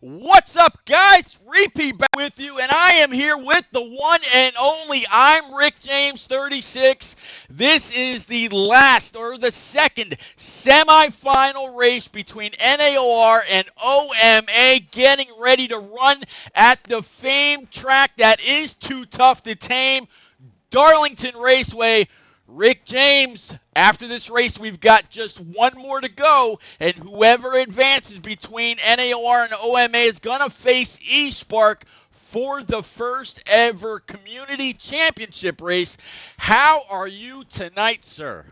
What's up, guys? Repeat back with you, and I am here with the one and only. I'm Rick James, 36. This is the last, or the second, semifinal race between NAOR and OMA, getting ready to run at the famed track that is too tough to tame, Darlington Raceway. Rick James, after this race, we've got just one more to go, and whoever advances between NAOR and OMA is going to face eSpark for the first ever community championship race. How are you tonight, sir?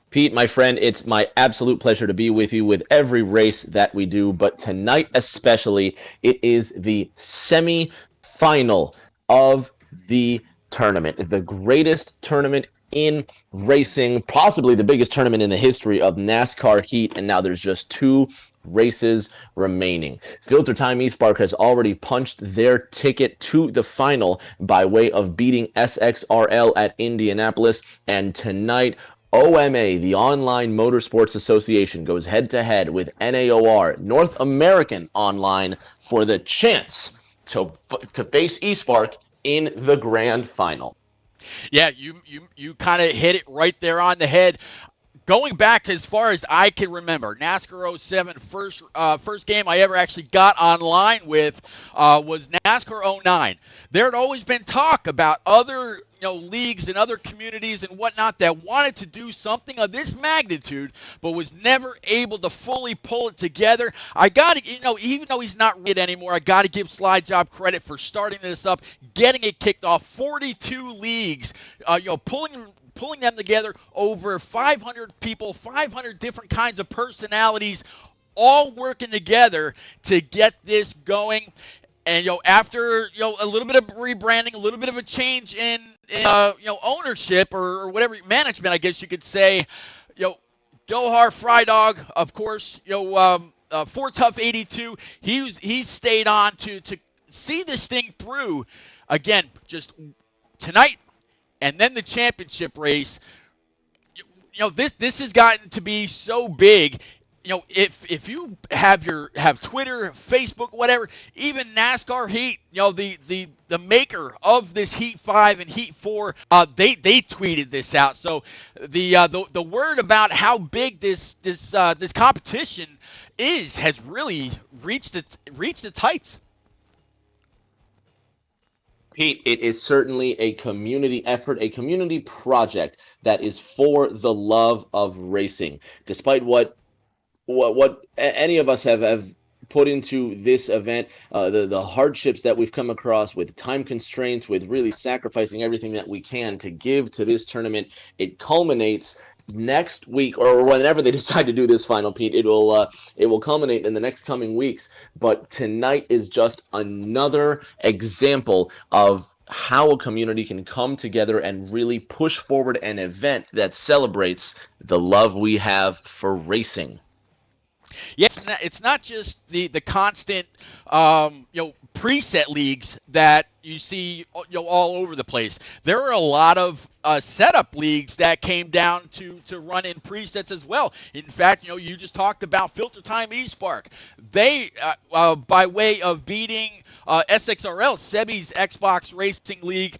Pete, my friend, it's my absolute pleasure to be with you with every race that we do, but tonight especially, it is the semi-final of the tournament, the greatest tournament in racing, possibly the biggest tournament in the history of NASCAR heat, and now there's just two races remaining. Filter Time eSpark has already punched their ticket to the final by way of beating SXRL at Indianapolis, and tonight OMA, the Online Motorsports Association, goes head-to-head with NAOR, North American Online, for the chance to face eSpark in the grand final. Yeah, you kind of hit it right there on the head. Going back as far as I can remember, NASCAR 07, first game I ever actually got online with was NASCAR 09. There had always been talk about other leagues and other communities and whatnot that wanted to do something of this magnitude, but was never able to fully pull it together. I got to, even though he's not it anymore, I got to give Slide Job credit for starting this up, getting it kicked off. 42 leagues, pulling them together, over 500 people, 500 different kinds of personalities, all working together to get this going. And after a little bit of rebranding, a little bit of a change in ownership or whatever, management, I guess you could say, Dohar Frydog, of course, Fort Tough 82, he stayed on to see this thing through. Again, just tonight, and then the championship race. This has gotten to be so big. If you have Twitter, Facebook, whatever, even NASCAR Heat, the maker of this Heat 5 and Heat 4, they tweeted this out. So the word about how big this competition has really reached its heights. Pete, it is certainly a community effort, a community project that is for the love of racing. Despite what any of us have put into this event, the hardships that we've come across with time constraints, with really sacrificing everything that we can to give to this tournament, it culminates next week, or whenever they decide to do this final, Pete. It will culminate in the next coming weeks. But tonight is just another example of how a community can come together and really push forward an event that celebrates the love we have for racing. Yes, it's not just the constant preset leagues that you see all over the place. There are a lot of setup leagues that came down to run in presets as well. In fact, you just talked about Filter Time eSpark. They by way of beating SXRL, Sebi's Xbox Racing League,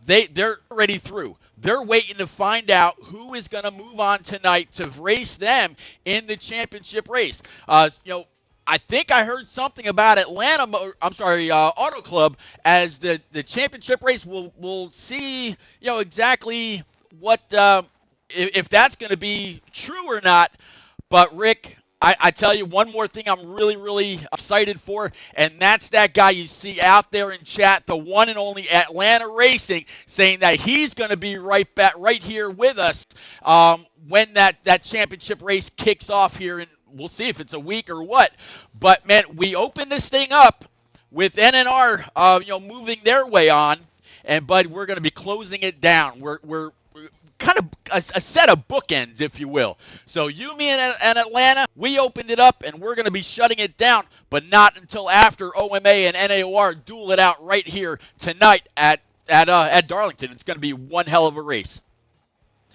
they're already through. They're waiting to find out who is going to move on tonight to race them in the championship race. I think I heard something about Auto Club as the championship race. We'll see, exactly what if that's going to be true or not. But Rick, I tell you one more thing I'm really, really excited for, and that's that guy you see out there in chat, the one and only Atlanta Racing, saying that he's going to be right here with us when that championship race kicks off here, and we'll see if it's a week or what. But, man, we opened this thing up with NNR moving their way on, and, bud, we're going to be closing it down. We're kind of a set of bookends, if you will. So you, me, and Atlanta, we opened it up, and we're going to be shutting it down, but not until after OMA and NAOR duel it out right here tonight at Darlington. It's going to be one hell of a race.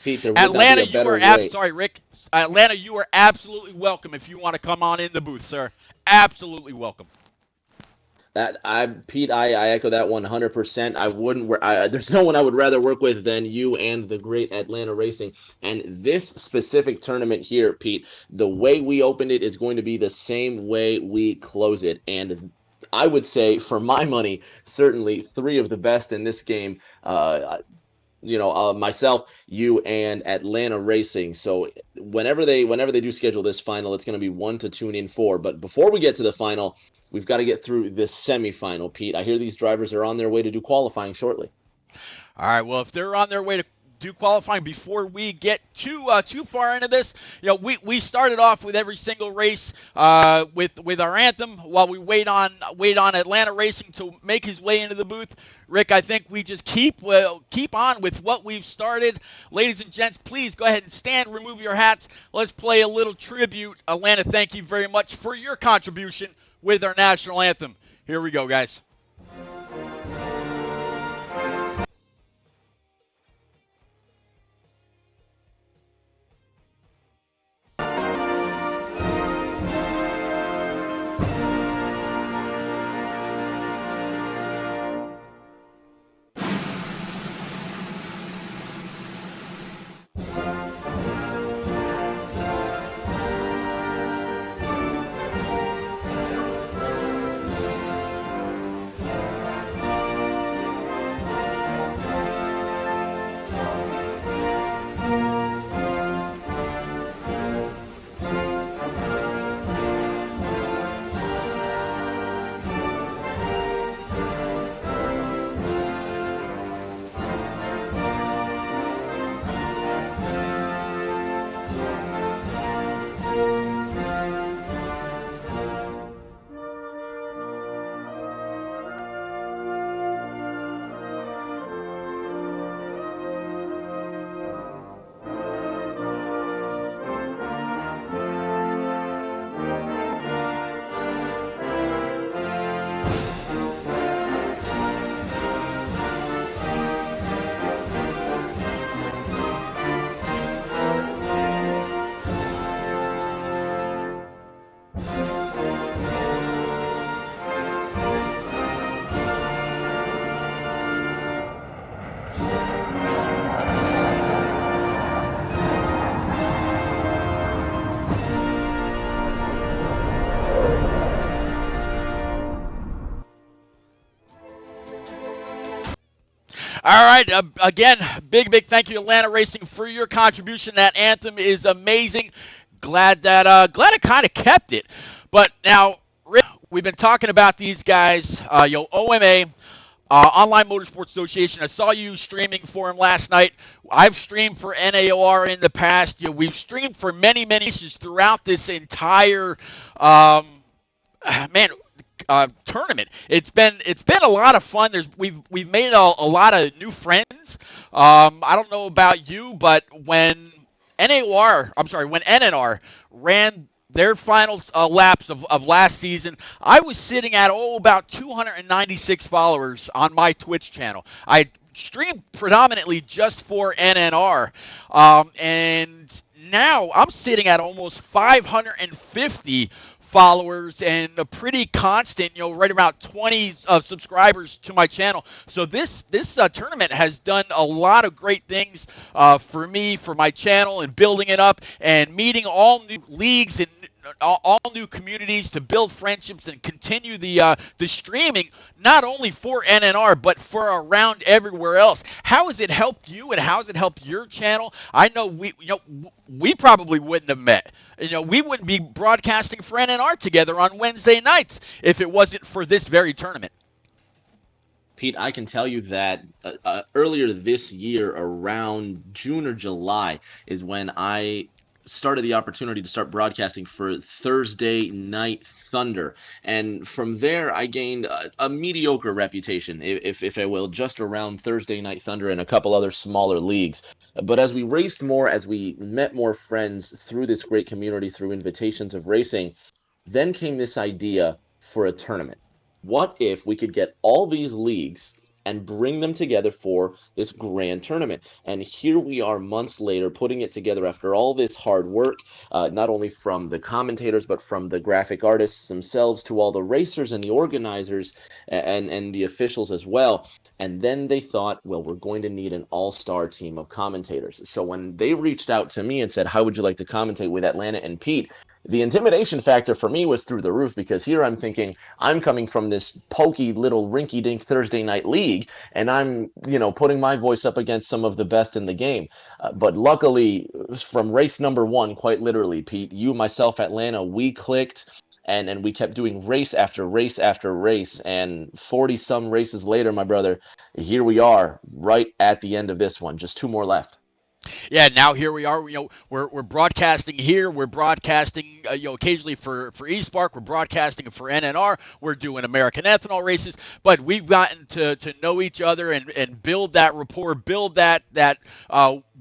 Pete, there would Atlanta, not be a better way. Sorry, Rick. Atlanta, you are absolutely welcome if you want to come on in the booth, sir. Absolutely welcome. Pete, I echo that 100%. I wouldn't. There's no one I would rather work with than you and the great Atlanta Racing. And this specific tournament here, Pete, the way we opened it is going to be the same way we close it. And I would say, for my money, certainly three of the best in this game. Myself, you, and Atlanta Racing. So whenever they do schedule this final, it's going to be one to tune in for. But before we get to the final, we've got to get through this semifinal. Pete, I hear these drivers are on their way to do qualifying shortly. All right. Well, if they're on their way to do qualifying, before we get too far into this, we started off with every single race with our anthem while we wait on Atlanta Racing to make his way into the booth. Rick, I think we just keep on with what we've started. Ladies and gents, please go ahead and stand, remove your hats. Let's play a little tribute. Atlanta, thank you very much for your contribution with our national anthem. Here we go, guys. All right. Again, big thank you, Atlanta Racing, for your contribution. That anthem is amazing. Glad it kind of kept it. But now, Rick, we've been talking about these guys. OMA, Online Motorsports Association. I saw you streaming for him last night. I've streamed for NAOR in the past. We've streamed for many issues throughout this entire man tournament. It's been a lot of fun. We've made a lot of new friends. I don't know about you, but when NNR ran their final laps of last season, I was sitting at about 296 followers on my Twitch channel. I streamed predominantly just for NNR, and now I'm sitting at almost 550 followers and a pretty constant, right around 20 subscribers to my channel. So this tournament has done a lot of great things for me, for my channel, and building it up and meeting all new leagues and all new communities to build friendships and continue the streaming, not only for NNR but for around everywhere else. How has it helped you, and how has it helped your channel? I know we probably wouldn't have met. We wouldn't be broadcasting for NNR together on Wednesday nights if it wasn't for this very tournament. Pete, I can tell you that earlier this year, around June or July, is when I started the opportunity to start broadcasting for Thursday Night Thunder. And from there, I gained a mediocre reputation, if I will, just around Thursday Night Thunder and a couple other smaller leagues. But as we raced more, as we met more friends through this great community, through invitations of racing, then came this idea for a tournament. What if we could get all these leagues and bring them together for this grand tournament. And here we are months later putting it together after all this hard work, not only from the commentators, but from the graphic artists themselves to all the racers and the organizers and the officials as well. And then they thought, well, we're going to need an all-star team of commentators. So when they reached out to me and said, how would you like to commentate with Atlanta and Pete? The intimidation factor for me was through the roof, because here I'm thinking I'm coming from this pokey little rinky-dink Thursday night league, and I'm, putting my voice up against some of the best in the game. But luckily, from race number one, quite literally, Pete, you, myself, Atlanta, we clicked, and we kept doing race after race after race, and 40-some races later, my brother, here we are, right at the end of this one. Just two more left. Yeah, now here we are. We're broadcasting here. We're broadcasting, occasionally for eSpark. We're broadcasting for NNR. We're doing American Ethanol races. But we've gotten to know each other and build that rapport, build that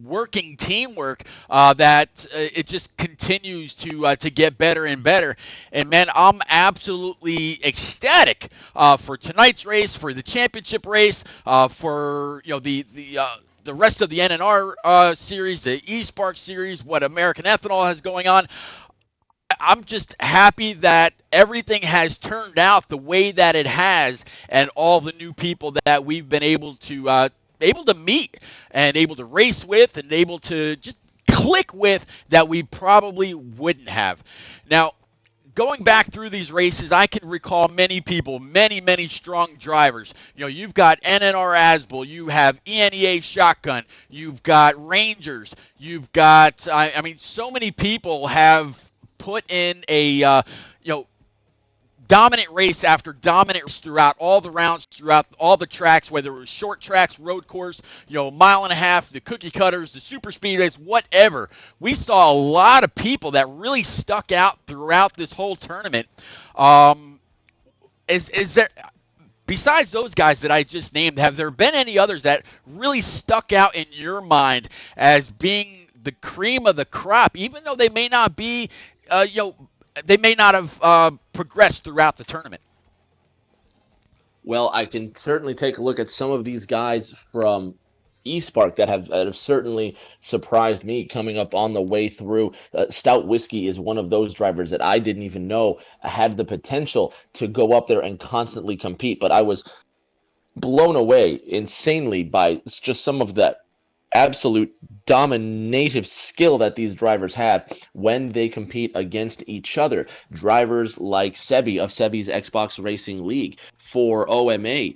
working teamwork that it just continues to get better and better. And man, I'm absolutely ecstatic for tonight's race, for the championship race, for the rest of the NNR series, the eSpark series, what American Ethanol has going on. I'm just happy that everything has turned out the way that it has, and all the new people that we've been able to meet and able to race with and able to just click with that we probably wouldn't have. Now, going back through these races, I can recall many people, many strong drivers. You've got NNR Asbel, you have ENEA Shotgun, you've got Rangers, you've got, so many people have put in a, dominant race after dominant race throughout all the rounds, throughout all the tracks, whether it was short tracks, road course, mile and a half, the cookie cutters, the super speedways, whatever. We saw a lot of people that really stuck out throughout this whole tournament. Is there, besides those guys that I just named, have there been any others that really stuck out in your mind as being the cream of the crop, even though they may not be, they may not have progressed throughout the tournament? Well, I can certainly take a look at some of these guys from eSpark that have certainly surprised me coming up on the way through. Stout Whiskey is one of those drivers that I didn't even know had the potential to go up there and constantly compete, but I was blown away insanely by just some of that absolute dominative skill that these drivers have when they compete against each other. Drivers like Sebi of Sebi's Xbox Racing League for OMA.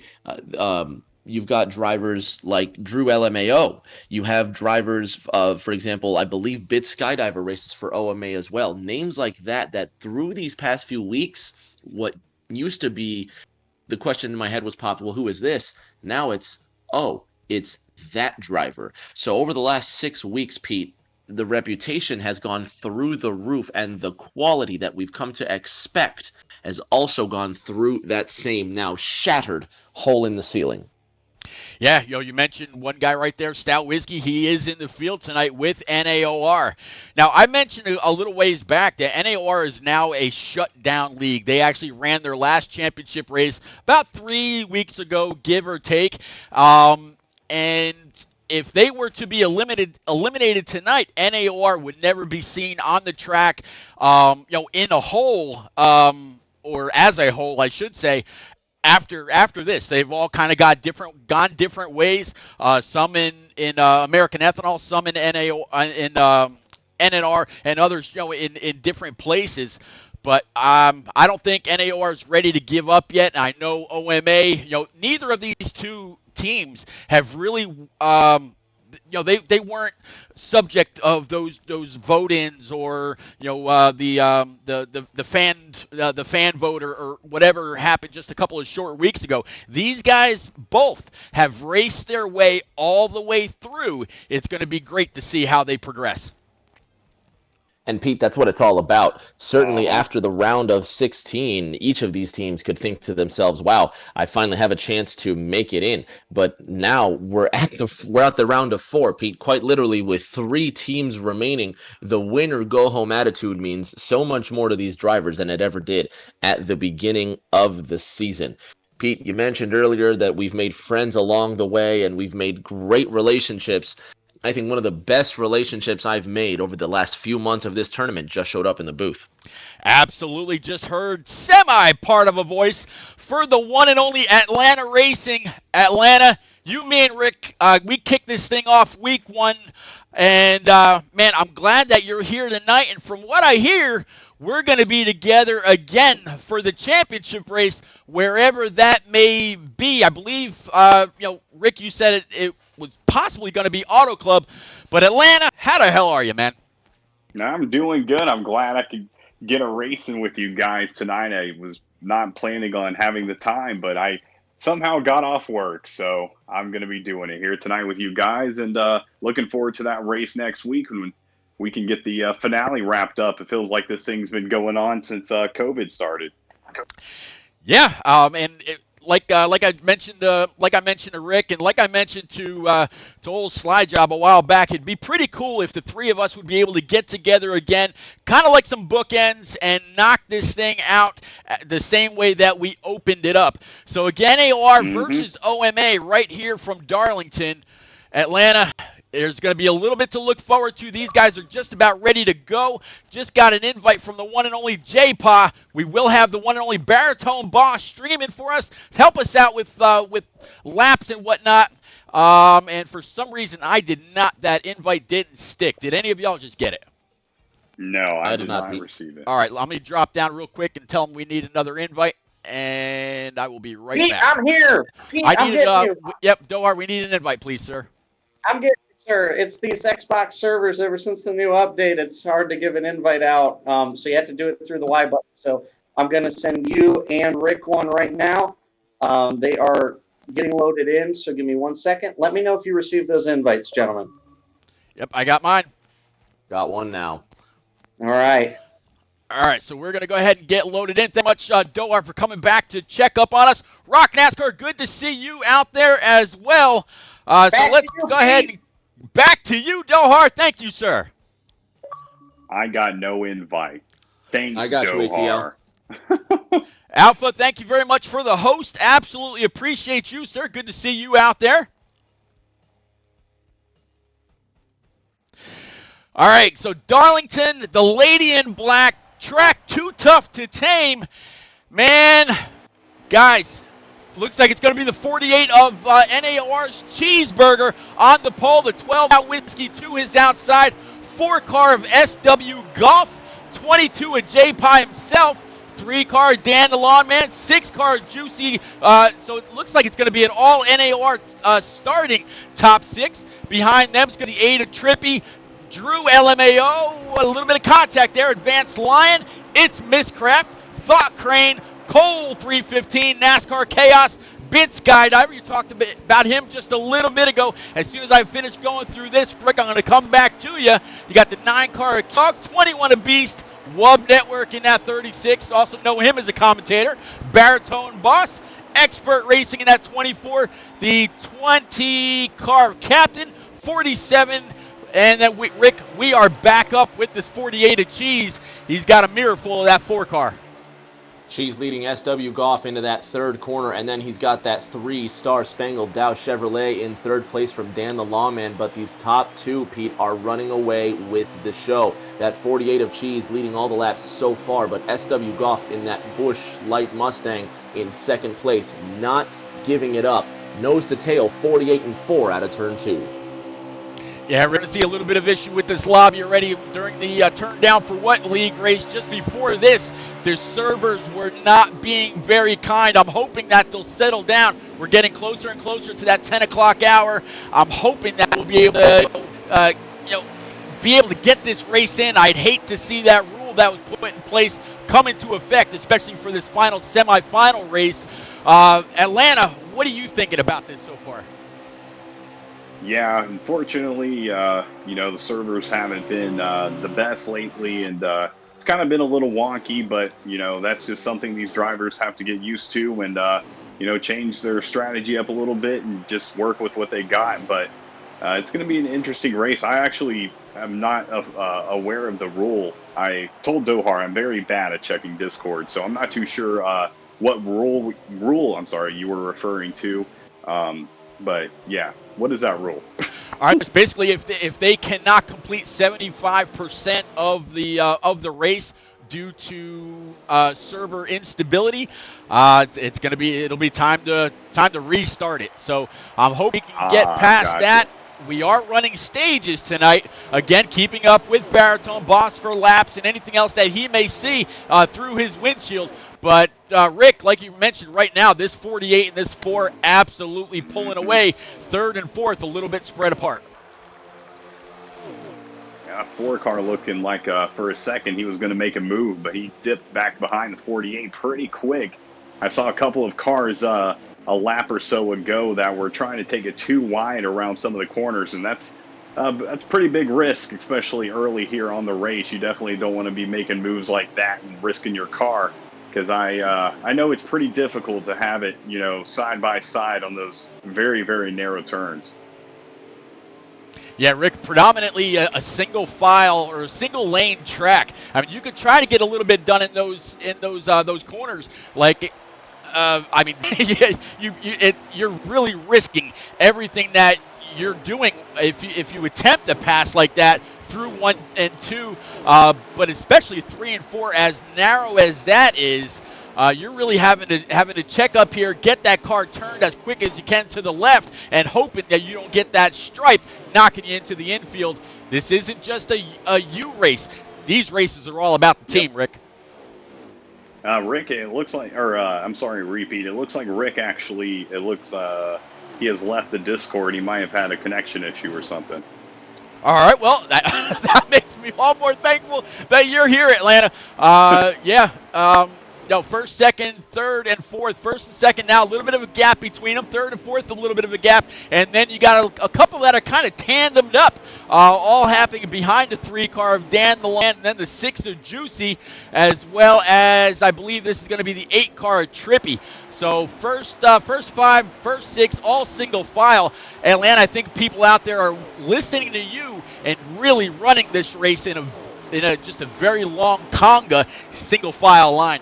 You've got drivers like Drew LMAO. You have drivers, for example, I believe Bit Skydiver races for OMA as well. Names like that through these past few weeks, what used to be the question in my head was popped, well, who is this? Now it's that driver. So over the last 6 weeks, Pete, the reputation has gone through the roof, and the quality that we've come to expect has also gone through that same now shattered hole in the ceiling. Yeah, you mentioned one guy right there, Stout Whiskey. He is in the field tonight with NAOR. Now, I mentioned a little ways back that NAOR is now a shut-down league. They actually ran their last championship race about 3 weeks ago, give or take. And if they were to be eliminated tonight, NAOR would never be seen on the track, in a whole, or as a whole, I should say. After this, they've all kind of gone different ways. Some in American Ethanol, some in NNR, and others in different places. But I don't think NAOR is ready to give up yet. And I know OMA. Neither of these two teams have really. They weren't subject of those vote-ins or the fan vote or whatever happened just a couple of short weeks ago. These guys both have raced their way all the way through. It's going to be great to see how they progress. And Pete, that's what it's all about. Certainly after the round of 16, each of these teams could think to themselves, wow, I finally have a chance to make it in. But now we're at the round of 4, Pete, quite literally with 3 teams remaining. The winner go home attitude means so much more to these drivers than it ever did at the beginning of the season. Pete, you mentioned earlier that we've made friends along the way and we've made great relationships. I think one of the best relationships I've made over the last few months of this tournament just showed up in the booth. Absolutely, just heard semi part of a voice for the one and only Atlanta Racing. Atlanta, you, me, and Rick, we kicked this thing off week one. And, man, I'm glad that you're here tonight. And from what I hear, we're going to be together again for the championship race, wherever that may be. I believe, Rick, you said it was possibly going to be Auto Club. But Atlanta, how the hell are you, man? I'm doing good. I'm glad I could get a racing with you guys tonight. I was not planning on having the time, but I somehow got off work, so I'm going to be doing it here tonight with you guys, and looking forward to that race next week when we can get the finale wrapped up. It feels like this thing's been going on since COVID started. Yeah, and like I mentioned to Rick, and like I mentioned to old Sly Job a while back, it'd be pretty cool if the three of us would be able to get together again, kind of like some bookends, and knock this thing out the same way that we opened it up. So again, NAOR versus OMA right here from Darlington, Atlanta. There's going to be a little bit to look forward to. These guys are just about ready to go. Just got an invite from the one and only J-Pa. We will have the one and only Baritone Boss streaming for us to help us out with laps and whatnot. And for some reason, that invite didn't stick. Did any of y'all just get it? No, I did not receive it. All right, let me drop down real quick and tell them we need another invite, and I will be right Pete, back. I'm here. Pete, I'm getting you. Yep, Doar, we need an invite, please, sir. I'm getting you, sir. It's these Xbox servers. Ever since the new update, it's hard to give an invite out, so you have to do it through the Y button. So I'm going to send you and Rick one right now. They are getting loaded in, so give me 1 second. Let me know if you received those invites, gentlemen. Yep, I got mine. Got one now. All right. All right, so we're going to go ahead and get loaded in. Thank you much, Doar, for coming back to check up on us. Rock NASCAR, good to see you out there as well. So let's go ahead and back to you, Dohar. Thank you, sir. I got no invite. Thanks, I got Dohar. you, Alpha, thank you very much for the host. Absolutely appreciate you, sir. Good to see you out there. All right, so Darlington, the lady in black, track too tough to tame. Man, guys, looks like it's going to be the 48 of NAOR's Cheeseburger on the pole. The 12 Whiskey to his outside. 4-car of SW Golf. 22 of J-Pie himself. 3-car Dan the Lawn Man. 6-car Juicy. So it looks like it's going to be an all NAOR starting top 6. Behind them is going to be 8 of Trippy. Drew LMAO, a little bit of contact there. Advanced Lion, it's Misscraft, Thought Crane, Cole 315, NASCAR Chaos, Bit Skydiver. You talked about him just a little bit ago. As soon as I finish going through this, Rick, I'm going to come back to you. You got the 9-car Talk, 21 a Beast, Wub Network in that 36. Also know him as a commentator. Baritone Boss, Expert Racing in that 24. The 20-car Captain, 47. And then, Rick, we are back up with this 48 of Cheese. He's got a mirror full of that 4-car. Cheese leading SW Goff into that third corner, and then he's got that 3-star Spangled Dow Chevrolet in third place from Dan the Lawman. But these top two, Pete, are running away with the show. That 48 of Cheese leading all the laps so far, but SW Goff in that Busch Light Mustang in second place, not giving it up. Nose to tail, 48 and 4 out of turn 2. Yeah, we're going to see a little bit of issue with this lobby already during the turn down for what league race. Just before this, their servers were not being very kind. I'm hoping that they'll settle down. We're getting closer and closer to that 10 o'clock hour. I'm hoping that we'll be able to get this race in. I'd hate to see that rule that was put in place come into effect, especially for this final semifinal race. Atlanta, what are you thinking about this so far? Yeah, unfortunately, the servers haven't been the best lately, and it's kind of been a little wonky, but, that's just something these drivers have to get used to and, change their strategy up a little bit and just work with what they got. But it's going to be an interesting race. I actually am not aware of the rule. I told Dohar I'm very bad at checking Discord, so I'm not too sure what rule I'm sorry you were referring to. But yeah, what is that rule? All right, basically, if they cannot complete 75% of the race due to server instability, it'll be time to restart it. So I'm hoping we can get past Gotcha. that. We are running stages tonight, again, keeping up with Baritone Boss for laps and anything else that he may see through his windshield. But Rick, like you mentioned, right now this 48 and this 4 absolutely pulling away. Third and fourth a little bit spread apart. Yeah, 4 car looking like for a second he was going to make a move, but he dipped back behind the 48 pretty quick. I saw a couple of cars a lap or so ago that were trying to take it too wide around some of the corners, and that's pretty big risk, especially early here on the race. You definitely don't want to be making moves like that and risking your car, because I know it's pretty difficult to have it, side by side on those very, very narrow turns. Yeah, Rick, predominantly a single file or a single lane track. I mean, you could try to get a little bit done in those corners. Like, I mean, you're really risking everything that you're doing if you attempt to pass like that through 1 and 2, but especially 3 and 4, as narrow as that is. You're really having to check up here, get that car turned as quick as you can to the left, and hoping that you don't get that stripe knocking you into the infield. This isn't just a U race. These races are all about the team, Rick. Rick, it looks like, or I'm sorry, repeat. It looks like Rick actually, he has left the Discord. He might have had a connection issue or something. All right, well, that makes me all more thankful that you're here, Atlanta. First, second, third, and fourth. First and second now, a little bit of a gap between them. Third and fourth, a little bit of a gap. And then you got a couple that are kind of tandemed up, all happening behind the 3-car of Dan the Land, and then the 6 of Juicy, as well as I believe this is going to be the 8-car of Trippy. So first 5, first 6, all single file. Atlanta, I think people out there are listening to you and really running this race in just a very long conga single file line.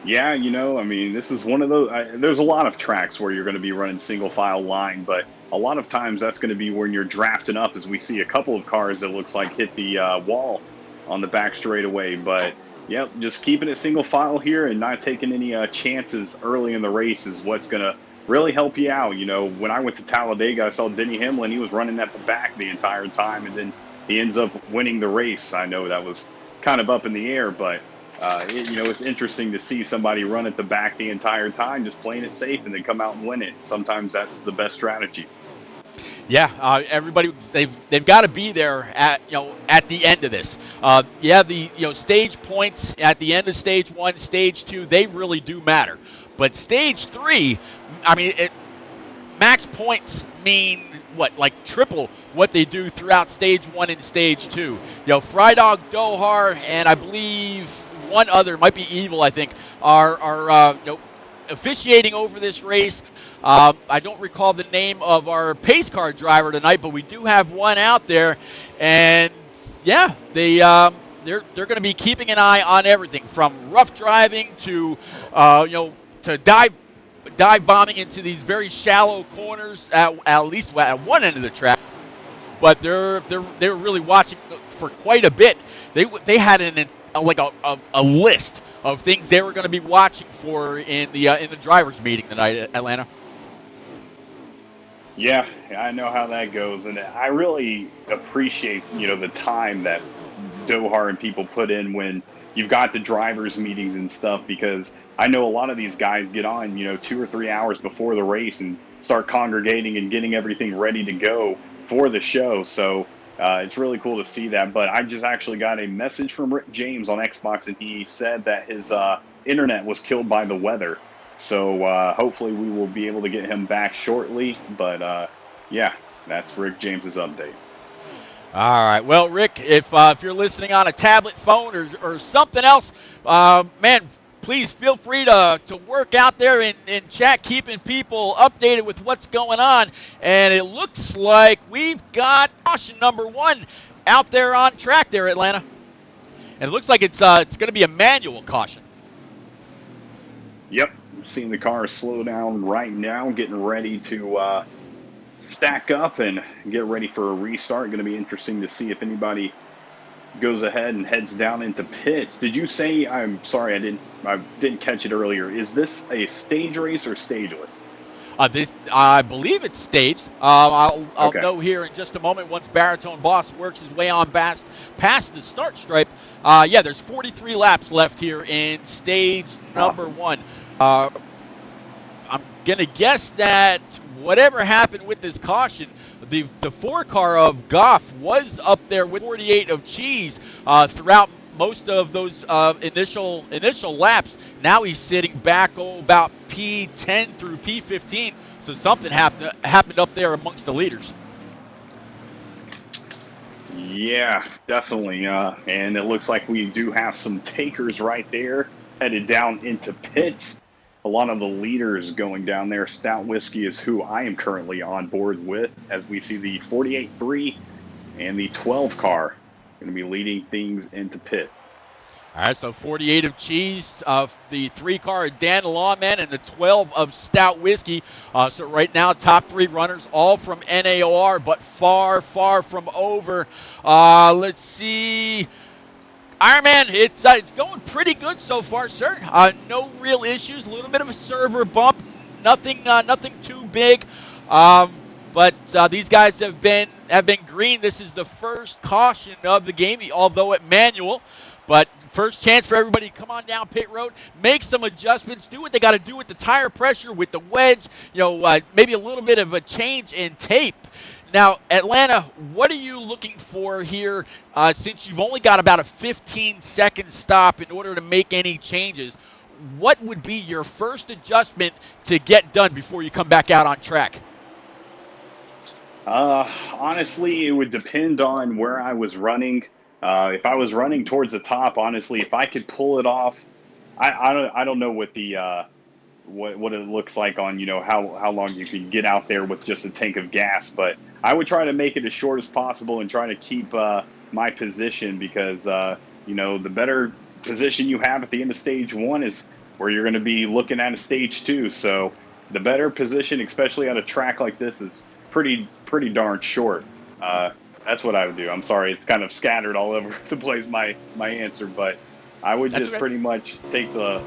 Yeah, I mean, this is one of those. There's a lot of tracks where you're going to be running single file line, but a lot of times that's going to be when you're drafting up, as we see a couple of cars that looks like hit the wall on the back straightaway. But yeah, just keeping it single file here and not taking any chances early in the race is what's going to really help you out. When I went to Talladega, I saw Denny Hamlin. He was running at the back the entire time, and then he ends up winning the race. I know that was kind of up in the air, but it's interesting to see somebody run at the back the entire time, just playing it safe, and then come out and win it. Sometimes that's the best strategy. Yeah, everybody, they've got to be there at the end of this. The stage points at the end of stage 1, stage 2, they really do matter. But stage 3, I mean, max points mean what, like triple what they do throughout stage 1 and stage 2. Frydog, Dohar, and I believe one other, might be Evil, I think, are officiating over this race. I don't recall the name of our pace car driver tonight, but we do have one out there, and yeah, they're going to be keeping an eye on everything from rough driving to to dive bombing into these very shallow corners at least at one end of the track. But they were really watching for quite a bit. They had a list of things they were going to be watching for in the drivers' meeting tonight at Atlanta. Yeah, I know how that goes, and I really appreciate the time that Dohar and people put in when you've got the drivers' meetings and stuff, because I know a lot of these guys get on 2 or 3 hours before the race and start congregating and getting everything ready to go for the show. So it's really cool to see that. But I just actually got a message from Rick James on Xbox, and he said that his internet was killed by the weather. So hopefully we will be able to get him back shortly. But yeah, that's Rick James's update. All right. Well, Rick, if you're listening on a tablet, phone, or something else, man, please feel free to work out there in chat, keeping people updated with what's going on. And it looks like we've got caution number 1 out there on track there, Atlanta. And it looks like it's going to be a manual caution. Yep, seeing the car slow down right now, getting ready to stack up and get ready for a restart. Going to be interesting to see if anybody goes ahead and heads down into pits. Did you say? I'm sorry, I didn't catch it earlier. Is this a stage race or stageless? This, I believe it's staged. I'll Okay, know here in just a moment once Baritone Boss works his way on past the start stripe. Yeah, there's 43 laps left here in stage number awesome. 1. I'm gonna guess that whatever happened with this caution, the 4 car of Goff was up there with 48 of Cheese throughout most of those initial laps. Now he's sitting back about P10 through P15. So something happened up there amongst the leaders. Yeah, definitely. And it looks like we do have some takers right there headed down into pits. A lot of the leaders going down there. Stout Whiskey is who I am currently on board with, as we see the 48-3 and the 12 car going to be leading things into pit. All right, so 48 of Cheese, the 3 car of Dan the Lawman, and the 12 of Stout Whiskey. So right now, top 3 runners, all from NAOR, but far, far from over. Let's see. Ironman, it's going pretty good so far, sir. No real issues. A little bit of a server bump, nothing too big. But these guys have been green. This is the first caution of the game, although at manual. But first chance for everybody to come on down pit road, make some adjustments, do what they got to do with the tire pressure, with the wedge. Maybe a little bit of a change in tape. Now, Atlanta, what are you looking for here since you've only got about a 15-second stop in order to make any changes? What would be your first adjustment to get done before you come back out on track? Honestly, it would depend on where I was running. If I was running towards the top, honestly, if I could pull it off, I don't know what the what it looks like on how long you can get out there with just a tank of gas, but I would try to make it as short as possible and try to keep my position, because the better position you have at the end of stage 1 is where you're going to be looking at a stage 2. So the better position, especially on a track like this, is pretty darn short. That's what I would do. I'm sorry, it's kind of scattered all over the place, my answer, but I would just pretty much take the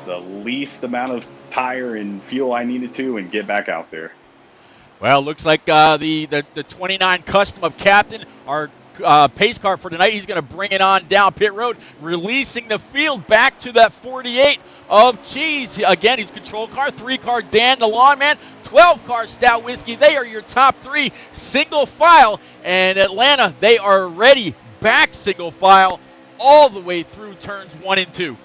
least amount of tire and fuel I needed to and get back out there. Well, looks like the 29 Custom of Captain, our pace car for tonight, he's going to bring it on down pit road, releasing the field back to that 48 of Cheese. Again, he's control car, 3 car Dan the Lawnman, 12 car Stout Whiskey. They are your top 3 single file, and Atlanta, they are ready back single file all the way through turns 1 and 2.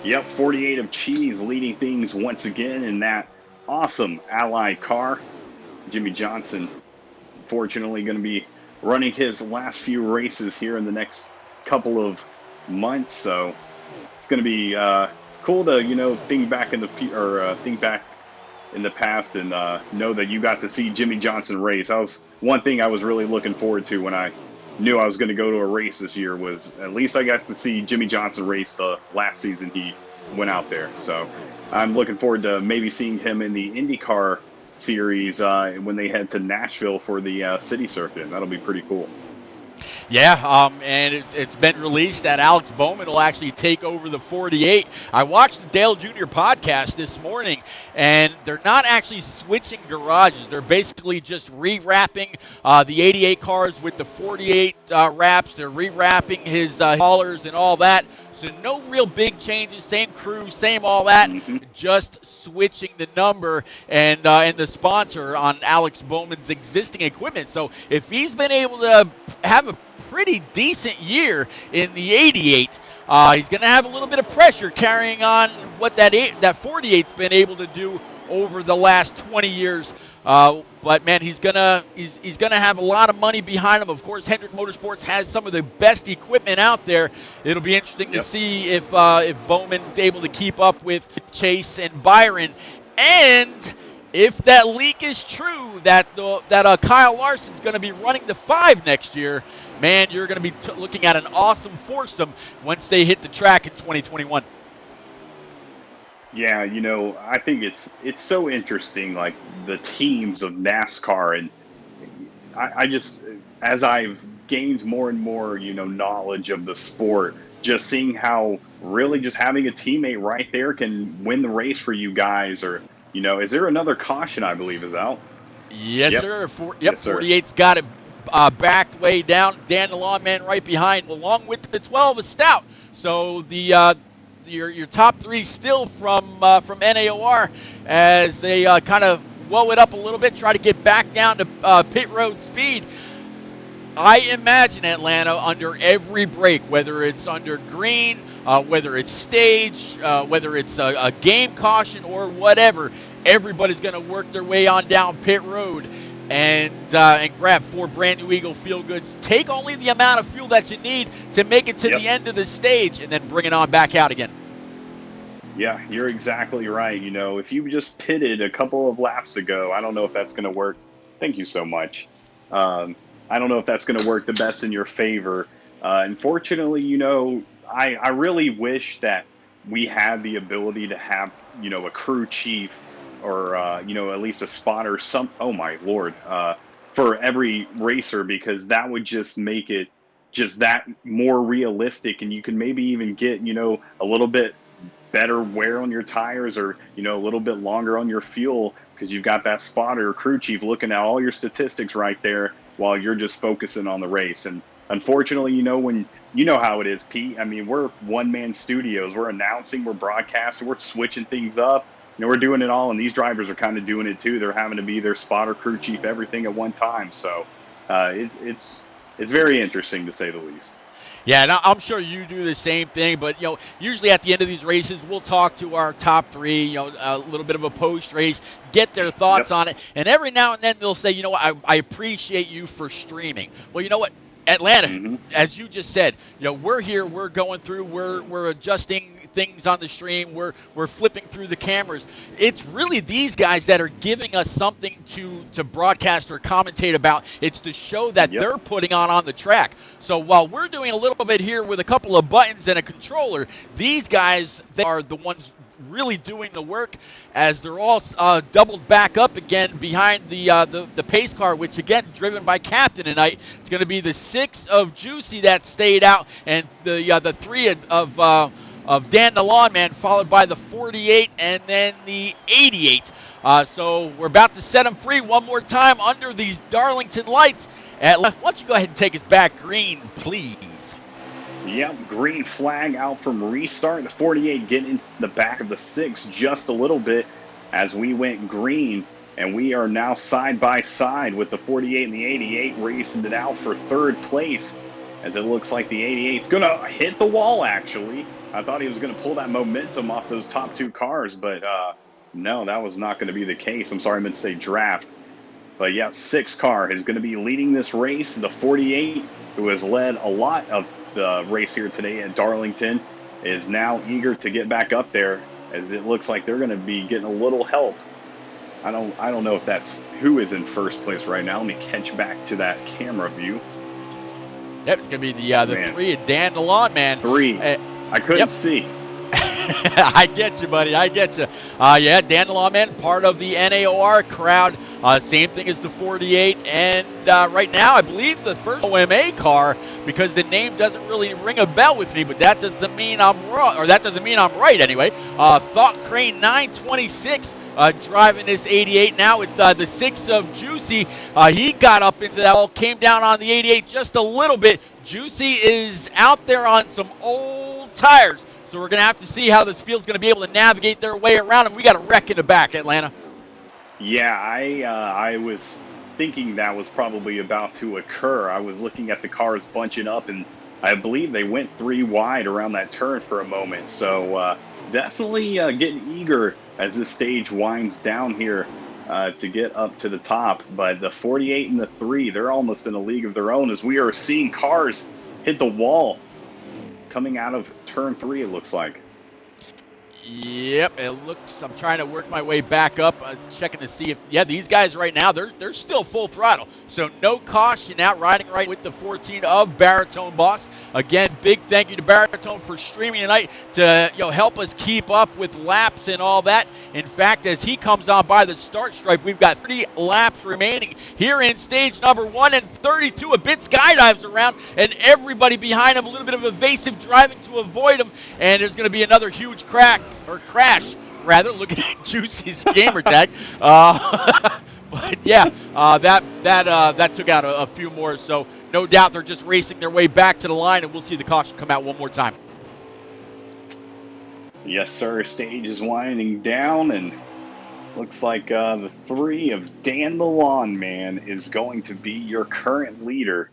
Yep, 48 of Cheese leading things once again in that awesome Ally car. Jimmy Johnson, fortunately, going to be running his last few races here in the next couple of months, so it's going to be cool to think back in the past and know that you got to see Jimmy Johnson race. That was one thing I was really looking forward to when I knew I was going to go to a race this year, was at least I got to see Jimmy Johnson race the last season he went out there. So I'm looking forward to maybe seeing him in the IndyCar series when they head to Nashville for the city circuit. That'll be pretty cool. Yeah, and it's been released that Alex Bowman will actually take over the 48. I watched the Dale Jr. podcast this morning, and they're not actually switching garages. They're basically just rewrapping the 88 cars with the 48 wraps. They're rewrapping his haulers and all that. So no real big changes, same crew, same all that, just switching the number and the sponsor on Alex Bowman's existing equipment. So if he's been able to have a pretty decent year in the 88, he's going to have a little bit of pressure carrying on what that 48's been able to do over the last 20 years. But man, he's gonna have a lot of money behind him. Of course, Hendrick Motorsports has some of the best equipment out there. It'll be interesting to see if Bowman's able to keep up with Chase and Byron, and if that leak is true that Kyle Larson's going to be running the 5 next year. Man, you're going to be looking at an awesome foursome once they hit the track in 2021. Yeah, I think it's so interesting, like the teams of NASCAR, and I just, as I've gained more and more, knowledge of the sport, just seeing how really just having a teammate right there can win the race for you guys, or is there another caution I believe is out? Yes, Yep, sir. Yep, yes, sir. 48's got it backed way down. Dan the Lawman right behind, along with the 12 is Stout. So your top three still from NAOR as they kind of woe it up a little bit, try to get back down to pit road speed. I imagine Atlanta under every break, whether it's under green, whether it's stage, whether it's a game caution or whatever, everybody's going to work their way on down pit road and grab 4 brand new Eagle Feel Goods. Take only the amount of fuel that you need to make it to Yep. the end of the stage, and then bring it on back out again. Yeah, you're exactly right. If you just pitted a couple of laps ago, I don't know if that's going to work. Thank you so much. I don't know if that's going to work the best in your favor. Unfortunately, I really wish that we had the ability to have, a crew chief or, at least a spotter, oh my Lord, for every racer, because that would just make it just that more realistic. And you can maybe even get, a little bit better wear on your tires, or a little bit longer on your fuel, because you've got that spotter or crew chief looking at all your statistics right there while you're just focusing on the race. And unfortunately, when how it is, Pete, I mean, we're one-man studios, we're announcing, we're broadcasting, we're switching things up, we're doing it all, and these drivers are kind of doing it too. They're having to be their spotter, crew chief, everything at one time. So it's very interesting, to say the least. Yeah, and I'm sure you do the same thing. But usually at the end of these races, we'll talk to our top three. A little bit of a post race, get their thoughts Yep. on it, and every now and then they'll say, I appreciate you for streaming. Well, you know what, Atlanta, Mm-hmm. as you just said, we're here, we're going through, we're adjusting things on the stream, we're flipping through the cameras. It's really these guys that are giving us something to broadcast or commentate about. It's the show that Yep. they're putting on the track. So while we're doing a little bit here with a couple of buttons and a controller, these guys, they are the ones really doing the work, as they're all doubled back up again behind the pace car, which again driven by Captain tonight. It's going to be the 6 of Juicy that stayed out, and the 3 of Dan the Lawnman, followed by the 48 and then the 88. So we're about to set them free one more time under these Darlington lights. Why don't you go ahead and take us back green, please? Yep, green flag out from restart. The 48 getting into the back of the 6 just a little bit as we went green. And we are now side by side with the 48 and the 88 racing it out for 3rd place. As it looks like the 88's going to hit the wall, actually. I thought he was going to pull that momentum off those top 2 cars, but no, that was not going to be the case. I'm sorry, I meant to say draft. But yeah, 6 car is going to be leading this race. The 48, who has led a lot of the race here today at Darlington, is now eager to get back up there, as it looks like they're going to be getting a little help. I don't know if that's who is in 1st place right now. Let me catch back to that camera view. Yep, it's going to be the 3 of Dan the Lawnman. 3. I couldn't see. I get you, buddy. I get you. Yeah, Dan the Lawman, part of the NAOR crowd. Same thing as the 48. And right now, I believe the first OMA car, because the name doesn't really ring a bell with me, but that doesn't mean I'm wrong, or that doesn't mean I'm right anyway. Thought Crane 926 driving this 88 now with the 6 of Juicy. He got up into that all, came down on the 88 just a little bit. Juicy is out there on some old tires. So we're going to have to see how this field's going to be able to navigate their way around, and we got a wreck in the back, Atlanta. Yeah, I was thinking that was probably about to occur. I was looking at the cars bunching up, and I believe they went 3 wide around that turn for a moment. So definitely getting eager as this stage winds down here to get up to the top. But the 48 and the 3, they're almost in a league of their own, as we are seeing cars hit the wall coming out of turn 3, it looks like. Yep, it looks. I'm trying to work my way back up. I was checking to see if, yeah, these guys right now they're still full throttle. So no caution out, riding right with the 14 of Baritone Boss. Again, big thank you to Baritone for streaming tonight to help us keep up with laps and all that. In fact, as he comes on by the start stripe, we've got 3 laps remaining here in stage number 1, and 32 a bit skydives around, and everybody behind him a little bit of evasive driving to avoid him, and there's going to be another huge crash, looking at Juicy's gamer tag. But yeah, that took out a few more, so no doubt they're just racing their way back to the line, and we'll see the caution come out one more time. Yes, sir. Stage is winding down, and looks like the 3 of Dan the Lawn Man is going to be your current leader.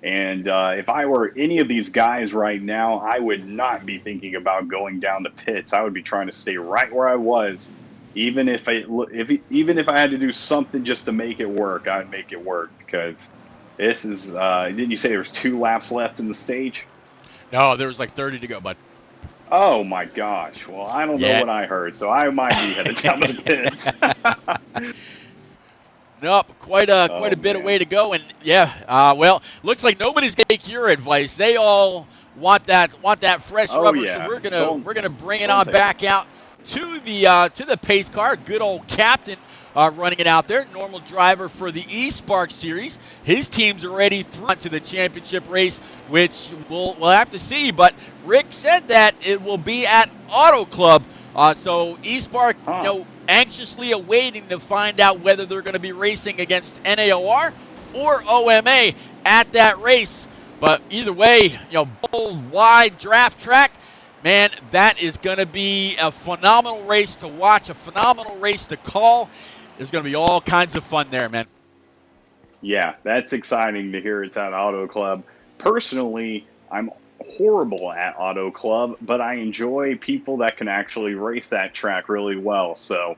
And if I were any of these guys right now, I would not be thinking about going down to pits. I would be trying to stay right where I was. Even if I had to do something just to make it work, I'd make it work, because this is. Didn't you say there was 2 laps left in the stage? No, there was like 30 to go, bud. Oh my gosh! Well, I don't know what I heard, so I might be headed down to the pits. Nope, quite a bit of way to go, and yeah, well, looks like nobody's gonna take your advice. They all want that fresh rubber, yeah. So we're gonna bring it on back out to the pace car. Good old captain running it out there, normal driver for the eSpark series. His team's already through to the championship race, which we'll have to see. But Rick said that it will be at Auto Club, so eSpark, anxiously awaiting to find out whether they're going to be racing against NAOR or OMA at that race. But either way, bold, wide draft track, man, that is going to be a phenomenal race to watch, a phenomenal race to call. There's going to be all kinds of fun there, man. Yeah, that's exciting to hear it's at Auto Club. Personally, I'm horrible at Auto Club, but I enjoy people that can actually race that track really well. So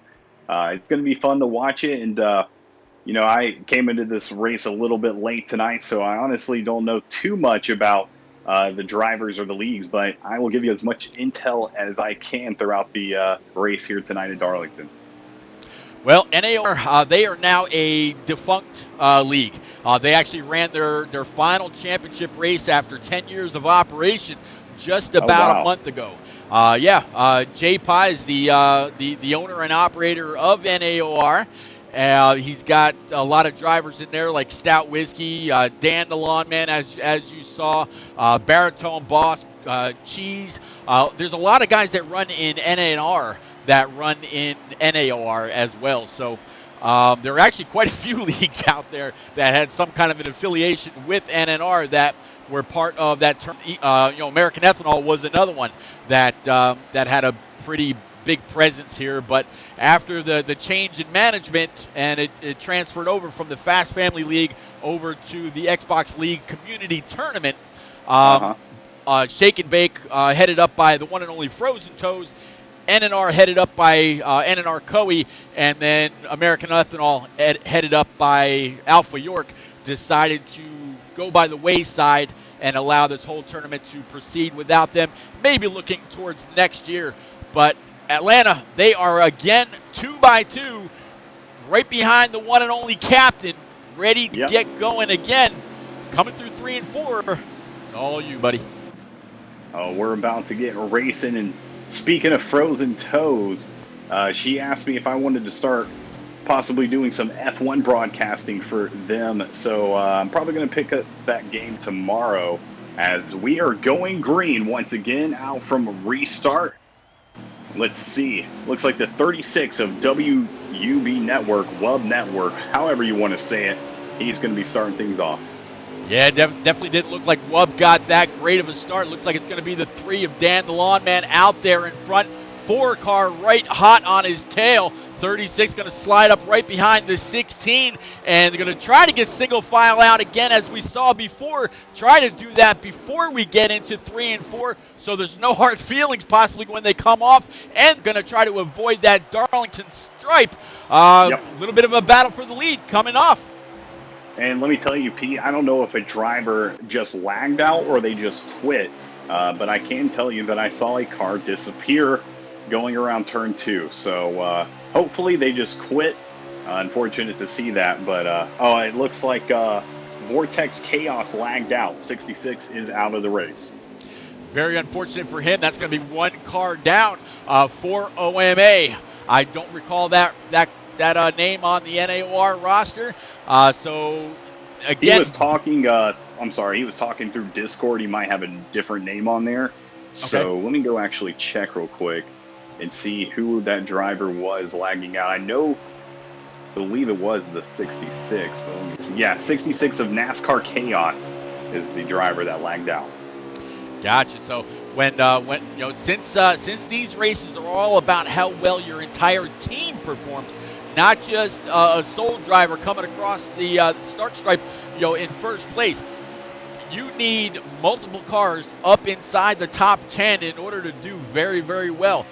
it's going to be fun to watch it. And, I came into this race a little bit late tonight, so I honestly don't know too much about the drivers or the leagues, but I will give you as much intel as I can throughout the race here tonight at Darlington. Well, NAOR, they are now a defunct league. They actually ran their final championship race after 10 years of operation just about a month ago. Jay Pye is the owner and operator of NAOR. He's got a lot of drivers in there like Stout Whiskey, Dan the Lawn Man, as you saw, Baritone Boss, Cheese. There's a lot of guys that run in NAR that run in NAOR as well. So there are actually quite a few leagues out there that had some kind of an affiliation with NNR that were part of that term. American Ethanol was another one that had a pretty big presence here. But after the change in management and it transferred over from the Fast Family League over to the Xbox League Community Tournament, Shake and Bake, headed up by the one and only Frozen Toes, NNR headed up by NNR Coe, and then American Ethanol headed up by Alpha York, decided to go by the wayside and allow this whole tournament to proceed without them, maybe looking towards next year. But Atlanta, they are again 2x2, right behind the one and only captain, ready to get going again. Coming through 3 and 4. It's all you, buddy. Oh, we're about to get racing. And speaking of Frozen Toes, she asked me if I wanted to start possibly doing some F1 broadcasting for them. So I'm probably going to pick up that game tomorrow as we are going green once again out from restart. Let's see. Looks like the 36 of WUB Network, WUB Network, however you want to say it, he's going to be starting things off. Yeah, definitely didn't look like WUB got that great of a start. Looks like it's going to be the 3 of Dan the Lawn Man out there in front. 4 car right hot on his tail. 36 going to slide up right behind the 16, and they're going to try to get single file out again as we saw before. Try to do that before we get into 3 and 4, so there's no hard feelings possibly when they come off, and going to try to avoid that Darlington stripe. A little bit of a battle for the lead coming off. And let me tell you, Pete, I don't know if a driver just lagged out or they just quit, but I can tell you that I saw a car disappear going around turn 2. So hopefully they just quit. Unfortunate to see that, but oh, it looks like Vortex Chaos lagged out. 66 is out of the race. Very unfortunate for him. That's going to be one car down for OMA. I don't recall that name on the NAOR roster. So again, he was talking. I'm sorry, he was talking through Discord. He might have a different name on there. So okay. let me go actually check real quick and see who that driver was lagging out. I believe it was the 66. But let me see. Yeah, 66 of NASCAR Chaos is the driver that lagged out. Gotcha. So when since these races are all about how well your entire team performs, not just a sole driver coming across the start stripe, in first place. You need multiple cars up inside the top 10 in order to do very, very well.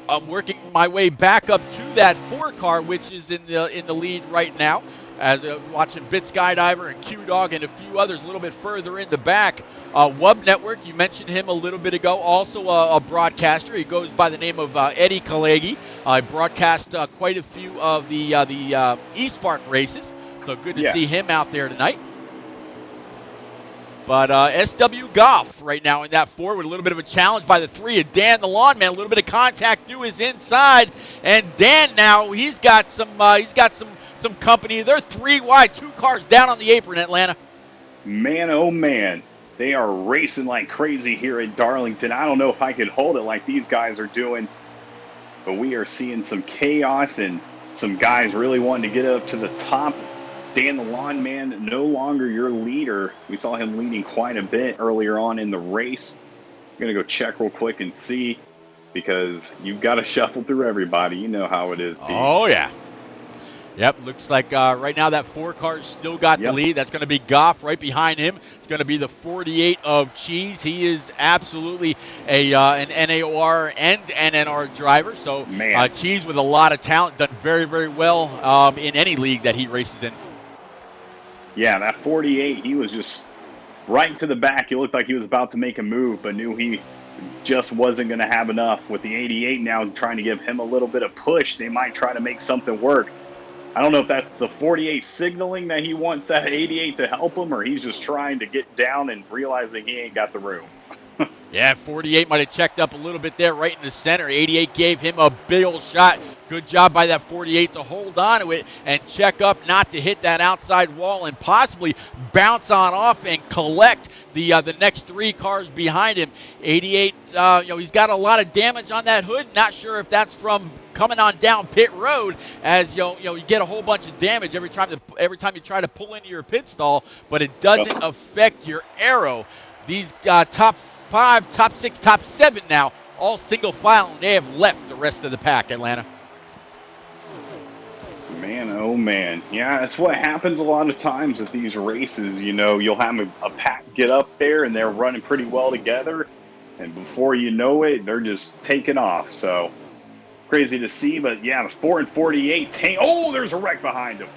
I'm working my way back up to that 4 car, which is in the lead right now, as watching Bit Skydiver and Q Dog and a few others a little bit further in the back. Wub Network, you mentioned him a little bit ago, also a broadcaster. He goes by the name of Eddie Kalegi. I broadcast quite a few of the East Park races, so good to see him out there tonight. But SW Goff right now in that 4 with a little bit of a challenge by the 3 of Dan the Lawn Man. A little bit of contact through his inside, and Dan now he's got some company. They're 3 wide, 2 cars down on the apron, Atlanta. Man, oh man, they are racing like crazy here at Darlington. I don't know if I could hold it like these guys are doing, but we are seeing some chaos and some guys really wanting to get up to the top. Dan the Lawn Man, no longer your leader. We saw him leading quite a bit earlier on in the race. I'm going to go check real quick and see, because you've got to shuffle through everybody. You know how it is, Pete. Oh, yeah. Yep, looks like right now that 4 car's still got the lead. That's going to be Goff right behind him. It's going to be the 48 of Cheese. He is absolutely an NAOR and NNR driver. So Cheese with a lot of talent, done very, very well in any league that he races in. Yeah, that 48, he was just right to the back. He looked like he was about to make a move, but knew he just wasn't going to have enough. With the 88 now trying to give him a little bit of push, they might try to make something work. I don't know if that's the 48 signaling that he wants that 88 to help him, or he's just trying to get down and realizing he ain't got the room. Yeah, 48 might have checked up a little bit there right in the center. 88 gave him a big old shot. Good job by that 48 to hold on to it and check up not to hit that outside wall and possibly bounce on off and collect the next 3 cars behind him. 88, he's got a lot of damage on that hood. Not sure if that's from coming on down pit road, as you get a whole bunch of damage every time you try to pull into your pit stall, but it doesn't affect your aero. These top 5, top 6, top 7 now, all single file, and they have left the rest of the pack, Atlanta. Man, oh man. Yeah, that's what happens a lot of times at these races. You'll have a pack get up there, and they're running pretty well together, and before you know it, they're just taking off. So, crazy to see, but yeah, the 4 and 48. Oh, there's a wreck behind him.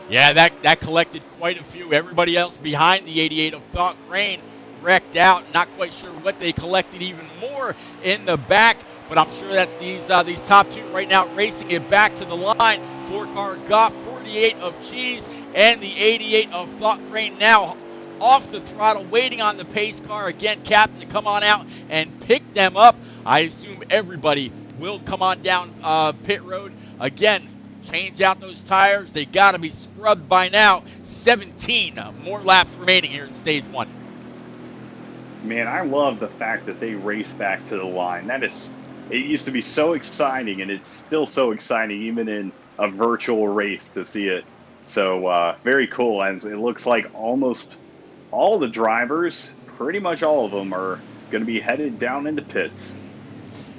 Yeah, that collected quite a few. Everybody else behind the 88 of Thought Crane wrecked out. Not quite sure what they collected even more in the back, but I'm sure that these top 2 right now racing it back to the line. 4 car Goff, 48 of Cheese, and the 88 of Thought Crane now off the throttle, waiting on the pace car again, Captain, to come on out and pick them up. I assume everybody will come on down pit road again. Change out those tires. They got to be scrubbed by now. 17 more laps remaining here in stage 1. Man, I love the fact that they race back to the line. It used to be so exciting, and it's still so exciting even in a virtual race to see it. So very cool. And it looks like almost all the drivers, pretty much all of them, are going to be headed down into pits.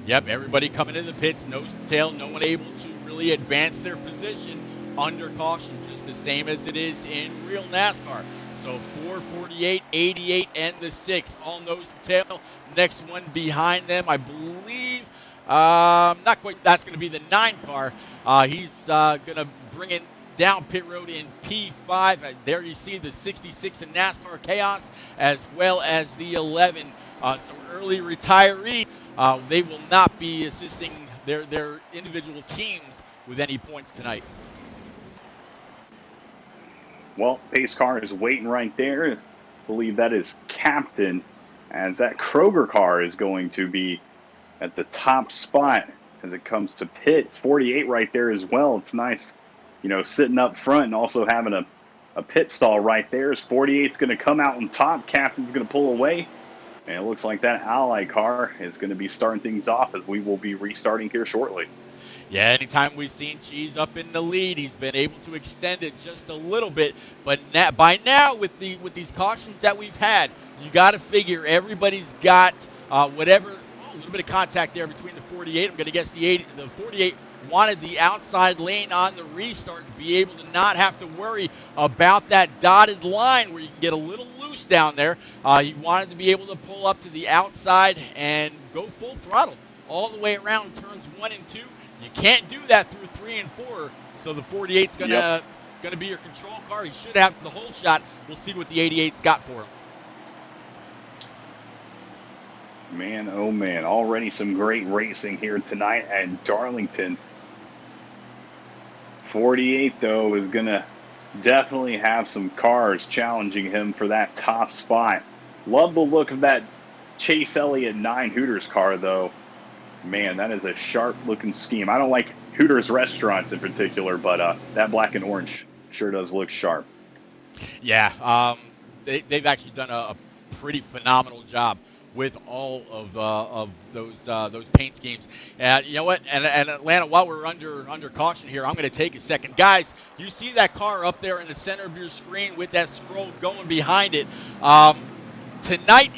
Yep, everybody coming in the pits, nose to tail, no one able to really advance their position under caution, just the same as it is in real NASCAR. So 4, 48, 88, and the 6, all nose to tail. Next one behind them, I believe, not quite, that's going to be the 9 car. He's going to bring it down pit road in P5. There you see the 66 in NASCAR Chaos, as well as the 11. Some early retirees. they will not be assisting their individual teams with any points tonight. Well, pace car is waiting right there. I believe that is Captain, as that Kroger car is going to be at the top spot as it comes to pits. 48 right there as well. It's nice, sitting up front and also having a pit stall right there. As 48's going to come out on top, Captain's going to pull away. And it looks like that Ally car is going to be starting things off as we will be restarting here shortly. Yeah, anytime we've seen Cheese up in the lead, he's been able to extend it just a little bit. But by now, with these cautions that we've had, you got to figure everybody's got a little bit of contact there between the 48. I'm going to guess the 48 wanted the outside lane on the restart to be able to not have to worry about that dotted line where you can get a little loose down there. He wanted to be able to pull up to the outside and go full throttle all the way around turns 1 and 2. You can't do that through 3 and 4, so the 48's gonna be your control car. He should have the whole shot. We'll see what the 88's got for him. Man, oh man, already some great racing here tonight at Darlington. 48, though, is going to definitely have some cars challenging him for that top spot. Love the look of that Chase Elliott 9 Hooters car, though. Man, that is a sharp-looking scheme. I don't like Hooters restaurants in particular, but that black and orange sure does look sharp. Yeah, they've actually done a pretty phenomenal job with all of those paint schemes. And you know what? And Atlanta, while we're under caution here, I'm going to take a second. Guys, you see that car up there in the center of your screen with that scroll going behind it. Tonight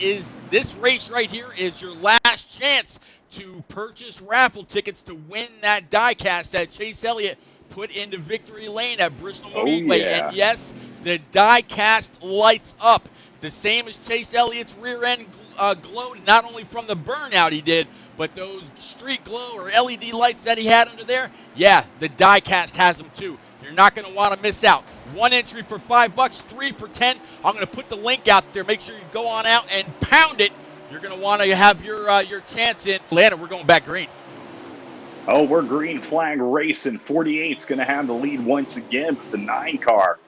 this race right here is your last chance to purchase raffle tickets to win that diecast that Chase Elliott put into victory lane at Bristol Motor Speedway. Yeah. And yes, the diecast lights up. The same as Chase Elliott's rear end glowed, not only from the burnout he did, but those street glow or LED lights that he had under there. Yeah, the diecast has them too. You're not going to want to miss out. 1 entry for $5, 3 for 10. I'm going to put the link out there. Make sure you go on out and pound it. You're going to want to have your chance in. Atlanta, we're going back green. Oh, we're green flag racing. 48's going to have the lead once again, but the 9 car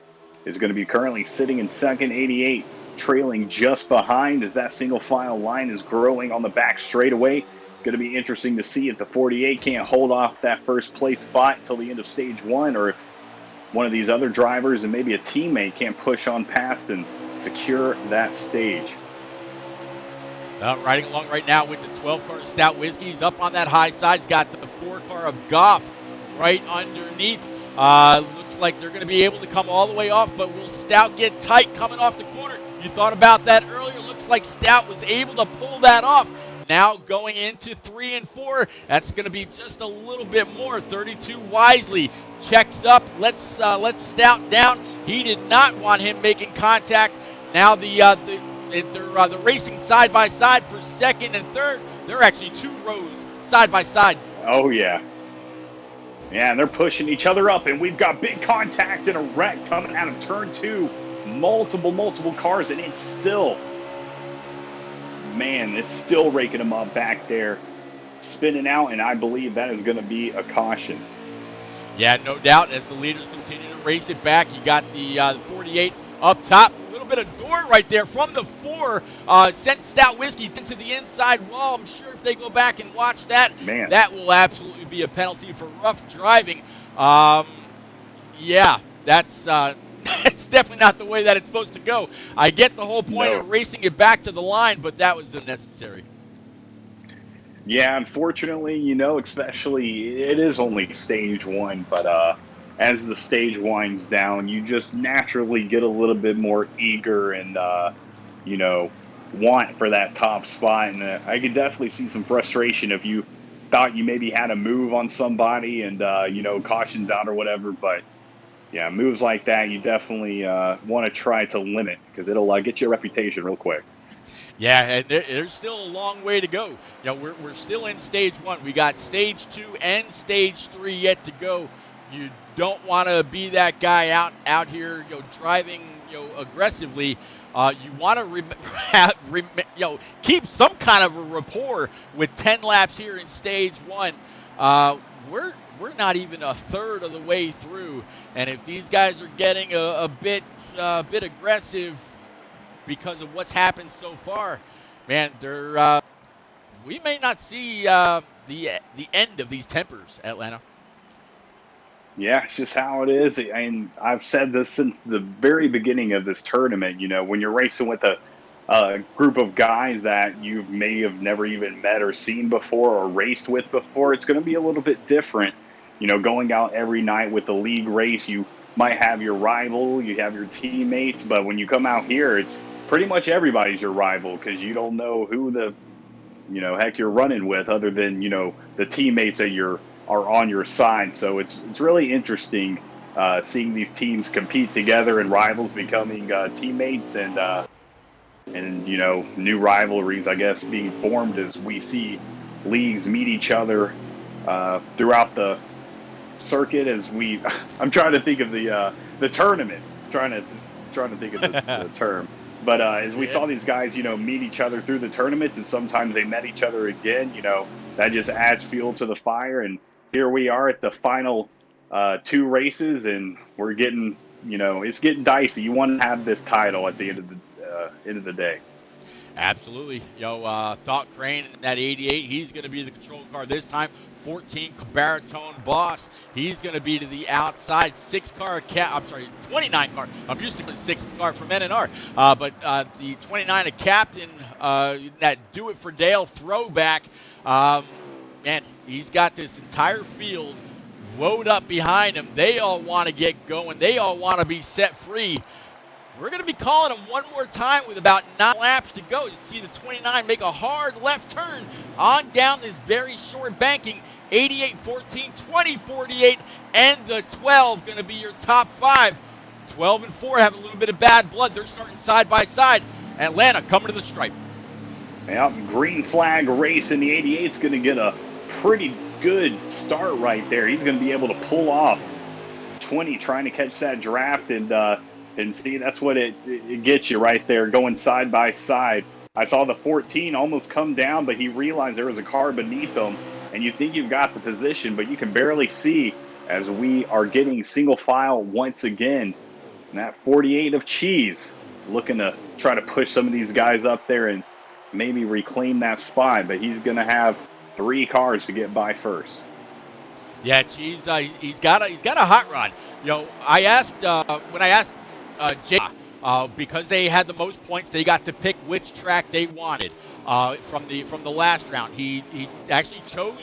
is going to be currently sitting in second. 88 trailing just behind as that single file line is growing on the back straightaway. Going to be interesting to see if the 48 can't hold off that first place spot until the end of stage 1, or if one of these other drivers and maybe a teammate can't push on past and secure that stage. Riding along right now with the 12 car Stout Whiskey. He's up on that high side. He's got the 4 car of Goff right underneath. Looks like they're going to be able to come all the way off, but will Stout get tight coming off the corner? You thought about that earlier. Looks like Stout was able to pull that off. Now going into 3 and 4, that's going to be just a little bit more. 32 Wisely checks up, lets Stout down. He did not want him making contact. Now they're racing side by side for second and third. They're actually 2 rows side by side. Oh yeah. Yeah, and they're pushing each other up, and we've got big contact and a wreck coming out of turn 2. Multiple cars, and it's still, man, it's still raking them up back there, spinning out, and I believe that is going to be a caution. Yeah, no doubt. As the leaders continue to race it back, you got the 48 up top. A little bit of door right there from the 4. Sent Stout Whiskey into the inside wall. I'm sure if they go back and watch that, Man, that will absolutely be a penalty for rough driving. Yeah, that's it's definitely not the way that it's supposed to go. I get the whole point of racing it back to the line, but that was unnecessary. Yeah, unfortunately, especially it is only stage 1, but as the stage winds down, you just naturally get a little bit more eager and, want for that top spot. And I could definitely see some frustration if you thought you maybe had a move on somebody and, caution's out or whatever. But, yeah, moves like that, you definitely want to try to limit because it'll get you a reputation real quick. Yeah, and there's still a long way to go. We're still in stage 1. We got stage 2 and stage 3 yet to go. You don't want to be that guy out here, driving, aggressively You want to keep some kind of a rapport with 10 laps here in stage one. We're not even a third of the way through, and if these guys are getting a bit aggressive because of what's happened so far, man, we may not see the end of these tempers, Atlanta. Yeah, it's just how it is. And I've said this since the very beginning of this tournament. You know, when you're racing with a group of guys that you may have never even met or seen before or raced with before, it's going to be a little bit different. You know, going out every night with the league race, you might have your rival, you have your teammates, but when you come out here, it's pretty much everybody's your rival because you don't know who heck you're running with other than, the teammates that are on your side. So it's really interesting seeing these teams compete together and rivals becoming teammates and new rivalries, I guess, being formed as we see leagues meet each other throughout the circuit. I'm trying to think of the tournament, trying to think of the term. But as we saw these guys, meet each other through the tournaments, and sometimes they met each other again, that just adds fuel to the fire. And here we are at the final two races, and we're getting, it's getting dicey. You want to have this title at the end of the day. Absolutely. Thought Crane in that 88, he's going to be the control car this time. 14 baritone boss, he's going to be to the outside. 29 car. I'm used to the 6 car from NNR, but the 29 a captain, that Do It for Dale throwback. Man, he's got this entire field woed up behind him. They all want to get going. They all want to be set free. We're going to be calling him one more time with about 9 laps to go. You see the 29 make a hard left turn on down this very short banking. 88, 14, 20, 48, and the 12 going to be your top 5. 12 and 4 have a little bit of bad blood. They're starting side by side. Atlanta coming to the stripe. Yep, green flag race in the 88 is going to get a pretty good start right there. He's going to be able to pull off 20 trying to catch that draft, and see, that's what it gets you right there, going side by side. I saw the 14 almost come down, but he realized there was a car beneath him, and you think you've got the position, but you can barely see as we are getting single file once again. And that 48 of Cheese looking to try to push some of these guys up there and maybe reclaim that spot, but he's going to have 3 cars to get by first. Yeah, Cheese, he's got a hot rod. I asked when I asked Jay, because they had the most points, they got to pick which track they wanted from the last round. He actually chose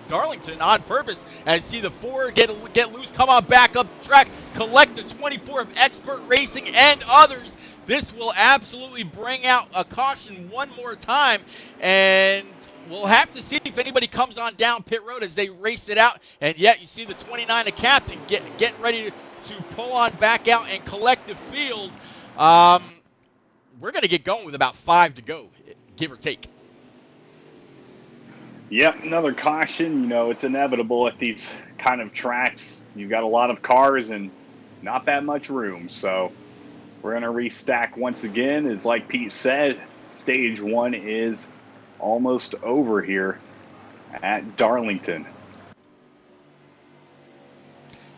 Darlington on purpose, and see the 4 get loose, come on back up the track, collect the 24 of Expert Racing and others. This will absolutely bring out a caution one more time, and we'll have to see if anybody comes on down pit road as they race it out. And yet you see the 29 a captain getting ready to pull on back out and collect the field. We're going to get going with about 5 to go, give or take. Yep, another caution. It's inevitable at these kind of tracks. You've got a lot of cars and not that much room. So we're going to restack once again. It's like Pete said, stage 1 is almost over here at Darlington.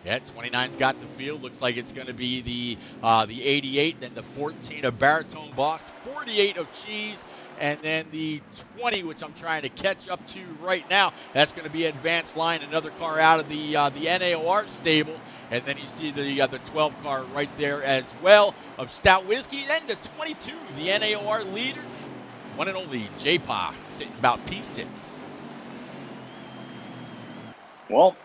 Yeah, 29's got the field. Looks like it's going to be the 88, then the 14 of Baritone Boss, 48 of Cheese, and then the 20, which I'm trying to catch up to right now. That's going to be Advanced Line, another car out of the NAOR stable. And then you see the 12 car right there as well of Stout Whiskey. Then the 22, the NAOR leader, one and only J-Pa, sitting about P6. Well,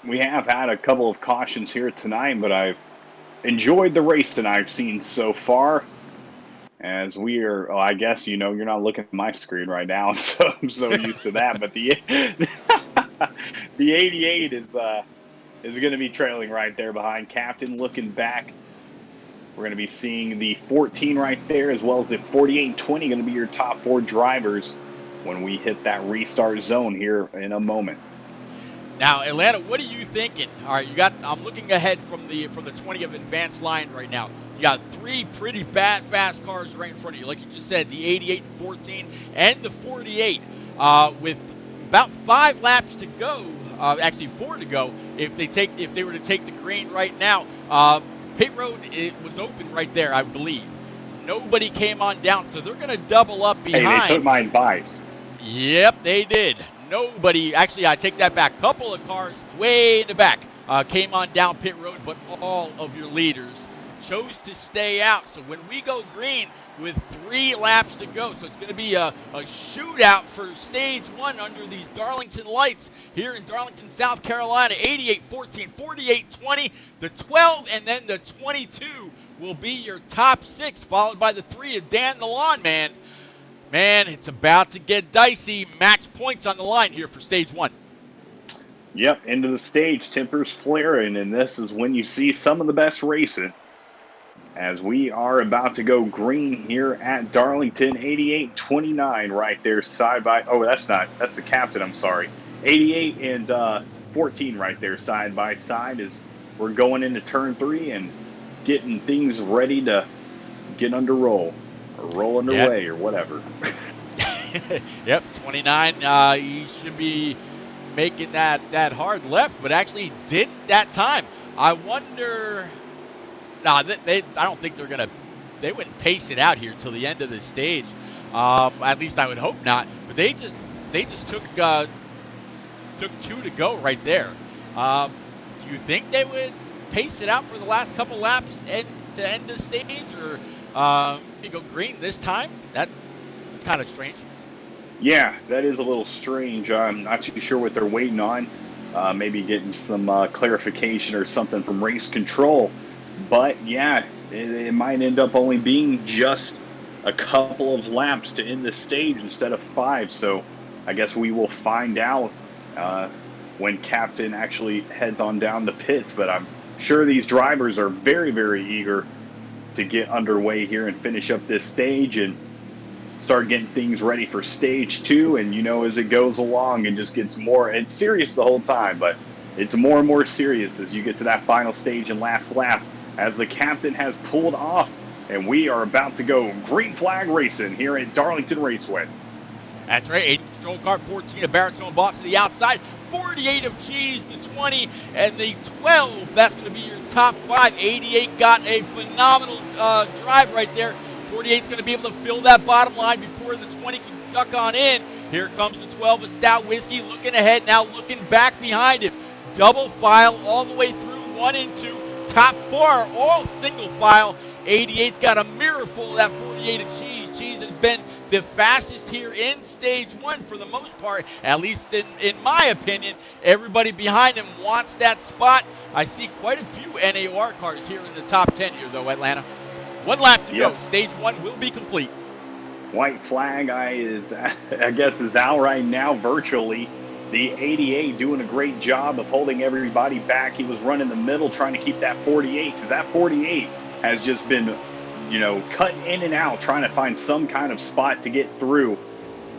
we have had a couple of cautions here tonight, but I've enjoyed the race that I've seen so far. As we are, I guess, you're not looking at my screen right now, so I'm so used to that. But the 88 is going to be trailing right there behind Captain. Looking back, we're going to be seeing the 14 right there, as well as the 48 and 20 going to be your top 4 drivers when we hit that restart zone here in a moment. Now, Atlanta, what are you thinking? All right, I'm looking ahead from the 20 of Advanced Line right now. You got three pretty fast cars right in front of you. Like you just said, the 88 and 14 and the 48 with about 5 laps to go. Actually 4 to go if they were to take the green right now. Pit road, it was open right there, I believe. Nobody came on down, so they're going to double up Hey, behind. they took my advice. Yep, they did. Nobody, actually, I take that back. Couple of cars way in the back came on down pit road, but all of your leaders chose to stay out. So when we go green with 3 laps to go, so it's going to be a shootout for stage 1 under these Darlington lights here in Darlington, South Carolina. 88-14, 48-20, the 12, and then the 22 will be your top 6, followed by the 3 of Dan the Lawn Man. Man, it's about to get dicey. Max points on the line here for stage 1. Yep, into the stage, tempers flaring, and this is when you see some of the best racing. As we are about to go green here at Darlington, 88-29 right there side by, oh, that's the captain, I'm sorry. 88 and 14 right there side by side as we're going into turn 3 and getting things ready to get under roll or roll underway or whatever. Yep, 29, he should be making that hard left, but actually didn't that time. I wonder, I don't think they wouldn't pace it out here till the end of the stage. At least I would hope not, but they just took 2 to go right there. Do you think they would pace it out for the last couple laps and to end the stage, or you go green this time? That's kind of strange. Yeah, that is a little strange. I'm not too sure what they're waiting on. Maybe getting some clarification or something from race control. But yeah, it might end up only being just a couple of laps to end the stage instead of 5. So I guess we will find out when Captain actually heads on down to pits. But I'm sure these drivers are very, very eager to get underway here and finish up this stage and start getting things ready for stage 2. And as it goes along and just gets more, it's serious the whole time, but it's more and more serious as you get to that final stage and last lap as the captain has pulled off and we are about to go green flag racing here at Darlington Raceway. That's right, 8 control car, 14 of Baritone Boss to the outside, 48 of Cheese, the 20, and the 12, that's going to be your top 5. 88 got a phenomenal drive right there. 48's going to be able to fill that bottom line before the 20 can duck on in. Here comes the 12 of Stout Whiskey, looking ahead, now looking back behind him. Double file all the way through 1 and 2. Top 4, all single file. 88's got a mirrorful of that 48 of Cheese. Cheese has been the fastest here in stage 1 for the most part, at least in my opinion. Everybody behind him wants that spot. I see quite a few NAOR cars here in the top 10 here, though, Atlanta. 1 lap to go. Stage 1 will be complete. White flag, I guess, is out right now virtually. The 88 doing a great job of holding everybody back. He was running the middle trying to keep that 48 because that 48 has just been, cutting in and out trying to find some kind of spot to get through.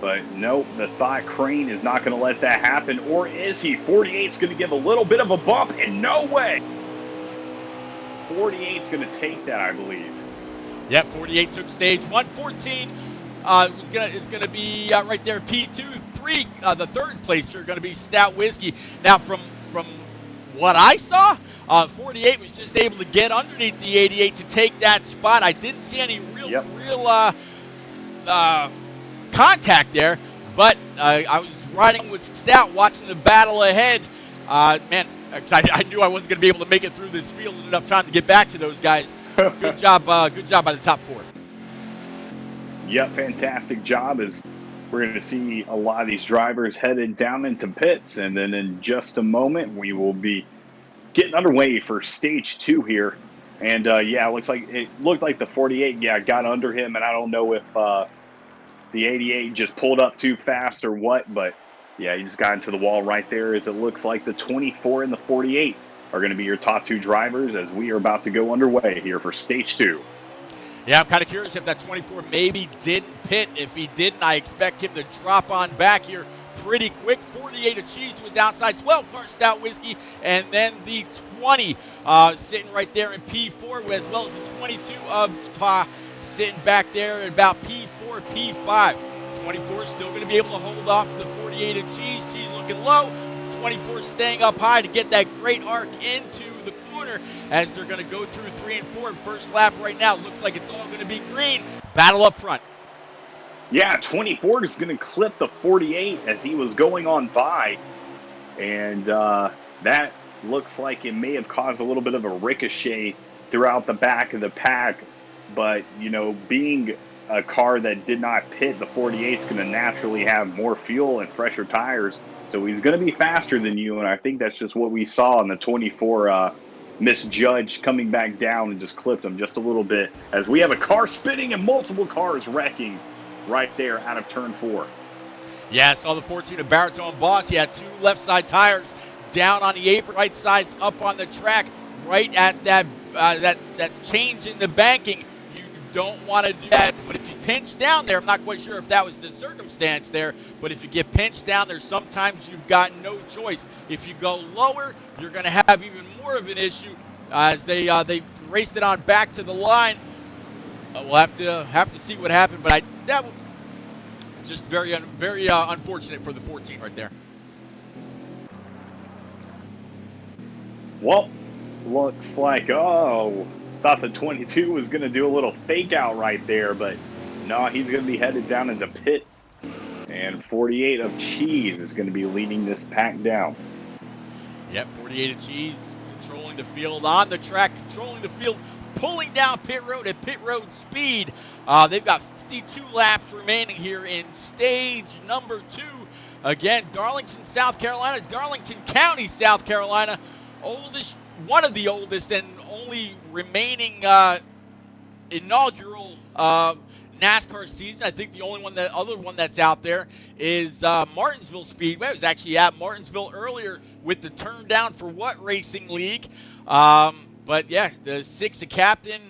But nope, the thought crane is not going to let that happen. Or is he? 48's going to give a little bit of a bump, and no way. 48's going to take that, I believe. Yep, 48 took stage 1. 14 is going to be right there. P2, 3, the third place are going to be Stout Whiskey. Now, from what I saw, 48 was just able to get underneath the 88 to take that spot. I didn't see any real contact there, but I was riding with Stout, watching the battle ahead. Man, I knew I wasn't going to be able to make it through this field in enough time to get back to those guys. Good job by the top 4. Yep, fantastic job. As we're going to see a lot of these drivers headed down into pits, and then in just a moment we will be getting underway for stage 2 here. And it looked like the 48 got under him, and I don't know if the 88 just pulled up too fast or what, but yeah, he just got into the wall right there. As it looks like the 24 and the 48 are going to be your top 2 drivers as we are about to go underway here for stage 2. Yeah, I'm kind of curious if that 24 maybe didn't pit. If he didn't, I expect him to drop on back here pretty quick. 48 of Cheese to his outside, 12 car Stout Whiskey, and then the 20 sitting right there in P4, as well as the 22 of Pa sitting back there at about P4, P5. 24 still going to be able to hold off the 48 of Cheese. Cheese looking low. 24 staying up high to get that great arc into the corner as they're going to go through 3 and 4. First lap right now looks like it's all going to be green. Battle up front. Yeah, 24 is going to clip the 48 as he was going on by. And that looks like it may have caused a little bit of a ricochet throughout the back of the pack. But, you know, being a car that did not pit, the 48 is going to naturally have more fuel and fresher tires. So he's going to be faster than you, and I think that's just what we saw in the 24 misjudged coming back down and just clipped him just a little bit as we have a car spinning and multiple cars wrecking right there out of turn 4. Yeah, I saw the 14 of Baritone Boss. He had 2 left side tires down on the apron, right side's up on the track, right at that change in the banking. You don't want to do that, but if you pinch down there, I'm not quite sure if that was the circumstance there, but if you get pinched down there, sometimes you've got no choice. If you go lower, you're going to have even more of an issue as they raced it on back to the line. We'll have to see what happened, but that was just very unfortunate for the 14 right there. Well, looks like, thought the 22 was going to do a little fake out right there, but no, he's going to be headed down into pits. And 48 of Cheese is going to be leading this pack down. Yep, 48 of Cheese controlling the field on the track, controlling the field, pulling down pit road at pit road speed. They've got 52 laps remaining here in stage number 2. Again, Darlington, South Carolina, Darlington County, South Carolina. One of the oldest and only remaining inaugural NASCAR season. I think the other one that's out there is Martinsville Speedway. I was actually at Martinsville earlier with the Turn Down for What Racing League. But yeah, the 6 of Captain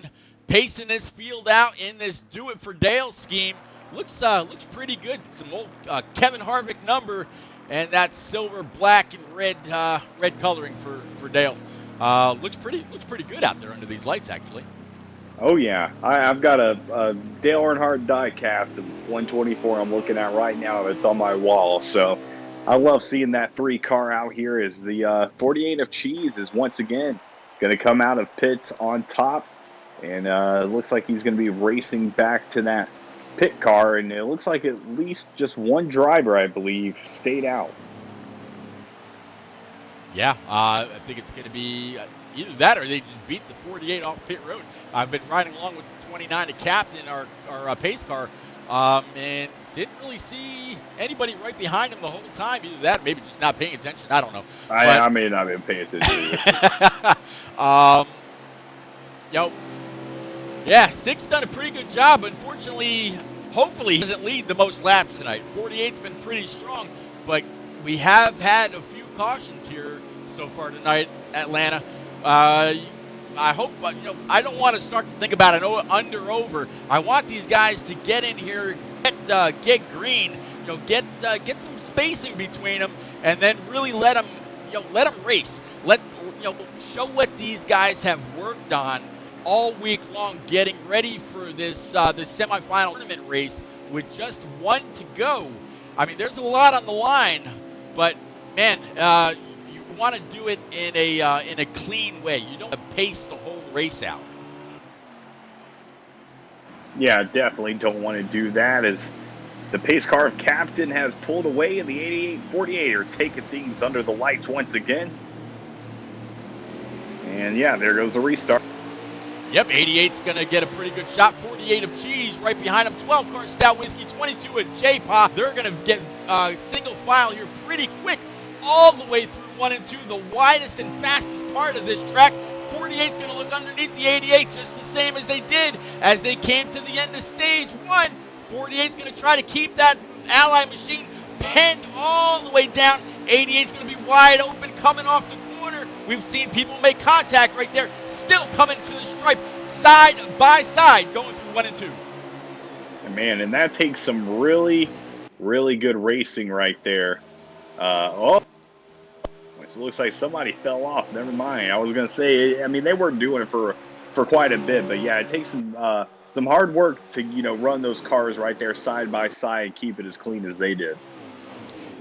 pacing this field out in this Do It for Dale scheme. Looks pretty good. Some old Kevin Harvick number. And that silver, black, and red coloring for Dale. Looks pretty good out there under these lights, actually. Oh yeah, I've got a Dale Earnhardt die-cast of 124 I'm looking at right now. That's on my wall. So I love seeing that 3 car out here. As the 48 of Cheese is once again going to come out of pits on top, and it looks like he's going to be racing back to that pit car, and it looks like at least just one driver, I believe, stayed out. Yeah, I think it's going to be either that or they just beat the 48 off pit road. I've been riding along with the 29 to Captain, our pace car, and didn't really see anybody right behind him the whole time. Either that or maybe just not paying attention. I don't know. I may not have been paying attention. Yeah, 6 done a pretty good job. Unfortunately, hopefully, he doesn't lead the most laps tonight. 48's been pretty strong, but we have had a few cautions here so far tonight, Atlanta. I hope, I don't want to start to think about an under-over. I want these guys to get in here, get green, get some spacing between them, and then really let them race. Show what these guys have worked on all week long, getting ready for this semifinal tournament race with just 1 to go. I mean, there's a lot on the line, but man, you want to do it in a clean way. You don't want to pace the whole race out. Yeah, definitely don't want to do that, as the pace car of Captain has pulled away, and the 88-48 are taking things under the lights once again. And yeah, there goes the restart. Yep, 88's going to get a pretty good shot. 48 of Cheese right behind him. 12 car Stout Whiskey, 22 of J-Pa. They're going to get single file here pretty quick all the way through 1 and 2, the widest and fastest part of this track. 48's going to look underneath the 88 just the same as they did as they came to the end of stage 1. 48's going to try to keep that Ally machine penned all the way down. 88's going to be wide open coming off the corner. We've seen people make contact right there. Still coming to the stripe side by side going through 1 and 2. Man, and that takes some really really good racing right there. Oh, it looks like somebody fell off. Never mind. I was gonna say, I mean, they weren't doing it for quite a bit, but yeah, it takes some hard work to run those cars right there side by side and keep it as clean as they did.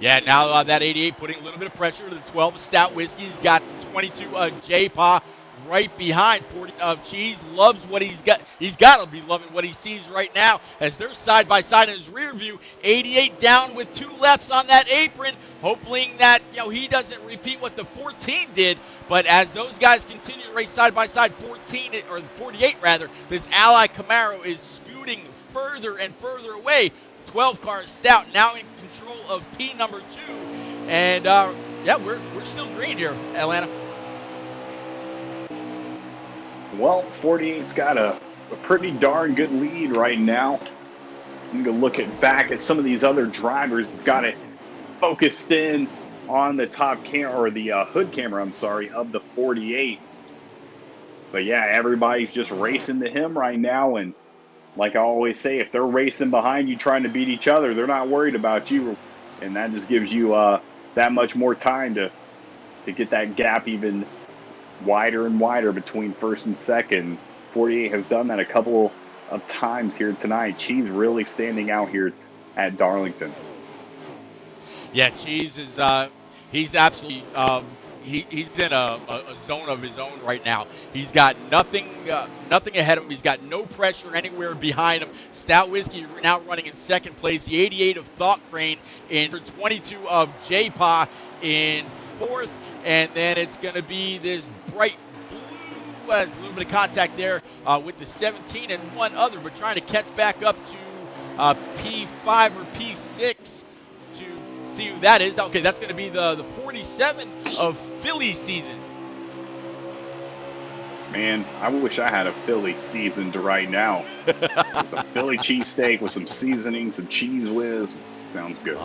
Yeah, now that 88 putting a little bit of pressure to the 12 of Stout Whiskey. He's got 22 of J-Paw right behind. 40 of Cheese loves what he's got. He's got to be loving what he sees right now as they're side by side in his rear view. 88 down with 2 laps on that apron, hoping that he doesn't repeat what the 14 did. But as those guys continue to race side by side, 14 or 48 rather, this Ally Camaro is scooting further and further away. 12 car Stout now in control of P number 2, and yeah, we're still green here, Atlanta. Well, 48's got a pretty darn good lead right now. I'm gonna look back at some of these other drivers. We've got it focused in on the top camera, or the hood camera, I'm sorry, of the 48. But yeah, everybody's just racing to him right now, and like I always say, if they're racing behind you trying to beat each other, they're not worried about you. And that just gives you that much more time to get that gap even wider and wider between first and second. 48 has done that a couple of times here tonight. Cheese really standing out here at Darlington. Yeah, Cheese is he's absolutely he's in a zone of his own right now. He's got nothing ahead of him. He's got no pressure anywhere behind him. Stout Whiskey now running in second place. The 88 of Thought Crane in 22 of J-Paw in fourth. And then it's going to be this bright blue, a little bit of contact there with the 17 and one other, but trying to catch back up to P5 or P6 to see who that is. Okay, that's going to be the 47 of Philly season. Man, I wish I had a Philly seasoned right now. It's a Philly cheesesteak with some seasoning, some cheese whiz. Sounds good.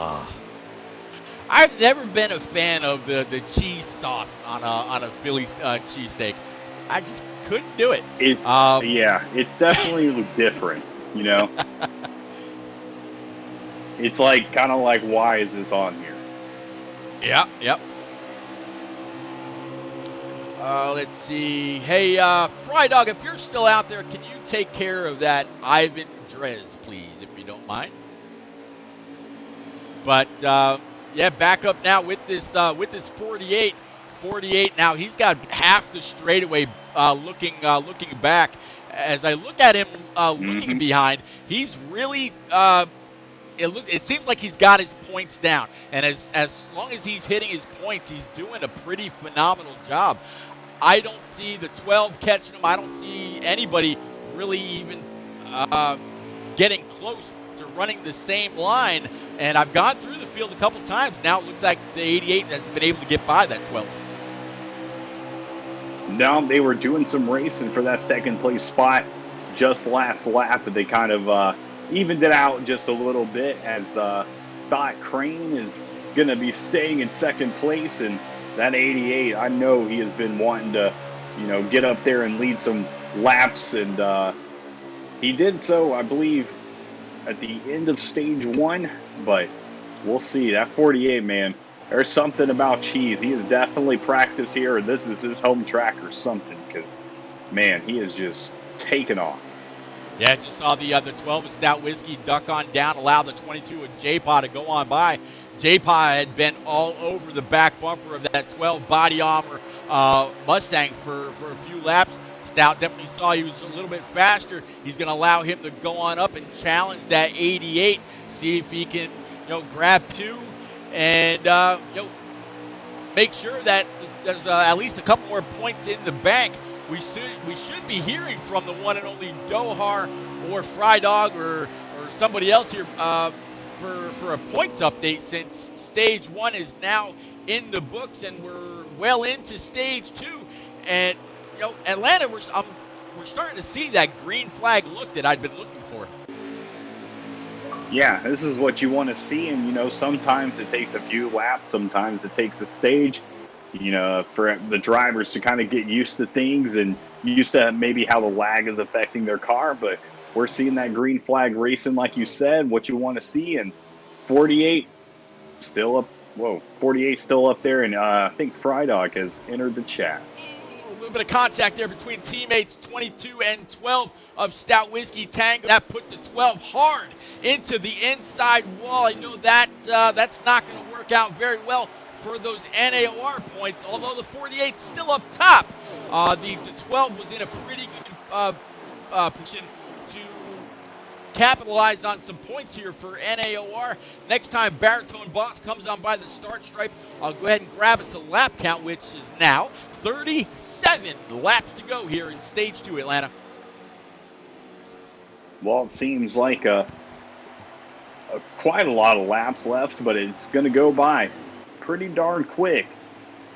I've never been a fan of the cheese sauce on a Philly cheesesteak. I just couldn't do it. It's yeah, it's definitely different, It's like kind of like, why is this on here? Yeah, yep. Let's see. Hey, Fry Dog, if you're still out there, can you take care of that Ivan Drez, please, if you don't mind? But yeah, back up now with this 48. 48 now. He's got half the straightaway looking back. As I look at him looking behind, he's really it seems like he's got his points down, and as long as he's hitting his points, he's doing a pretty phenomenal job. I don't see the 12 catching him. I don't see anybody really even getting close to running the same line. And I've gone through the field a couple times. Now it looks like the 88 has been able to get by that 12. No, they were doing some racing for that second place spot just last lap, but they kind of evened it out just a little bit, as Thought Crane is going to be staying in second place, and that 88, I know he has been wanting to, get up there and lead some laps, and he did so, I believe, at the end of stage 1, but we'll see. That 48, man, there's something about Cheese. He has definitely practiced here, or this is his home track or something, because, man, he is just taken off. Yeah, just saw the 12 of Stout Whiskey duck on down, allow the 22 of J-Paw to go on by. J-Paw had been all over the back bumper of that 12 body armor Mustang for a few laps. Stout definitely saw he was a little bit faster. He's going to allow him to go on up and challenge that 88, see if he can, grab 2 and, make sure that there's at least a couple more points in the bank. We should be hearing from the one and only Dohar or Fry Dog or somebody else here for a points update, since stage 1 is now in the books and we're well into stage 2. And Atlanta, we're starting to see that green flag look that I've been looking for. Yeah, this is what you want to see, and sometimes it takes a few laps, sometimes it takes a stage. For the drivers to kind of get used to things and used to maybe how the lag is affecting their car. But we're seeing that green flag racing, like you said, what you want to see. And 48 still up. Whoa, 48 still up there, and I think Frydog has entered the chat. A little bit of contact there between teammates 22 and 12 of Stout Whiskey Tango. That put the 12 hard into the inside wall. I know that that's not going to work out very well for those NAOR points, although the 48 still up top. The 12 was in a pretty good position to capitalize on some points here for NAOR. Next time Baritone Boss comes on by the start stripe, I'll go ahead and grab us a lap count, which is now 37 laps to go here in Stage 2, Atlanta. Well, it seems like quite a lot of laps left, but it's going to go by pretty darn quick.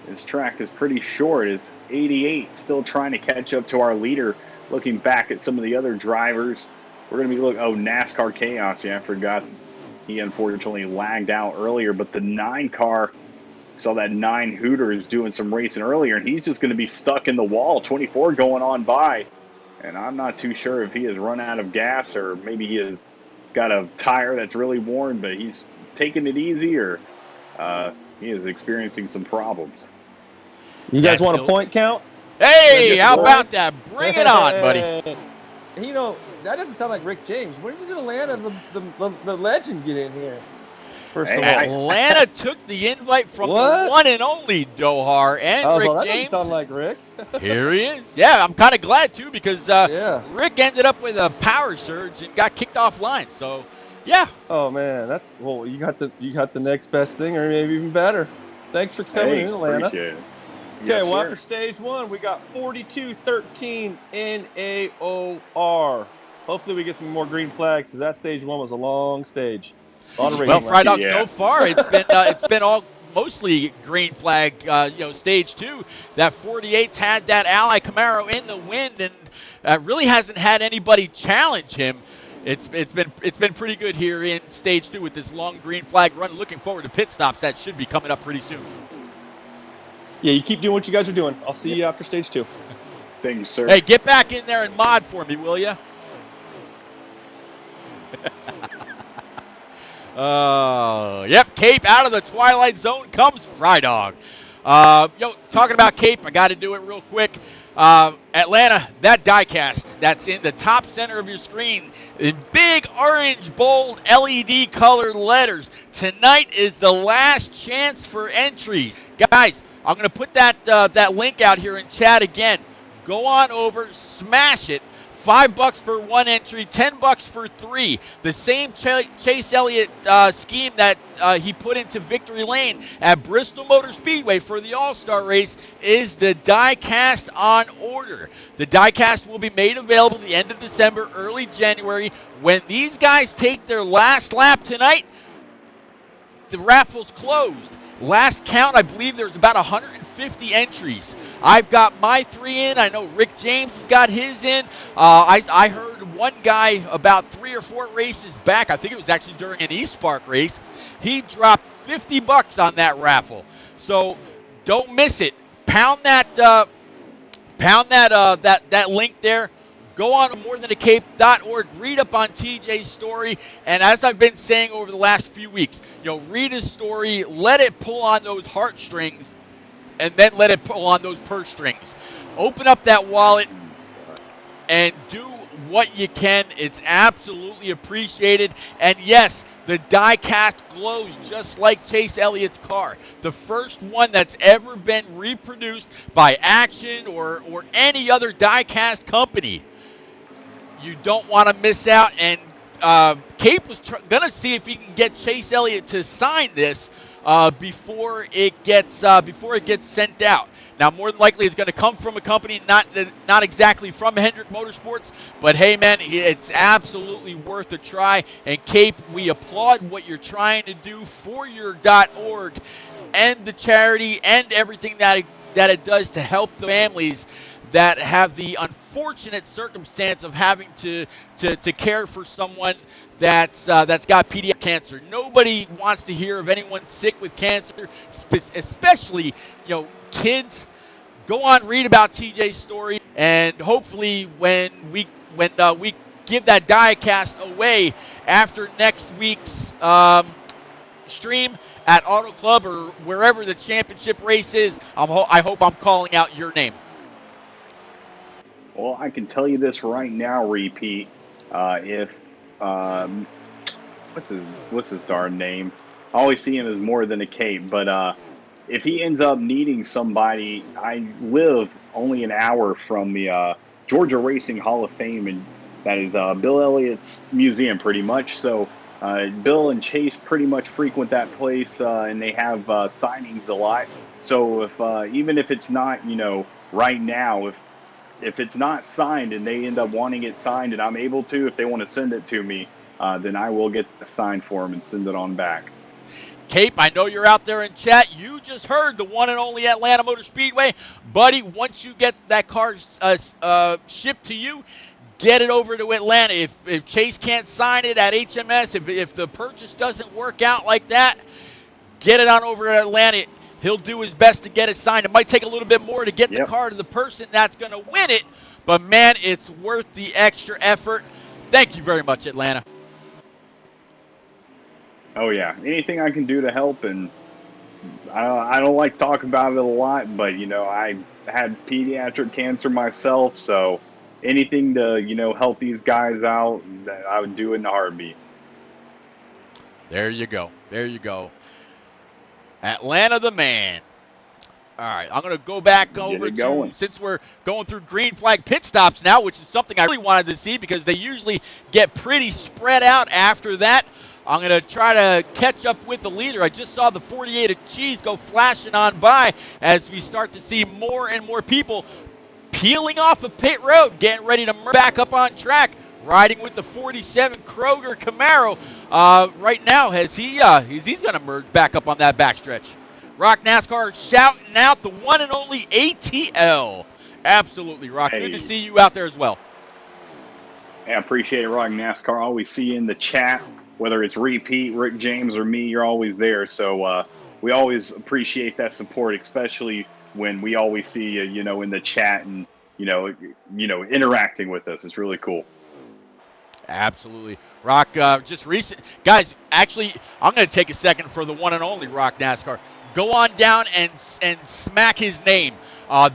This track is pretty short. It's 88 still trying to catch up to our leader. Looking back at some of the other drivers, we're going to be looking. Oh, NASCAR Chaos. Yeah, I forgot. He unfortunately lagged out earlier, but the 9 car, saw that 9 Hooter is doing some racing earlier, and he's just going to be stuck in the wall. 24 going on by, and I'm not too sure if he has run out of gas or maybe he has got a tire that's really worn, but he's taking it easy or he is experiencing some problems. You guys want a point count? Hey, how about that? Bring it on, buddy. You know, that doesn't sound like Rick James. Where did Atlanta, the legend, get in here? First of all, Atlanta took the invite from the one and only Dohar and Rick that James. Doesn't sound like Rick. Here he is. Yeah, I'm kind of glad too because Rick ended up with a power surge and got kicked offline. So, yeah. Oh man, you got the next best thing, or maybe even better. Thanks for coming in, Atlanta. Appreciate it. Okay, well, after stage 1, we got 42-13 NAOR. Hopefully we get some more green flags because that stage 1 was a long stage. A lot of racing. Well, Frydog, so far it's been all mostly green flag. Stage 2. That 48's had that Ally Camaro in the wind and really hasn't had anybody challenge him. It's been pretty good here in stage 2 with this long green flag run. Looking forward to pit stops that should be coming up pretty soon. Yeah, you keep doing what you guys are doing. I'll see you after stage 2. Thank you, sir. Hey, get back in there and mod for me, will you? Yep, Cape out of the Twilight Zone comes Frydog. Talking about Cape, I got to do it real quick. Atlanta, that diecast that's in the top center of your screen in big orange, bold LED colored letters. Tonight is the last chance for entries. Guys, I'm going to put that link out here in chat again. Go on over, smash it. $5 for 1 entry, $10 for 3. The same Chase Elliott scheme that he put into Victory Lane at Bristol Motor Speedway for the All-Star race is the die-cast on order. The die-cast will be made available at the end of December, early January. When these guys take their last lap tonight, the raffle's closed. Last count, I believe there's about 150 entries. I've got my 3 in. I know Rick James has got his in. I heard one guy about 3 or 4 races back. I think it was actually during an East Park race. He dropped $50 on that raffle. So don't miss it. Pound that link there. Go on to morethancape.org, read up on TJ's story, and as I've been saying over the last few weeks, read his story, let it pull on those heartstrings, and then let it pull on those purse strings. Open up that wallet and do what you can. It's absolutely appreciated. And yes, the die-cast glows just like Chase Elliott's car. The first one that's ever been reproduced by Action or any other die-cast company. You don't want to miss out. And Cape was going to see if he can get Chase Elliott to sign this before it gets sent out. Now, more than likely, it's going to come from a company not exactly from Hendrick Motorsports, but hey, man, it's absolutely worth a try. And Cape, we applaud what you're trying to do for your .org and the charity and everything that it does to help the families that have the unfortunate circumstance of having to care for someone that's got pediatric cancer. Nobody wants to hear of anyone sick with cancer, especially kids. Go on, read about TJ's story, and hopefully when we give that die cast away after next week's stream at Auto Club or wherever the championship race is, I hope I'm calling out your name. Well, I can tell you this right now, Repeat. If what's his darn name? I always see him as more than a cape, but if he ends up needing somebody, I live only an hour from the Georgia Racing Hall of Fame, and that is Bill Elliott's museum, pretty much. So Bill and Chase pretty much frequent that place, and they have signings a lot. So if even if it's not, right now, if it's not signed and they end up wanting it signed and I'm able to, if they want to send it to me, then I will get the sign for them and send it on back. Cape, I know you're out there in chat. You just heard the one and only Atlanta Motor Speedway. Buddy, once you get that car shipped to you, get it over to Atlanta. If Chase can't sign it at HMS, if the purchase doesn't work out like that, get it on over to Atlanta. He'll do his best to get it signed. It might take a little bit more to get the car to the person that's going to win it, but, man, it's worth the extra effort. Thank you very much, Atlanta. Oh, yeah. Anything I can do to help, and I don't like talking about it a lot, but, I had pediatric cancer myself, so anything to, help these guys out, I would do it in a heartbeat. There you go. There you go. Atlanta the man. All right, I'm going to go back over to, since we're going through green flag pit stops now, which is something I really wanted to see because they usually get pretty spread out after that. I'm going to try to catch up with the leader. I just saw the 48 of Cheese go flashing on by as we start to see more and more people peeling off of pit road, getting ready to merge back up on track, riding with the 47 Kroger Camaro right now as he's going to merge back up on that backstretch. Rock NASCAR shouting out the one and only ATL. Absolutely, Rock. Hey. Good to see you out there as well. Yeah, I appreciate it, Rock NASCAR. I always see you in the chat, whether it's Repeat, Rick James, or me, you're always there. So we always appreciate that support, especially when we always see you, in the chat and, interacting with us. It's really cool. Absolutely. Rock, just recent. Guys, actually, I'm going to take a second for the one and only Rock NASCAR. Go on down and smack his name.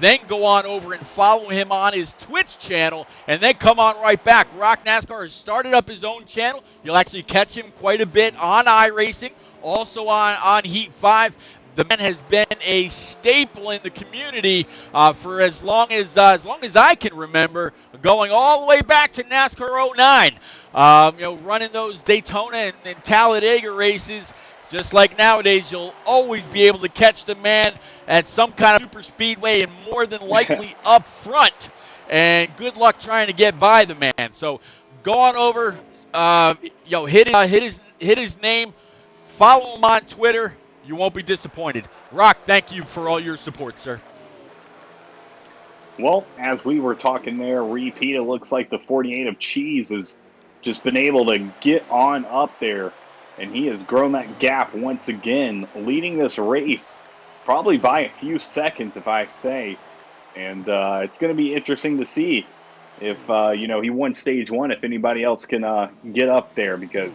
Then go on over and follow him on his Twitch channel, and then come on right back. Rock NASCAR has started up his own channel. You'll actually catch him quite a bit on iRacing, also on Heat 5. The man has been a staple in the community for as long as I can remember, going all the way back to NASCAR 09. Running those Daytona and Talladega races. Just like nowadays, you'll always be able to catch the man at some kind of super speedway and more than likely up front. And good luck trying to get by the man. So go on over, hit his name, follow him on Twitter. You won't be disappointed. Rock, thank you for all your support, sir. Well, as we were talking there, Repeat, it looks like the 48 of Cheese has just been able to get on up there. And he has grown that gap once again, leading this race probably by a few seconds, if I say. And it's going to be interesting to see if, he won stage one, if anybody else can get up there. Because,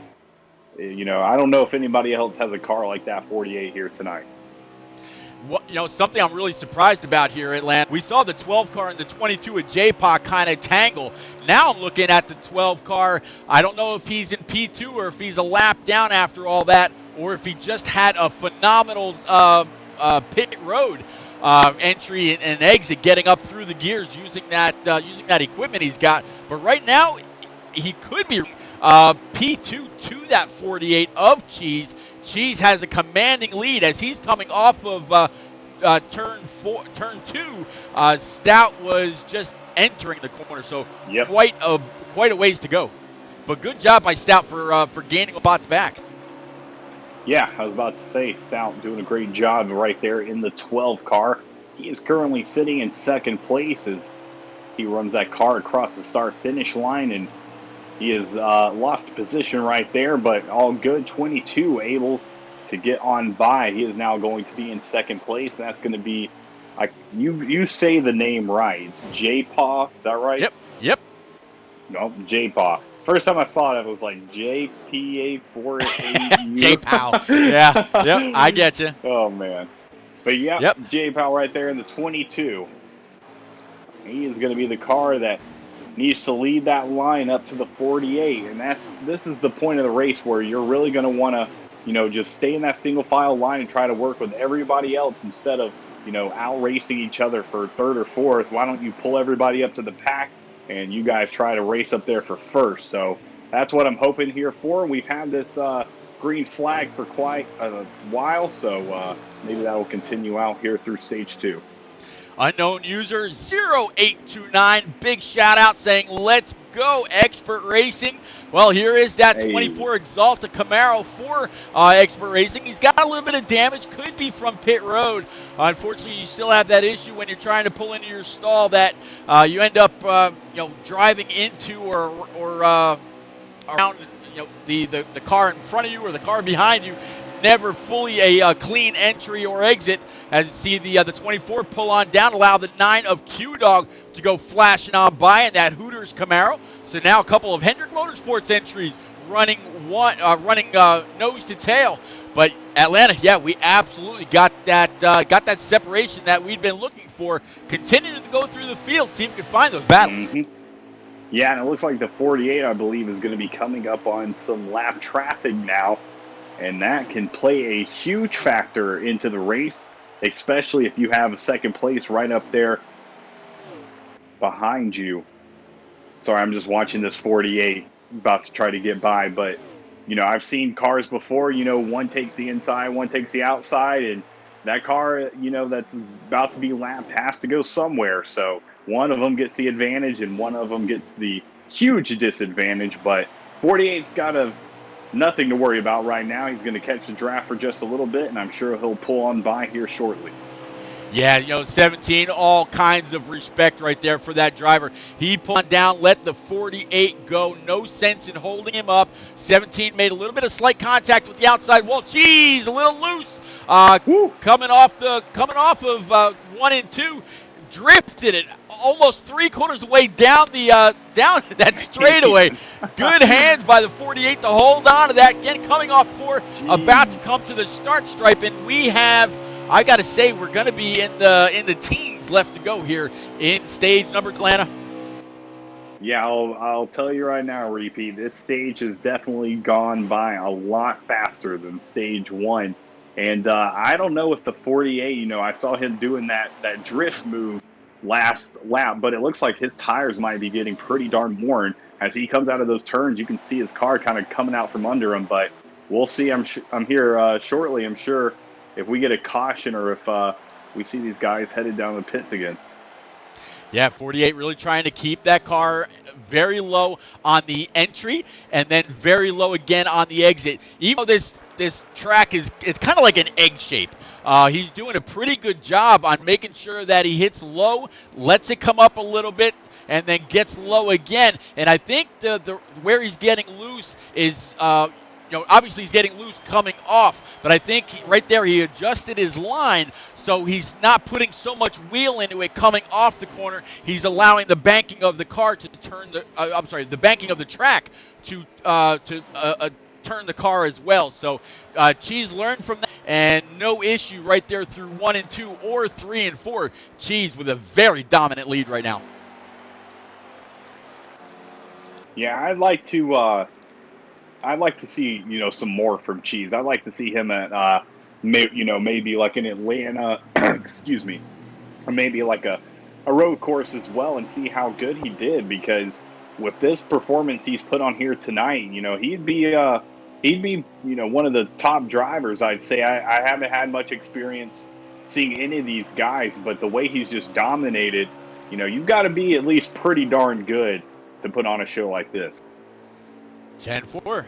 I don't know if anybody else has a car like that 48 here tonight. Well, something I'm really surprised about here, Atlanta. We saw the 12 car and the 22 at J-Pac kind of tangle. Now I'm looking at the 12 car. I don't know if he's in P2 or if he's a lap down after all that, or if he just had a phenomenal pit road entry and exit, getting up through the gears using that equipment he's got. But right now, he could be P2 to that 48 of Cheese. Cheese has a commanding lead as he's coming off of turn 2. Stout was just entering the corner, so quite a ways to go. But good job by Stout for gaining spots back. Yeah, I was about to say, Stout doing a great job right there in the 12 car. He is currently sitting in second place as he runs that car across the start-finish line, and he has lost position right there, but all good. 22 able to get on by. He is now going to be in second place. That's going to be, you say the name right. It's J-Paw, is that right? Yep. No, J-Paw. first time I saw it, it was like JPA48U. J Powell. Yeah. Yep. I get you. Oh man. But yeah, Yep. J Powell right there in the 22. He is going to be the car that needs to lead that line up to the 48, and this is the point of the race where you're really going to want to, just stay in that single file line and try to work with everybody else instead of, out racing each other for third or fourth. Why don't you pull everybody up to the pack and you guys try to race up there for first? So that's what I'm hoping here for. We've had this green flag for quite a while, so maybe that will continue out here through stage 2. Unknown user 0829, big shout out saying, let's go, Expert Racing. Well, here is that 24 Exalta Camaro for Expert Racing. He's got a little bit of damage, could be from pit road. Unfortunately, you still have that issue when you're trying to pull into your stall that you end up driving into or around the car in front of you or the car behind you. Never fully a clean entry or exit. As you see the 24 pull on down, allow the 9 of Q-Dog to go flashing on by in that Hooters Camaro. So now a couple of Hendrick Motorsports entries running nose to tail. But Atlanta, yeah, we absolutely got that separation that we'd been looking for. Continuing to go through the field, see if we can find those battles. Mm-hmm. Yeah, and it looks like the 48, I believe, is going to be coming up on some lap traffic now. And that can play a huge factor into the race, especially if you have a second place right up there behind you. Sorry, I'm just watching this 48, about to try to get by. But, I've seen cars before, one takes the inside, one takes the outside. And that car, that's about to be lapped has to go somewhere. So one of them gets the advantage and one of them gets the huge disadvantage. But 48's got nothing to worry about right now. He's going to catch the draft for just a little bit, and I'm sure he'll pull on by here shortly. Yeah, 17, all kinds of respect right there for that driver. He pulled down, let the 48 go. No sense in holding him up. 17 made a little bit of slight contact with the outside wall. Jeez, a little loose. Coming off of 1 and 2. Drifted it almost 3/4 of the way down that straightaway. Good hands by the 48 to hold on to that. Again, coming off 4, about to come to the start stripe, and we have, I got to say, we're going to be in the teens left to go here in stage number, Atlanta. Yeah, I'll tell you right now, Repeat, this stage has definitely gone by a lot faster than stage 1. And I don't know if the 48, I saw him doing that drift move last lap, but it looks like his tires might be getting pretty darn worn. As he comes out of those turns, you can see his car kind of coming out from under him, but we'll see. I'm here shortly, I'm sure, if we get a caution or if we see these guys headed down the pits again. Yeah, 48 really trying to keep that car very low on the entry and then very low again on the exit. Even though this track it's kind of like an egg shape. He's doing a pretty good job on making sure that he hits low, lets it come up a little bit, and then gets low again. And I think the where he's getting loose is obviously he's getting loose coming off, but I think right there he adjusted his line so he's not putting so much wheel into it coming off the corner. He's allowing the banking of the car to turn the banking of the track to turn the car as well. So Cheese learned from that, and no issue right there through 1 and 2 or 3 and 4. Cheese with a very dominant lead right now. Yeah, I'd like to see some more from Cheese. I'd like to see him at maybe like in Atlanta, excuse me, or maybe like a road course as well, and see how good he did. Because with this performance he's put on here tonight, he'd be one of the top drivers. I'd say I haven't had much experience seeing any of these guys, but the way he's just dominated, you've got to be at least pretty darn good to put on a show like this. 10-4.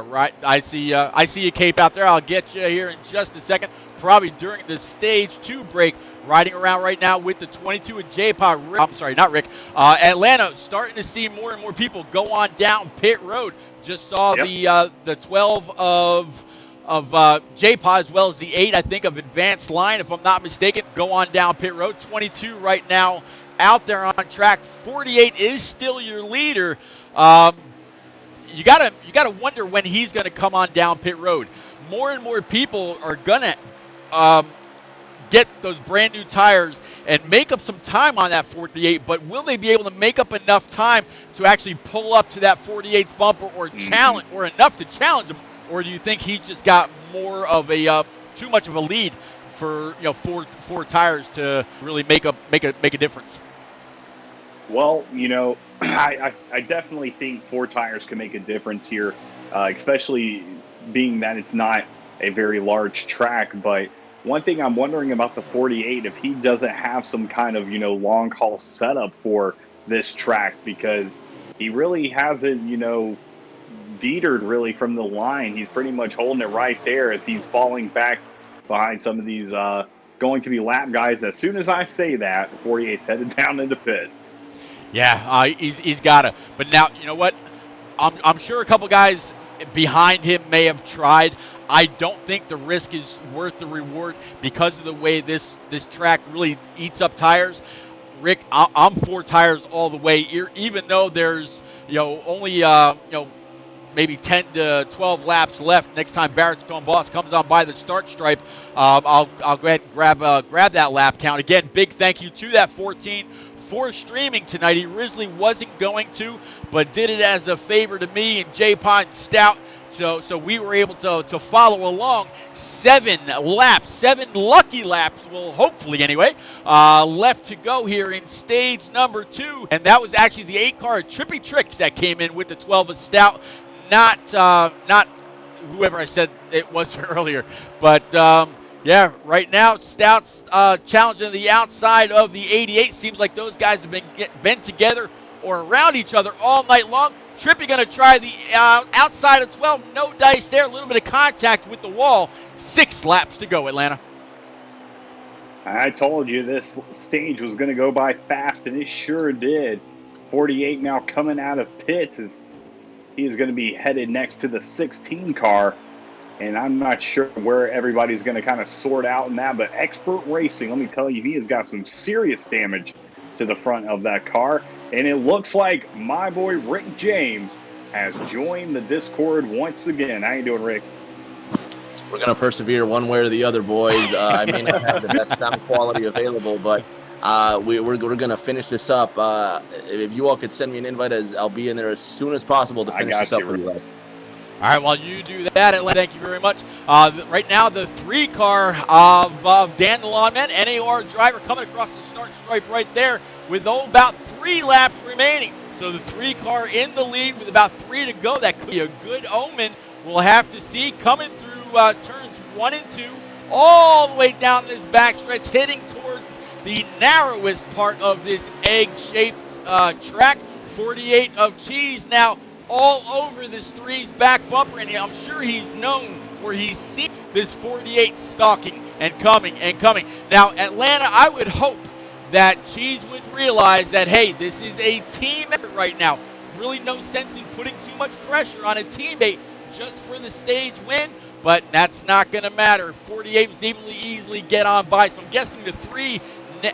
Right. I see a cape out there. I'll get you here in just a second. Probably during the stage 2 break. Riding around right now with the 22 of J-Pod. I'm sorry, not Rick. Atlanta starting to see more and more people go on down pit road. Just saw the 12 of J-Pod as well as the 8, I think, of Advanced Line, if I'm not mistaken, go on down pit road. 22 right now out there on track. 48 is still your leader. you gotta wonder when he's gonna come on down pit road. More and more people are gonna get those brand new tires and make up some time on that 48, but will they be able to make up enough time to actually pull up to that 48th bumper or challenge, or enough to challenge him, or do you think he's just got more of a too much of a lead for four tires to really make a difference? Well, I definitely think 4 tires can make a difference here, especially being that it's not a very large track. But one thing I'm wondering about the 48, if he doesn't have some kind of, long haul setup for this track, because he really hasn't, detered really from the line. He's pretty much holding it right there as he's falling back behind some of these going to be lap guys. As soon as I say that, 48's headed down into pit. Yeah, he's got to. But now, you know what? I'm sure a couple guys behind him may have tried. I don't think the risk is worth the reward because of the way this track really eats up tires. Rick, I'm 4 tires all the way. Even though there's only maybe 10 to 12 laps left. Next time Baritone Boss comes on by the start stripe, I'll go ahead and grab that lap count. Again, big thank you to that 14 for streaming tonight. He originally wasn't going to, but did it as a favor to me and J Pine Stout. So we were able to follow along. 7 lucky laps, well, hopefully anyway, left to go here in stage number 2. And that was actually the 8 car Trippy Tricks that came in with the 12 of Stout. Not whoever I said it was earlier. But yeah, right now Stout's challenging the outside of the 88. Seems like those guys have been together or around each other all night long. Trippy going to try the outside of 12. No dice there. A little bit of contact with the wall. 6 laps to go, Atlanta. I told you this stage was going to go by fast, and it sure did. 48 now coming out of pits as he is going to be headed next to the 16 car. And I'm not sure where everybody's going to kind of sort out in that. But Expert Racing, let me tell you, he has got some serious damage to the front of that car. And it looks like my boy Rick James has joined the Discord once again. How you doing, Rick? We're going to persevere one way or the other, boys. I may not have the best sound quality available, but we're going to finish this up. If you all could send me an invite, I'll be in there as soon as possible to finish this up for you guys. All right, while you do that, Atlanta, thank you very much. Right now, the 3 car of Dan the Lawman, NAOR driver, coming across the start stripe right there with about 3 laps remaining. So the 3 car in the lead with about 3 to go. That could be a good omen. We'll have to see. Coming through turns 1 and 2, all the way down this backstretch, hitting towards the narrowest part of this egg-shaped track. 48 of Cheese now all over this 3's back bumper, and I'm sure he's known or he's seen this 48 stalking and coming. Now, Atlanta, I would hope that Cheese would realize that, hey, this is a team effort right now. Really no sense in putting too much pressure on a teammate just for the stage win, but that's not going to matter. 48 was able to easily get on by, so I'm guessing the 3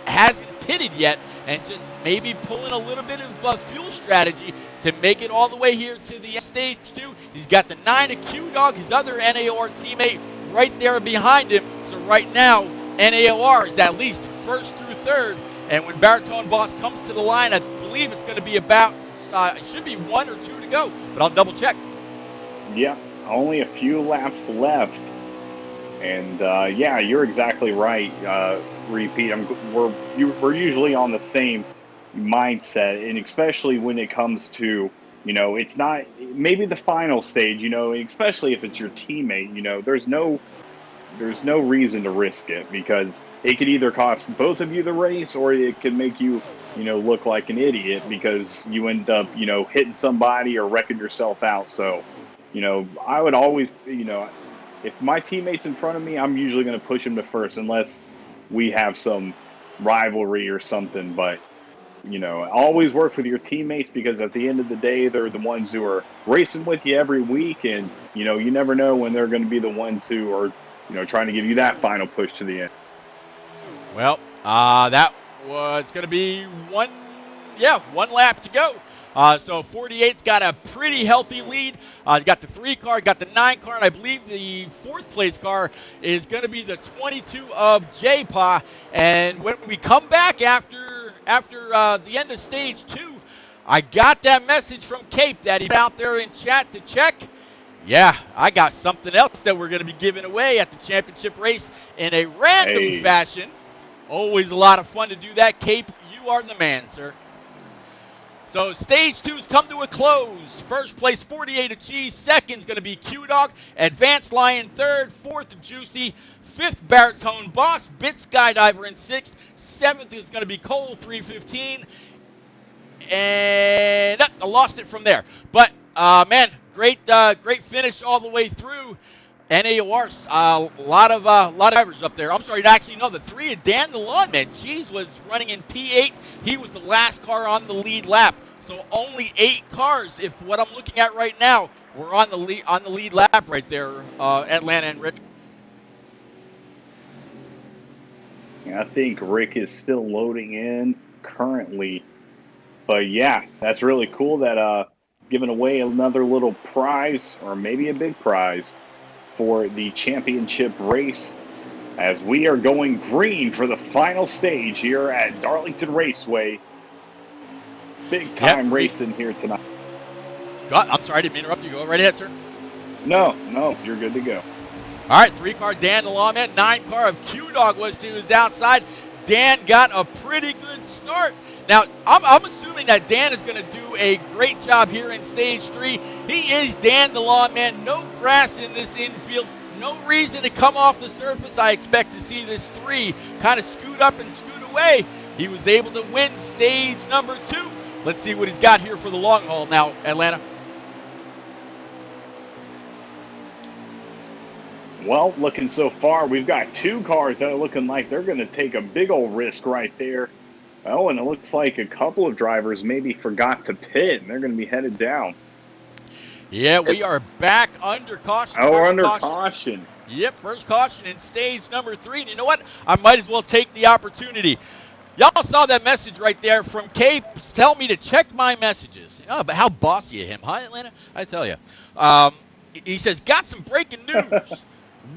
hasn't pitted yet, and just maybe pulling a little bit of fuel strategy to make it all the way here to the stage 2. He's got the 9 of Q-Dog, his other NAOR teammate, right there behind him. So right now, NAOR is at least first through third. And when Baritone Boss comes to the line, I believe it's going to be about, it should be 1 or 2 to go, but I'll double check. Yeah, only a few laps left. And yeah, you're exactly right, Repeat. We're usually on the same mindset, and especially when it comes to, it's not maybe the final stage, especially if it's your teammate, there's no reason to risk it, because it could either cost both of you the race, or it could make you, look like an idiot because you end up, hitting somebody or wrecking yourself out. So, I would always, if my teammate's in front of me, I'm usually going to push him to first unless we have some rivalry or something. But, always work with your teammates, because at the end of the day, they're the ones who are racing with you every week. And, you never know when they're going to be the ones who are, trying to give you that final push to the end. Well, that was going to be one lap to go. So 48's got a pretty healthy lead. Got the 3 car, got the 9 car, and I believe the 4th place car is going to be the 22 of J-Pa. And when we come back after the end of stage 2, I got that message from Cape that he put out there in chat to check. Yeah, I got something else that we're going to be giving away at the championship race in a random fashion. Always a lot of fun to do that. Cape, you are the man, sir. So stage 2's come to a close. First place, 48 of Cheese. Second's going to be Q-Dog. Advanced Lion third. Fourth, Juicy. Fifth, Baritone Boss. Bit Skydiver in sixth. Seventh is going to be Cole, 315. And I lost it from there. But, man, great finish all the way through. NAOR, a lot of drivers up there. I'm sorry, actually, no, the 3 of Dan the Lawnman. Cheese was running in P8. He was the last car on the lead lap. So only 8 cars, if what I'm looking at right now, were on the lead lap right there, Atlanta and Rick. I think Rick is still loading in currently. But yeah, that's really cool that giving away another little prize, or maybe a big prize, for the championship race, as we are going green for the final stage here at Darlington Raceway. Big time racing here tonight. God, I'm sorry, I didn't interrupt you. Go right ahead, sir. No, you're good to go. All right, 3 car Dan the Lawman, 9 car of Q-Dog was to his outside. Dan got a pretty good start. Now, I'm assuming that Dan is going to do a great job here in stage 3. He is Dan the Lawman. No grass in this infield. No reason to come off the surface. I expect to see this 3 kind of scoot up and scoot away. He was able to win stage number 2. Let's see what he's got here for the long haul now, Atlanta. Well, looking so far, we've got 2 cars that are looking like they're going to take a big old risk right there. Oh, and it looks like a couple of drivers maybe forgot to pit, and they're going to be headed down. Yeah, we are back under caution. Oh, we're under caution. Yep, first caution in stage number 3. And you know what? I might as well take the opportunity. Y'all saw that message right there from Cape. Tell me to check my messages. Oh, but how bossy of him, huh, Atlanta? I tell you. He says, got some breaking news.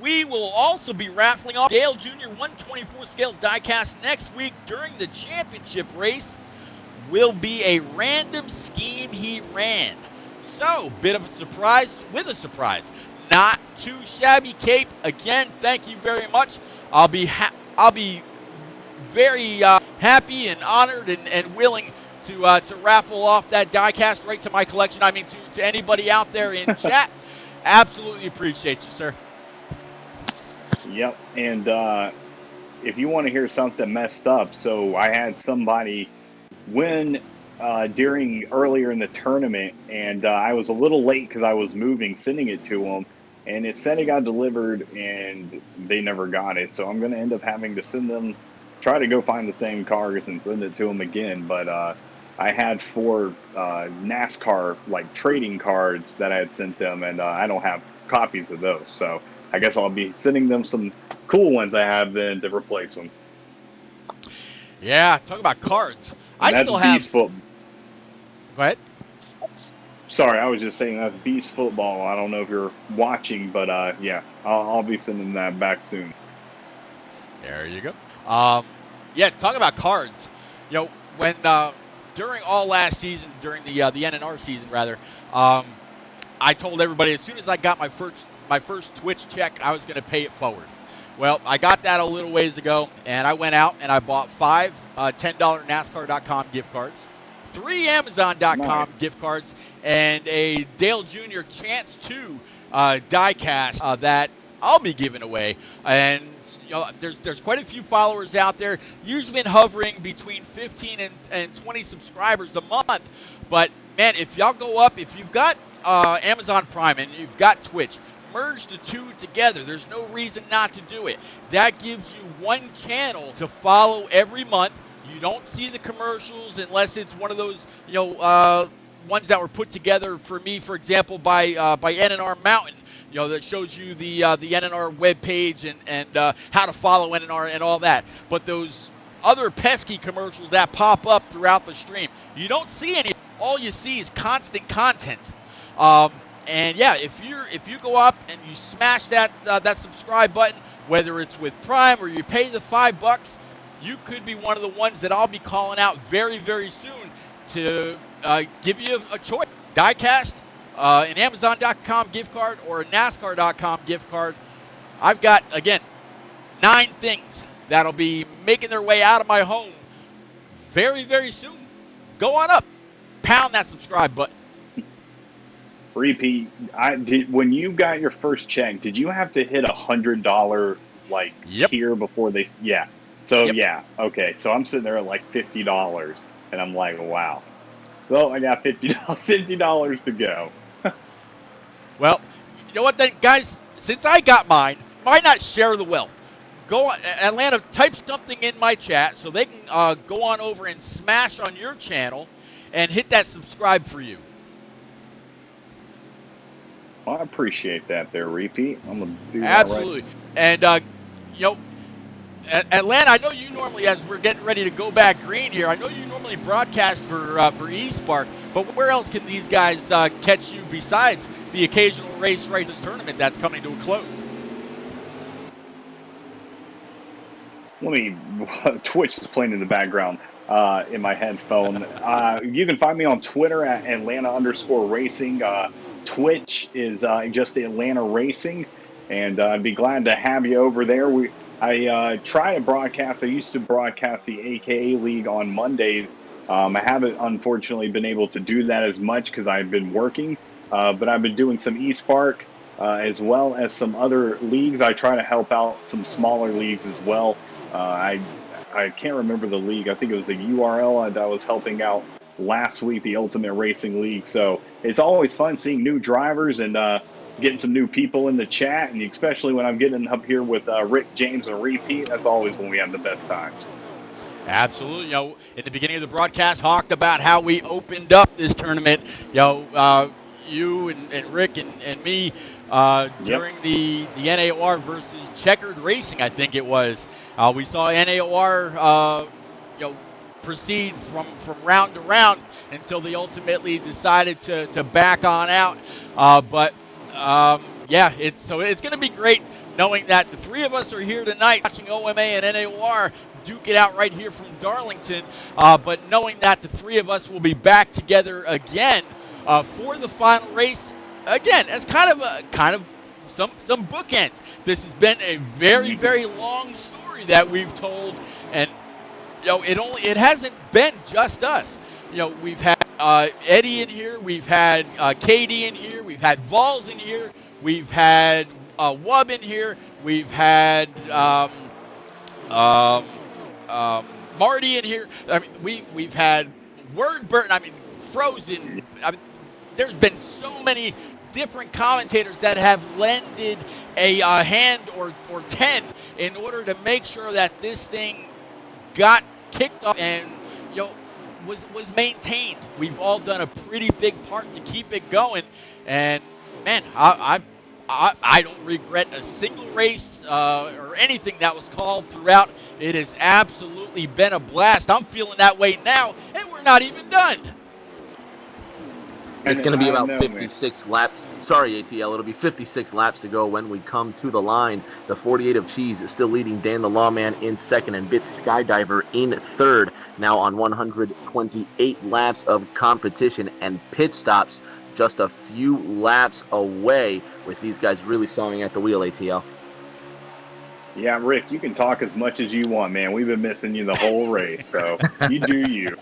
We will also be raffling off Dale Jr. 124 scale diecast next week during the championship race. Will be a random scheme he ran. So, bit of a surprise with a surprise. Not too shabby, Cape. Again, thank you very much. I'll be very happy and honored and willing to raffle off that diecast right to my collection. I mean, to anybody out there in chat. Absolutely appreciate you, sir. Yep, and if you want to hear something messed up, so I had somebody win earlier in the tournament, and I was a little late because I was moving, sending it to them, and it said it got delivered, and they never got it. So I'm going to end up having to send them, try to go find the same cars and send it to them again. But I had 4 NASCAR like trading cards that I had sent them, and I don't have copies of those. So I guess I'll be sending them some cool ones I have then to replace them. Yeah, talk about cards. And I still have. Go ahead. Sorry, I was just saying that's Beast Football. I don't know if you're watching, but yeah, I'll be sending that back soon. There you go. Yeah, talk about cards. You know, when during all last season, during the NNR season rather, I told everybody as soon as I got my first Twitch check, I was going to pay it forward. Well, I got that a little ways ago, and I went out and I bought 5 $10 NASCAR.com gift cards, 3 Amazon.com gift cards, and a Dale Jr. Chance 2 diecast that I'll be giving away. And you know, there's quite a few followers out there. Usually been hovering between 15 and 20 subscribers a month. But man, if y'all go up, if you've got Amazon Prime and you've got Twitch, merge the 2 together. There's no reason not to do it. That gives you one channel to follow every month. You don't see the commercials unless it's one of those, you know, ones that were put together for me, for example, by NNR Mountain. You know, that shows you the NNR webpage and how to follow NNR and all that. But those other pesky commercials that pop up throughout the stream, you don't see any. all you see is constant content. And yeah, if you go up and you smash that subscribe button, whether it's with Prime or you pay the $5, you could be one of the ones that I'll be calling out very, very soon to give you a choice: Diecast, an Amazon.com gift card, or a NASCAR.com gift card. I've got, again, 9 things that'll be making their way out of my home very, very soon. Go on up, pound that subscribe button. Repeat. When you got your first check, did you have to hit $100 Yep. tier before they? Yeah. So Yep. yeah. Okay. So I'm sitting there at like $50, and I'm like, wow. So I got $50 to go. Well, you know what then, guys? Since I got mine, why not share the wealth? Go on, Atlanta, type something in my chat so they can go on over and smash on your channel and hit that subscribe for you. Well, I appreciate that there, Repeat. I'm going to do that Absolutely. And, you know, Atlanta, I know you normally, as we're getting ready to go back green here, I know you normally broadcast for eSpark, but where else can these guys catch you besides the occasional race right this tournament that's coming to a close? Twitch is playing in the background in my headphone. You can find me on Twitter at Atlanta_racing. Twitch is just Atlanta Racing, and I'd be glad to have you over there. I try to broadcast. I used to broadcast the AKA League on Mondays. I haven't, unfortunately, been able to do that as much because I've been working, but I've been doing some eSpark as well as some other leagues. I try to help out some smaller leagues as well. I can't remember the league. I think it was a URL that I was helping out last week, the Ultimate Racing League. So it's always fun seeing new drivers and getting some new people in the chat, and especially when I'm getting up here with Rick, James, and Repeat. That's always when we have the best times. Absolutely. You know, in the beginning of the broadcast, talked about how we opened up this tournament. You know, you and Rick and me during the NAOR versus Checkered Racing, I think it was. We saw NAOR, you know, proceed from round to round until they ultimately decided to back on out. Yeah, it's going to be great knowing that the 3 of us are here tonight watching OMA and NAOR duke it out right here from Darlington. But knowing that the 3 of us will be back together again for the final race, again, as kind of some bookends. This has been a very, very long story that we've told, and you know, it hasn't been just us. You know, we've had Eddie in here, we've had Katie in here, we've had Vols in here, we've had Wub in here, we've had Marty in here. I mean, we've had Wordburn. I mean, Frozen. I mean, there's been so many different commentators that have lended a hand or 10 in order to make sure that this thing got kicked off and, you know, was maintained. We've all done a pretty big part to keep it going, and man, I don't regret a single race or anything that was called throughout. It has absolutely been a blast. I'm feeling that way now, and we're not even done. It's going to be about 56 laps. Sorry, ATL. It'll be 56 laps to go when we come to the line. The 48 of Cheese is still leading Dan the Lawman in second and Bit Skydiver in third. Now on 128 laps of competition and pit stops, just a few laps away with these guys really sawing at the wheel, ATL. Yeah, Rick, you can talk as much as you want, man. We've been missing you the whole race, so you do you.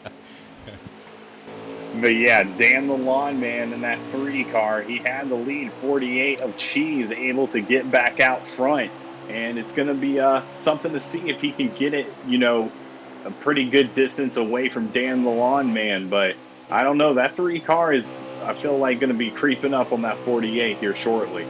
But yeah, Dan the Lawn Man in that 3 car, he had the lead. 48 of Cheese able to get back out front, and it's going to be something to see if he can get it, you know, a pretty good distance away from Dan the Lawn Man. But I don't know, that 3 car is, I feel like, going to be creeping up on that 48 here shortly.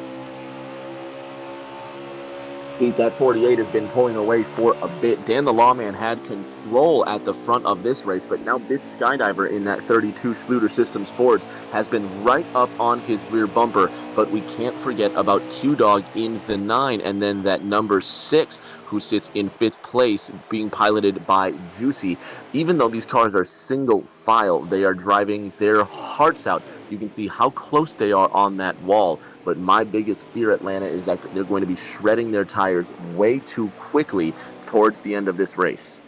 That 48 has been pulling away for a bit. Dan the Lawman had control at the front of this race, but now this Skydiver in that 32 Schluter Systems Fords has been right up on his rear bumper, but we can't forget about Q-Dog in the 9, and then that number 6, who sits in 5th place, being piloted by Juicy. Even though these cars are single file, they are driving their hearts out. You can see how close they are on that wall. But my biggest fear, Atlanta, is that they're going to be shredding their tires way too quickly towards the end of this race.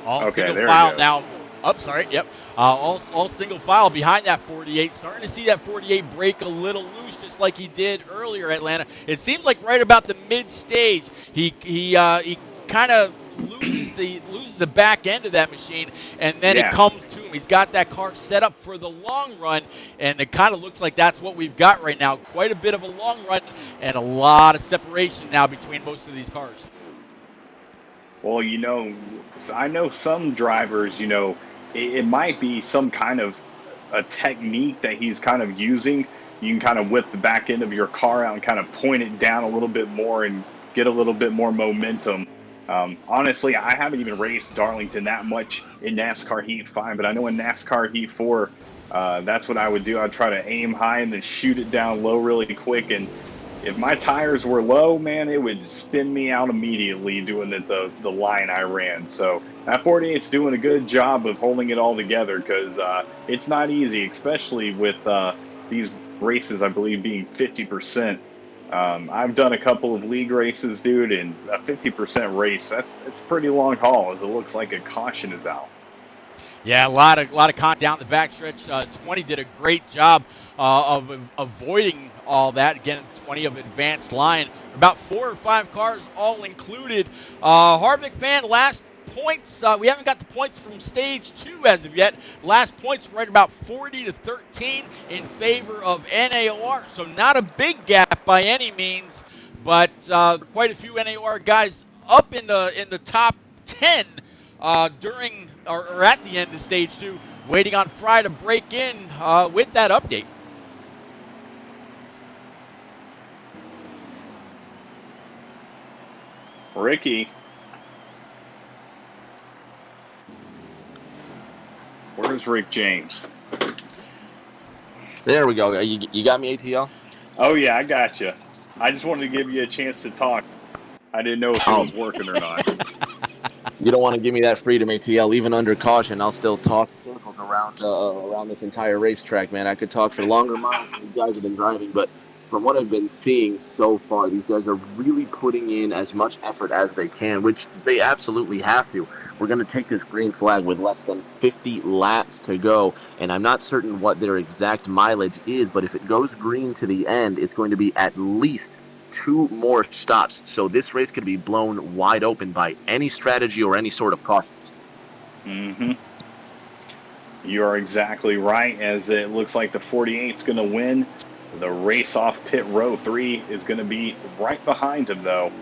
All Okay, single there it file goes. now. Oh, sorry. Yep. All single file behind that 48. Starting to see that 48 break a little loose, just like he did earlier, Atlanta. It seems like right about the mid stage, he kind of loses the back end of that machine, and then it Yeah. comes to him. He's got that car set up for the long run, and it kind of looks like that's what we've got right now. Quite a bit of a long run, and a lot of separation now between most of these cars. Well, I know some drivers, it might be some kind of a technique that he's kind of using. You can kind of whip the back end of your car out and kind of point it down a little bit more and get a little bit more momentum. Honestly, I haven't even raced Darlington that much in NASCAR Heat 5, but I know in NASCAR Heat 4, that's what I would do. I'd try to aim high and then shoot it down low really quick. And if my tires were low, man, it would spin me out immediately doing the line I ran. So that 48's doing a good job of holding it all together because it's not easy, especially with these races, I believe, being 50%. I've done a couple of league races, dude, and a 50% race, it's a pretty long haul as it looks like a caution is out. Yeah, a lot of content down the backstretch. 20 did a great job of avoiding all that. Again, 20 of advanced line. About 4 or 5 cars all included. Harvick fan, last points. We haven't got the points from stage 2 as of yet. Last points right about 40-13 in favor of NAOR. So not a big gap by any means, but quite a few NAOR guys up in the top 10 during or at the end of stage 2, waiting on Fry to break in with that update. Ricky, where's Rick James? There we go. You got me, ATL? Oh, yeah, I got you. I just wanted to give you a chance to talk. I didn't know if it was working or not. You don't want to give me that freedom, ATL. Even under caution, I'll still talk circles around this entire racetrack, man. I could talk for longer miles than you guys have been driving, but from what I've been seeing so far, these guys are really putting in as much effort as they can, which they absolutely have to. We're going to take this green flag with less than 50 laps to go, and I'm not certain what their exact mileage is, but if it goes green to the end, it's going to be at least 2 more stops. So this race could be blown wide open by any strategy or any sort of cautions. Mm-hmm. You are exactly right, as it looks like the 48's going to win. The race off pit row 3 is going to be right behind him, though.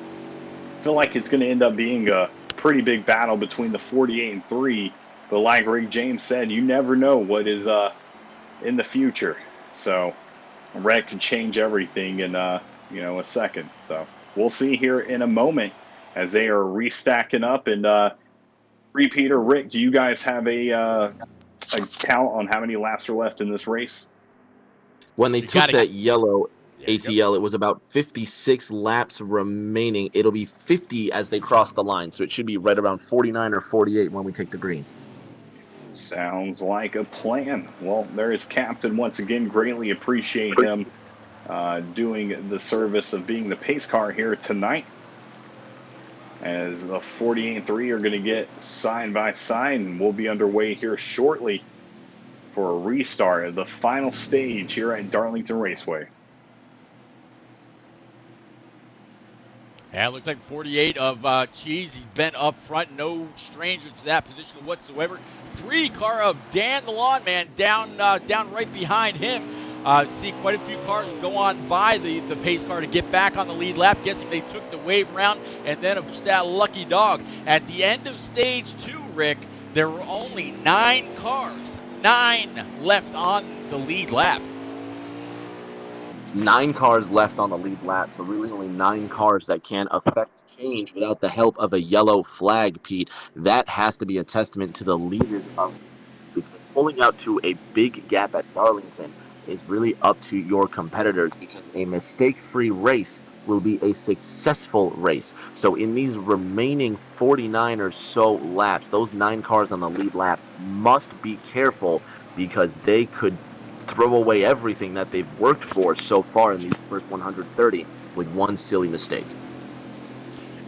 I feel like it's going to end up being a pretty big battle between the 48 and 3. But like Rick James said, you never know what is in the future. So a wreck can change everything in a second. So we'll see here in a moment as they are restacking up. And Repeater, Rick, do you guys have a count on how many laps are left in this race? When they took that yellow ATL, go. it was about 56 laps remaining. It'll be 50 as they cross the line, so it should be right around 49 or 48 when we take the green. Sounds like a plan. Well, there is Captain once again. Greatly appreciate him doing the service of being the pace car here tonight. As the 48 and 3 are going to get side by side, and we'll be underway here shortly for a restart of the final stage here at Darlington Raceway. Yeah, it looks like 48 of Cheese. He's been up front, no stranger to that position whatsoever. 3 car of Dan the Lawn Man down right behind him. See quite a few cars go on by the pace car to get back on the lead lap. Guessing they took the wave round, and then of course that lucky dog. At the end of stage 2, Rick, there were only 9 cars. 9 left on the lead lap. 9 cars left on the lead lap, so really only 9 cars that can affect change without the help of a yellow flag, Pete. That has to be a testament to the leaders of, because pulling out to a big gap at Darlington is really up to your competitors, because a mistake-free race will be a successful race. So in these remaining 49 or so laps, those 9 cars on the lead lap must be careful, because they could throw away everything that they've worked for so far in these first 130 with one silly mistake.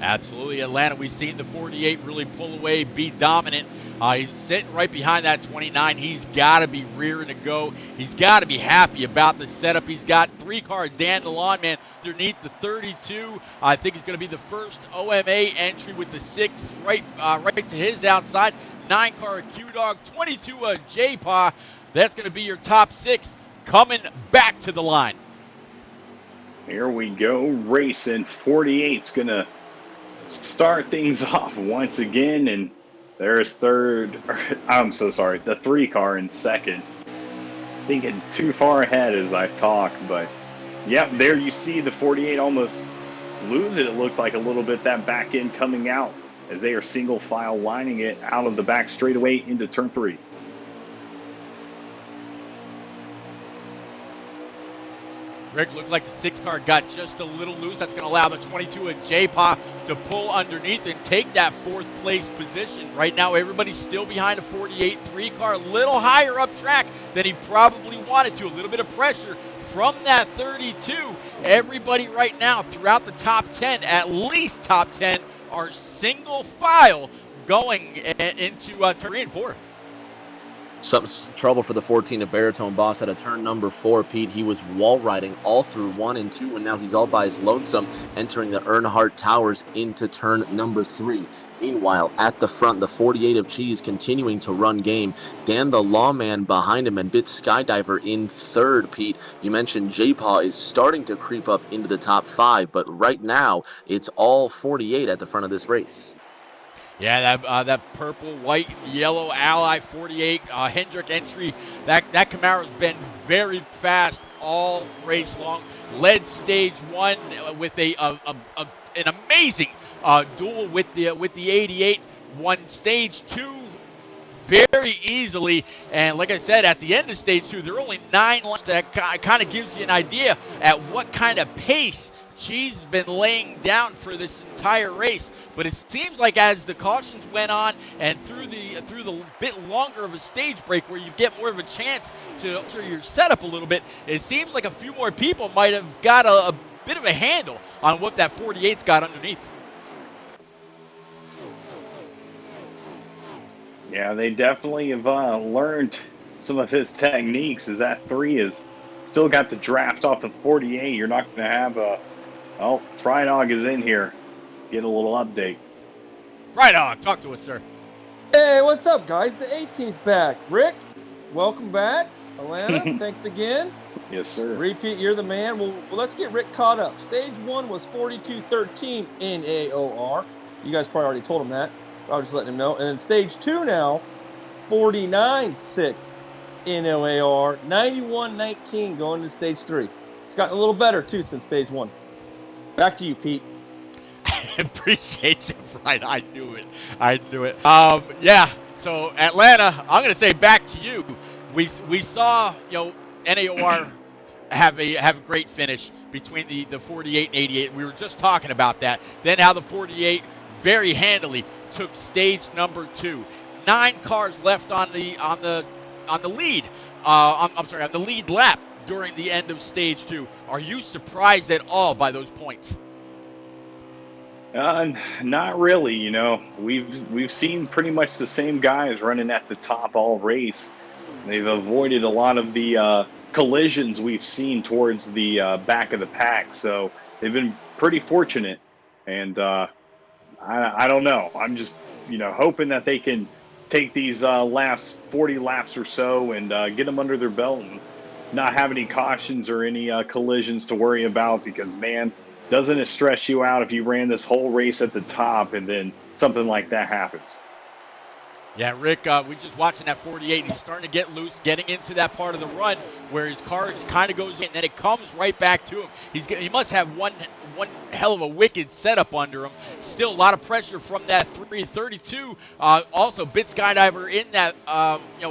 Absolutely, Atlanta. We've seen the 48 really pull away, be dominant. He's sitting right behind that 29. He's got to be rearing to go. He's got to be happy about the setup. He's got 3-car Dan the Lawn Man underneath the 32. I think he's going to be the first OMA entry with the 6 right to his outside. 9-car Q-Dog, 22 J-Paw. That's going to be your top 6 coming back to the line. Here we go, racing. 48's going to start things off once again, and there's third. I'm so sorry, the 3-car in second. Thinking too far ahead as I talk, but yep, there you see the 48 almost lose it. It looked like a little bit, that back end coming out as they are single file lining it out of the back straightaway into turn 3. Rick, looks like the 6-car got just a little loose. That's going to allow the 22 of J-Paw to pull underneath and take that 4th place position. Right now, everybody's still behind a 48 3-car, a little higher up track than he probably wanted to. A little bit of pressure from that 32. Everybody right now throughout the top 10, at least top 10, are single file going into turn 3 and 4. Some trouble for the 14 of Baritone Boss at a turn number 4, Pete. He was wall riding all through 1 and 2, and now he's all by his lonesome, entering the Earnhardt Towers into turn number 3. Meanwhile, at the front, the 48 of Cheese continuing to run game. Dan the Lawman behind him, and Bit Skydiver in third, Pete. You mentioned J-Paw is starting to creep up into the top 5, but right now, it's all 48 at the front of this race. Yeah, that purple, white, yellow Ally 48 Hendrick entry. That Camaro's been very fast all race long. Led stage 1 with an amazing duel with the 88. Won stage 2 very easily, and like I said, at the end of stage 2, there are only 9 laps. That kind of gives you an idea at what kind of pace Cheese has been laying down for this entire race. But it seems like as the cautions went on and through the bit longer of a stage break where you get more of a chance to alter your setup a little bit, it seems like a few more people might have got a bit of a handle on what that 48's got underneath. Yeah, they definitely have learned some of his techniques, as that 3 is still got the draft off the 48. You're not going to have a... Oh, Fry Dog is in here. Get a little update. Right on. Talk to us, sir. Hey, what's up, guys? The 18's back. Rick, welcome back. Atlanta, thanks again. Yes, sir. Repeat, you're the man. Well, let's get Rick caught up. Stage 1 was 42.13 NAOR. You guys probably already told him that. I'll just let him know. And then stage 2 now, 49.6 NAOR, 91.19 going to stage 3. It's gotten a little better, too, since stage 1. Back to you, Pete. Appreciate you, right? I knew it. Yeah. So Atlanta, I'm gonna say back to you. We saw NAOR have a great finish between the 48 and 88. We were just talking about that. Then how the 48 very handily took stage number 2. 9 cars left on the lead. I'm sorry, on the lead lap during the end of stage 2. Are you surprised at all by those points? Not really. We've seen pretty much the same guys running at the top all race. They've avoided a lot of the collisions we've seen towards the back of the pack, so they've been pretty fortunate. And I don't know. I'm just hoping that they can take these last 40 laps or so and get them under their belt and not have any cautions or any collisions to worry about, because man, doesn't it stress you out if you ran this whole race at the top and then something like that happens? Yeah, Rick, we just watching that 48. He's starting to get loose, getting into that part of the run where his car just kind of goes in, and then it comes right back to him. He must have one hell of a wicked setup under him. Still a lot of pressure from that 332. Also, bit skydiver in that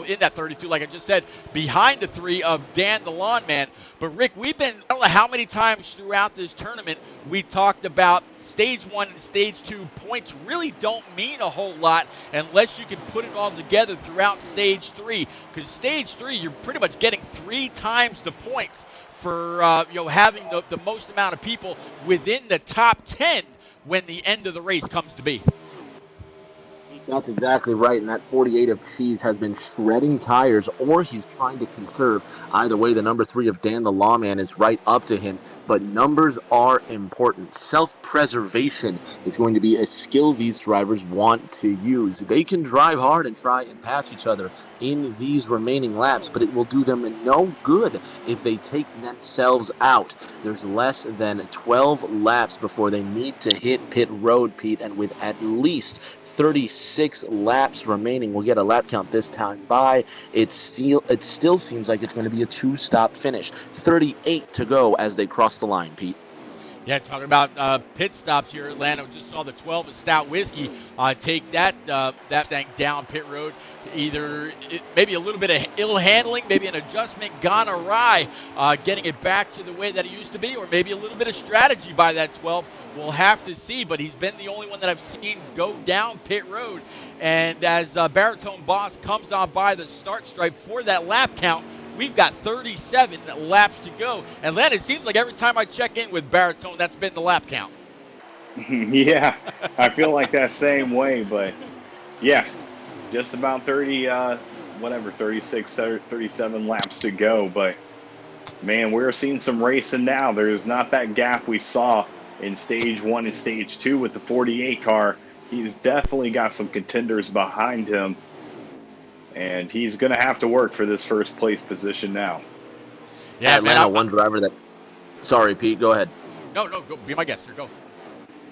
in that 32, like I just said, behind the 3 of Dan the Lawn Man. But Rick, I don't know how many times throughout this tournament we talked about stage 1 and stage 2 points really don't mean a whole lot unless you can put it all together throughout stage 3. Because stage 3, you're pretty much getting 3 times the points for having the most amount of people within the top 10 when the end of the race comes to be. That's exactly right, and that 48 of Cheese has been shredding tires, or he's trying to conserve. Either way, the number 3 of Dan the Lawman is right up to him, but numbers are important. Self-preservation is going to be a skill these drivers want to use. They can drive hard and try and pass each other in these remaining laps, but it will do them no good if they take themselves out. There's less than 12 laps before they need to hit pit road, Pete, and with at least 36 laps remaining. We'll get a lap count this time by. It still seems like it's going to be a 2-stop finish. 38 to go as they cross the line, Pete. Yeah, talking about pit stops here, Atlanta. Just saw the 12 of Stout Whiskey take that thing down pit road. Either maybe a little bit of ill handling, maybe an adjustment gone awry, getting it back to the way that it used to be, or maybe a little bit of strategy by that 12. We'll have to see, but he's been the only one that I've seen go down pit road. And as Baritone Boss comes on by the start stripe for that lap count, we've got 37 laps to go. Atlanta, it seems like every time I check in with Baritone, that's been the lap count. Yeah, I feel like that same way, but yeah, just about 36, 37 laps to go. But man, we're seeing some racing now. There's not that gap we saw in stage 1 and stage 2 with the 48 car. He's definitely got some contenders behind him, and he's going to have to work for this first place position now. Yeah, Atlanta, one driver that... Sorry, Pete, go ahead. No, go. Be my guest here. Go.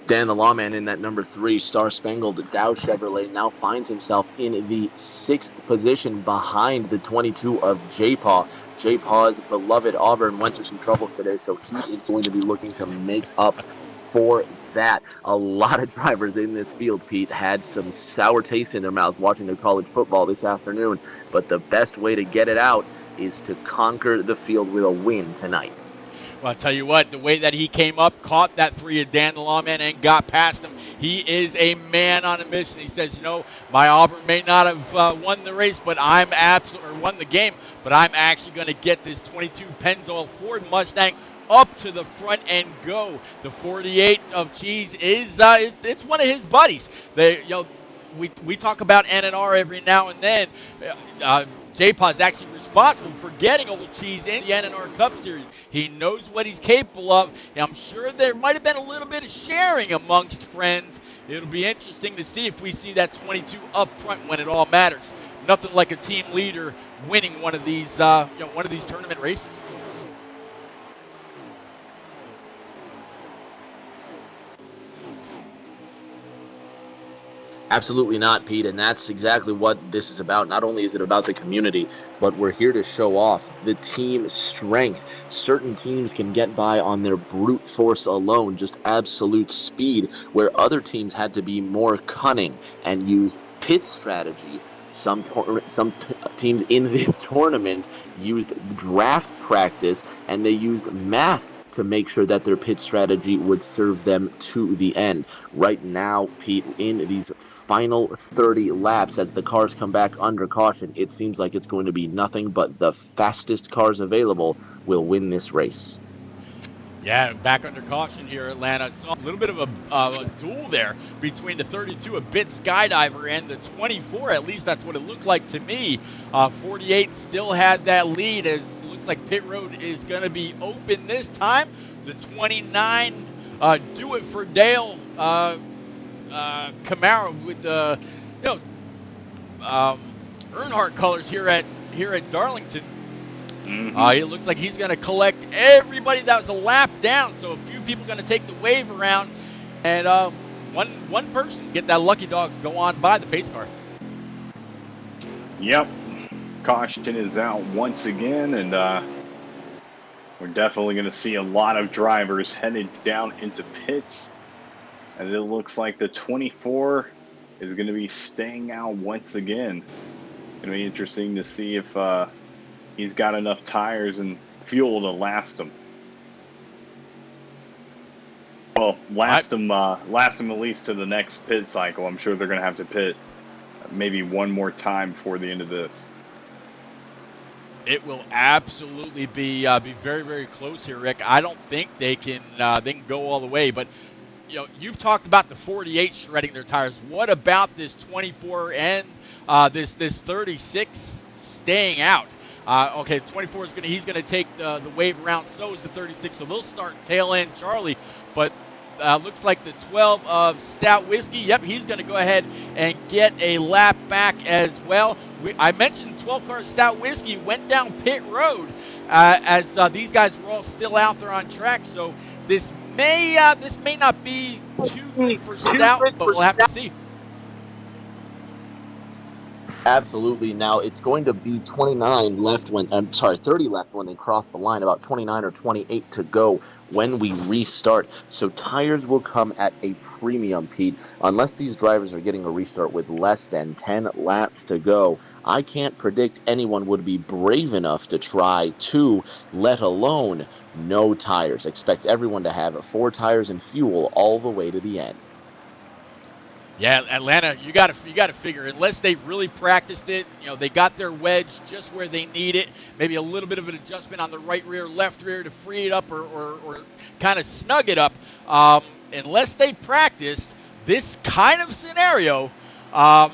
Dan the Lawman in that number 3 Star Spangled Dow Chevrolet now finds himself in the 6th position behind the 22 of J-Paw. J-Paw's beloved Auburn went through some troubles today, so he is going to be looking to make up for that. A lot of drivers in this field, Pete, had some sour taste in their mouths watching their college football this afternoon, but the best way to get it out is to conquer the field with a win tonight. Well, I'll tell you what, the way that he came up, caught that 3 of Dan the Lawman and got past him, he is a man on a mission. He says, my Auburn may not have won the race, but won the game, but I'm actually going to get this 22 Pennzoil Ford Mustang up to the front and go. The 48 of Cheese is it's one of his buddies. We talk about NAOR every now and then. J-Paw's actually responsible for getting Old Cheese in the NAOR Cup Series. He knows what he's capable of. And I'm sure there might have been a little bit of sharing amongst friends. It'll be interesting to see if we see that 22 up front when it all matters. Nothing like a team leader winning one of these tournament races. Absolutely not, Pete, and that's exactly what this is about. Not only is it about the community, but we're here to show off the team strength. Certain teams can get by on their brute force alone, just absolute speed, where other teams had to be more cunning and use pit strategy. Some teams in this tournament used draft practice, and they used math to make sure that their pit strategy would serve them to the end. Right now, Pete, in these final 30 laps, as the cars come back under caution, it seems like it's going to be nothing but the fastest cars available will win this race. Yeah, back under caution here, Atlanta. Saw a little bit of a duel there between the 32, a bit skydiver, and the 24. At least that's what it looked like to me. 48 still had that lead, as it looks like pit road is going to be open this time. The 29, do it for Dale Camaro with the Earnhardt colors here at Darlington. It looks like he's going to collect everybody that was a lap down. So a few people going to take the wave around, and one person get that lucky dog go on by the pace car. Yep. Caution is out once again, and we're definitely going to see a lot of drivers headed down into pits. And it looks like the 24 is going to be staying out once again. Going to be interesting to see if he's got enough tires and fuel to last him. Well, last him at least to the next pit cycle. I'm sure they're going to have to pit maybe one more time before the end of this. It will absolutely be very, very close here, Rick. I don't think they can go all the way, but you know, you've talked about the 48 shredding their tires. What about this 24 and this 36 staying out? Okay, the 24 is he's gonna take the wave around. So is the 36. So they'll start tail end Charlie, but looks like the 12 of Stout Whiskey. Yep, he's gonna go ahead and get a lap back as well. I mentioned 12 car Stout Whiskey went down pit road as these guys were all still out there on track. So this may not be too good for Stout, but we'll have to see. Absolutely. Now it's going to be 30 left when they cross the line, about 29 or 28 to go when we restart. So tires will come at a premium, Pete. Unless these drivers are getting a restart with less than 10 laps to go, I can't predict anyone would be brave enough to try 2, let alone no tires. Expect everyone to have 4 tires and fuel all the way to the end. Yeah, Atlanta, you got to figure, unless they really practiced it, you know, they got their wedge just where they need it, maybe a little bit of an adjustment on the right rear, left rear to free it up or kind of snug it up. Unless they practiced this kind of scenario, I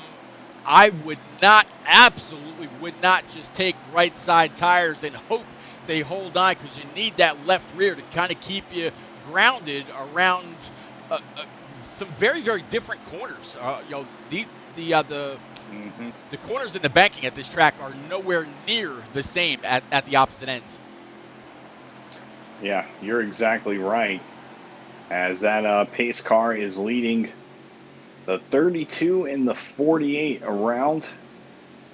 absolutely would not just take right side tires and hope they hold on, because you need that left rear to kind of keep you grounded around some very, very different corners. You know, the corners in the banking at this track are nowhere near the same at the opposite ends. Yeah, you're exactly right. As that pace car is leading the 32 and the 48 around.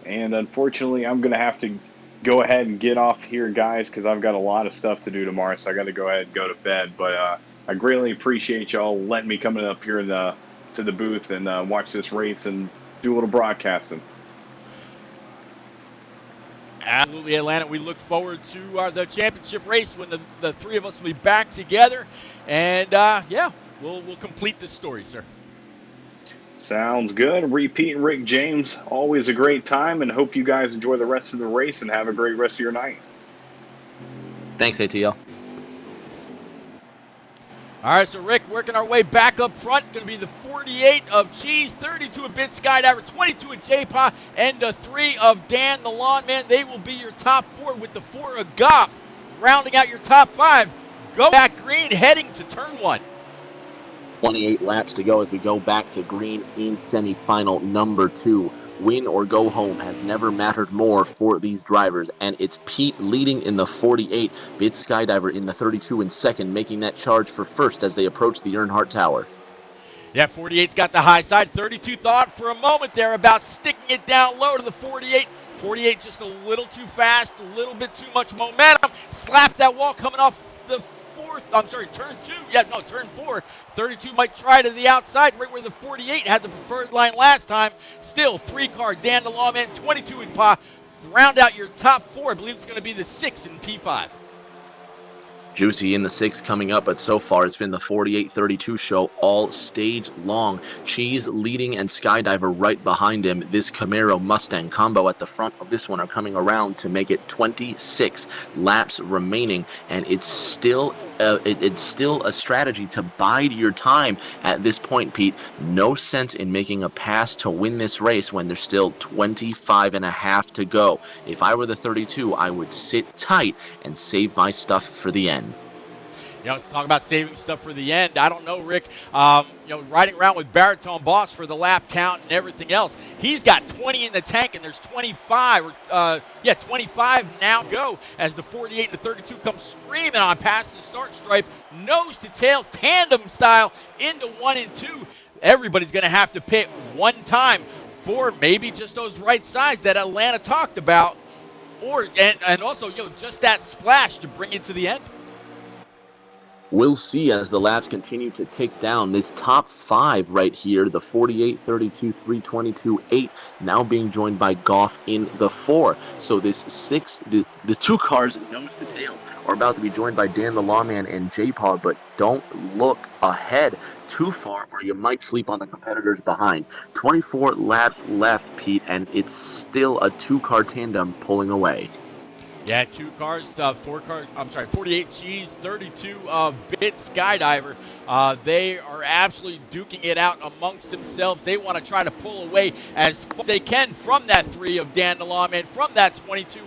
And unfortunately, I'm going to have to go ahead and get off here, guys, because I've got a lot of stuff to do tomorrow, so I got to go ahead and go to bed. But I greatly appreciate y'all letting me come up here to the booth and watch this race and do a little broadcasting. Absolutely, Atlanta. We look forward to the championship race when the three of us will be back together. And, yeah, we'll complete this story, sir. Sounds good. Repeat Rick James, always a great time, and hope you guys enjoy the rest of the race and have a great rest of your night. Thanks, ATL. All right, so Rick, working our way back up front, going to be the 48 of Cheese, 32 of Bit Skydiver, 22 of J-Pa, and the 3 of Dan the Lawn Man. They will be your top 4 with the 4 of Goff rounding out your top 5. Go back green, heading to turn 1. 28 laps to go as we go back to green in semifinal number 2. Win or go home has never mattered more for these drivers, and it's Pete leading in the 48, Bit Skydiver in the 32 in second, making that charge for first as they approach the Earnhardt Tower. Yeah, 48's got the high side. 32 thought for a moment there about sticking it down low to the 48. 48 just a little too fast, a little bit too much momentum. Slapped that wall coming off the turn 2. Yeah, no, turn 4. 32 might try to the outside, right where the 48 had the preferred line last time. Still, 3 car, Dan the Lawman, 22 in Pa. Round out your top 4. I believe it's going to be the 6 in P5. Juicy in the 6 coming up, but so far it's been the 48-32 show all stage long. Cheese leading and Skydiver right behind him. This Camaro Mustang combo at the front of this one are coming around to make it 26 laps remaining, and it's still a strategy to bide your time at this point, Pete. No sense in making a pass to win this race when there's still 25 and a half to go. If I were the 32, I would sit tight and save my stuff for the end. You know, talk about saving stuff for the end. I don't know, Rick. You know, riding around with Baritone Boss for the lap count and everything else. He's got 20 in the tank, and there's 25 now go as the 48 and the 32 come screaming on past the start stripe, nose to tail, tandem style into 1 and 2. Everybody's going to have to pit one time. 4, maybe just those right sides that Atlanta talked about, or and also just that splash to bring it to the end. We'll see as the laps continue to tick down. This top 5 right here, the 48, 32, 322, 8, now being joined by Goff in the 4. So this 6, the 2 cars nose to tail are about to be joined by Dan the Lawman and J-Paw, but don't look ahead too far or you might sleep on the competitors behind. 24 laps left, Pete, and it's still a 2-car tandem pulling away. Yeah, 2 cars, 4 cars, 48 G's, 32 Bit Skydiver. They are absolutely duking it out amongst themselves. They want to try to pull away as far as they can from that 3 of Dan the Lawman, from that 22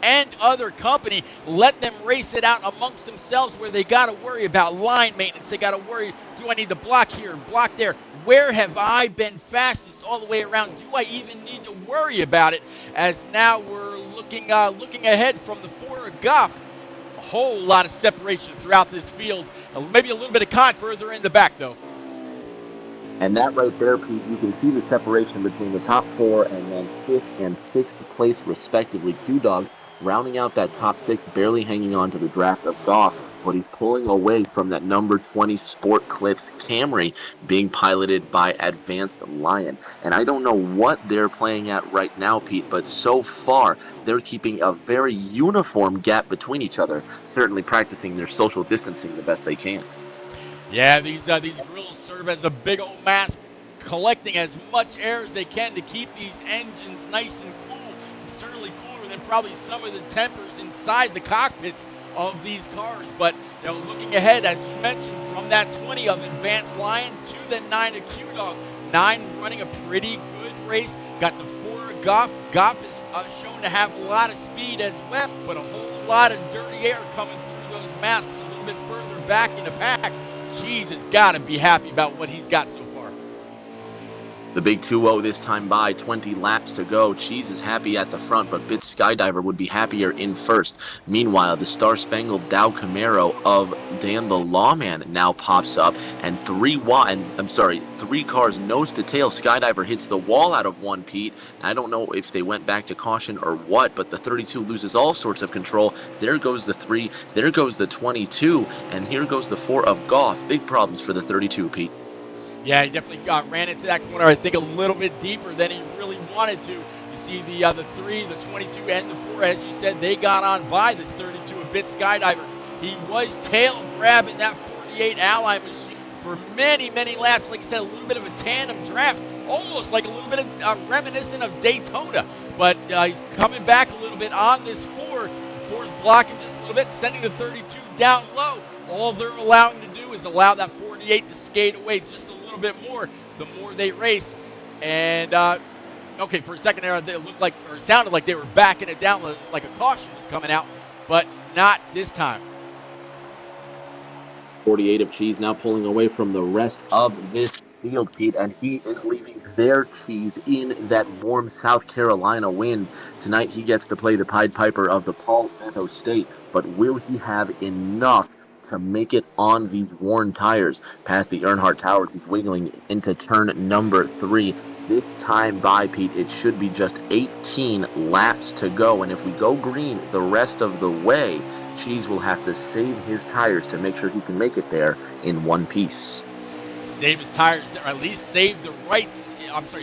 and other company. Let them race it out amongst themselves where they got to worry about line maintenance. They got to worry, do I need to block here, block there? Where have I been fastest all the way around? Do I even need to worry about it? As now we're looking ahead from the 4 of Goff. A whole lot of separation throughout this field. Maybe a little bit of con further in the back, though. And that right there, Pete, you can see the separation between the top 4 and then 5th and 6th place, respectively. Q-Dog rounding out that top 6, barely hanging on to the draft of Goff, but he's pulling away from that number 20 Sport Clips Camry being piloted by Advanced Lion. And I don't know what they're playing at right now, Pete, but so far they're keeping a very uniform gap between each other, certainly practicing their social distancing the best they can. Yeah, these grills serve as a big old mask, collecting as much air as they can to keep these engines nice and cool. Certainly cooler than probably some of the tempers inside the cockpits of these cars. But looking ahead, as you mentioned, from that 20 of Advanced Lion to the 9 of Q-Dog. 9 running a pretty good race. Got the 4 of Goff. Goff is shown to have a lot of speed as well, but a whole lot of dirty air coming through those masks a little bit further back in the pack. Cheese has got to be happy about what he's got so far. The big 2-0 this time by, 20 laps to go. Cheese is happy at the front, but Bit Skydiver would be happier in first. Meanwhile, the Star-Spangled Dow Camaro of Dan the Lawman now pops up, and 3 cars nose to tail. Skydiver hits the wall out of 1, Pete. I don't know if they went back to caution or what, but the 32 loses all sorts of control. There goes the 3, there goes the 22, and here goes the 4 of Goff. Big problems for the 32, Pete. Yeah, he definitely ran into that corner, I think, a little bit deeper than he really wanted to. You see the 3, the 22, and the 4, as you said, they got on by this 32 a Bit Skydiver. He was tail grabbing that 48 Ally machine for many, many laps. Like I said, a little bit of a tandem draft, almost like a little bit of reminiscent of Daytona. But he's coming back a little bit on this 4. 4's blocking just a little bit, sending the 32 down low. All they're allowing to do is allow that 48 to skate away just a little bit more the more they race. And okay, for a second there, it looked like, or it sounded like they were backing it down, like a caution was coming out, but not this time. 48 of Cheese now pulling away from the rest of this field, Pete, and he is leaving their Cheese in that warm South Carolina wind. Tonight he gets to play the Pied Piper of the Palmetto State, but will he have enough to make it on these worn tires? Past the Earnhardt Towers, he's wiggling into turn number 3. This time by, Pete, it should be just 18 laps to go, and if we go green the rest of the way, Cheese will have to save his tires to make sure he can make it there in one piece. Save his tires, or at least save the rights.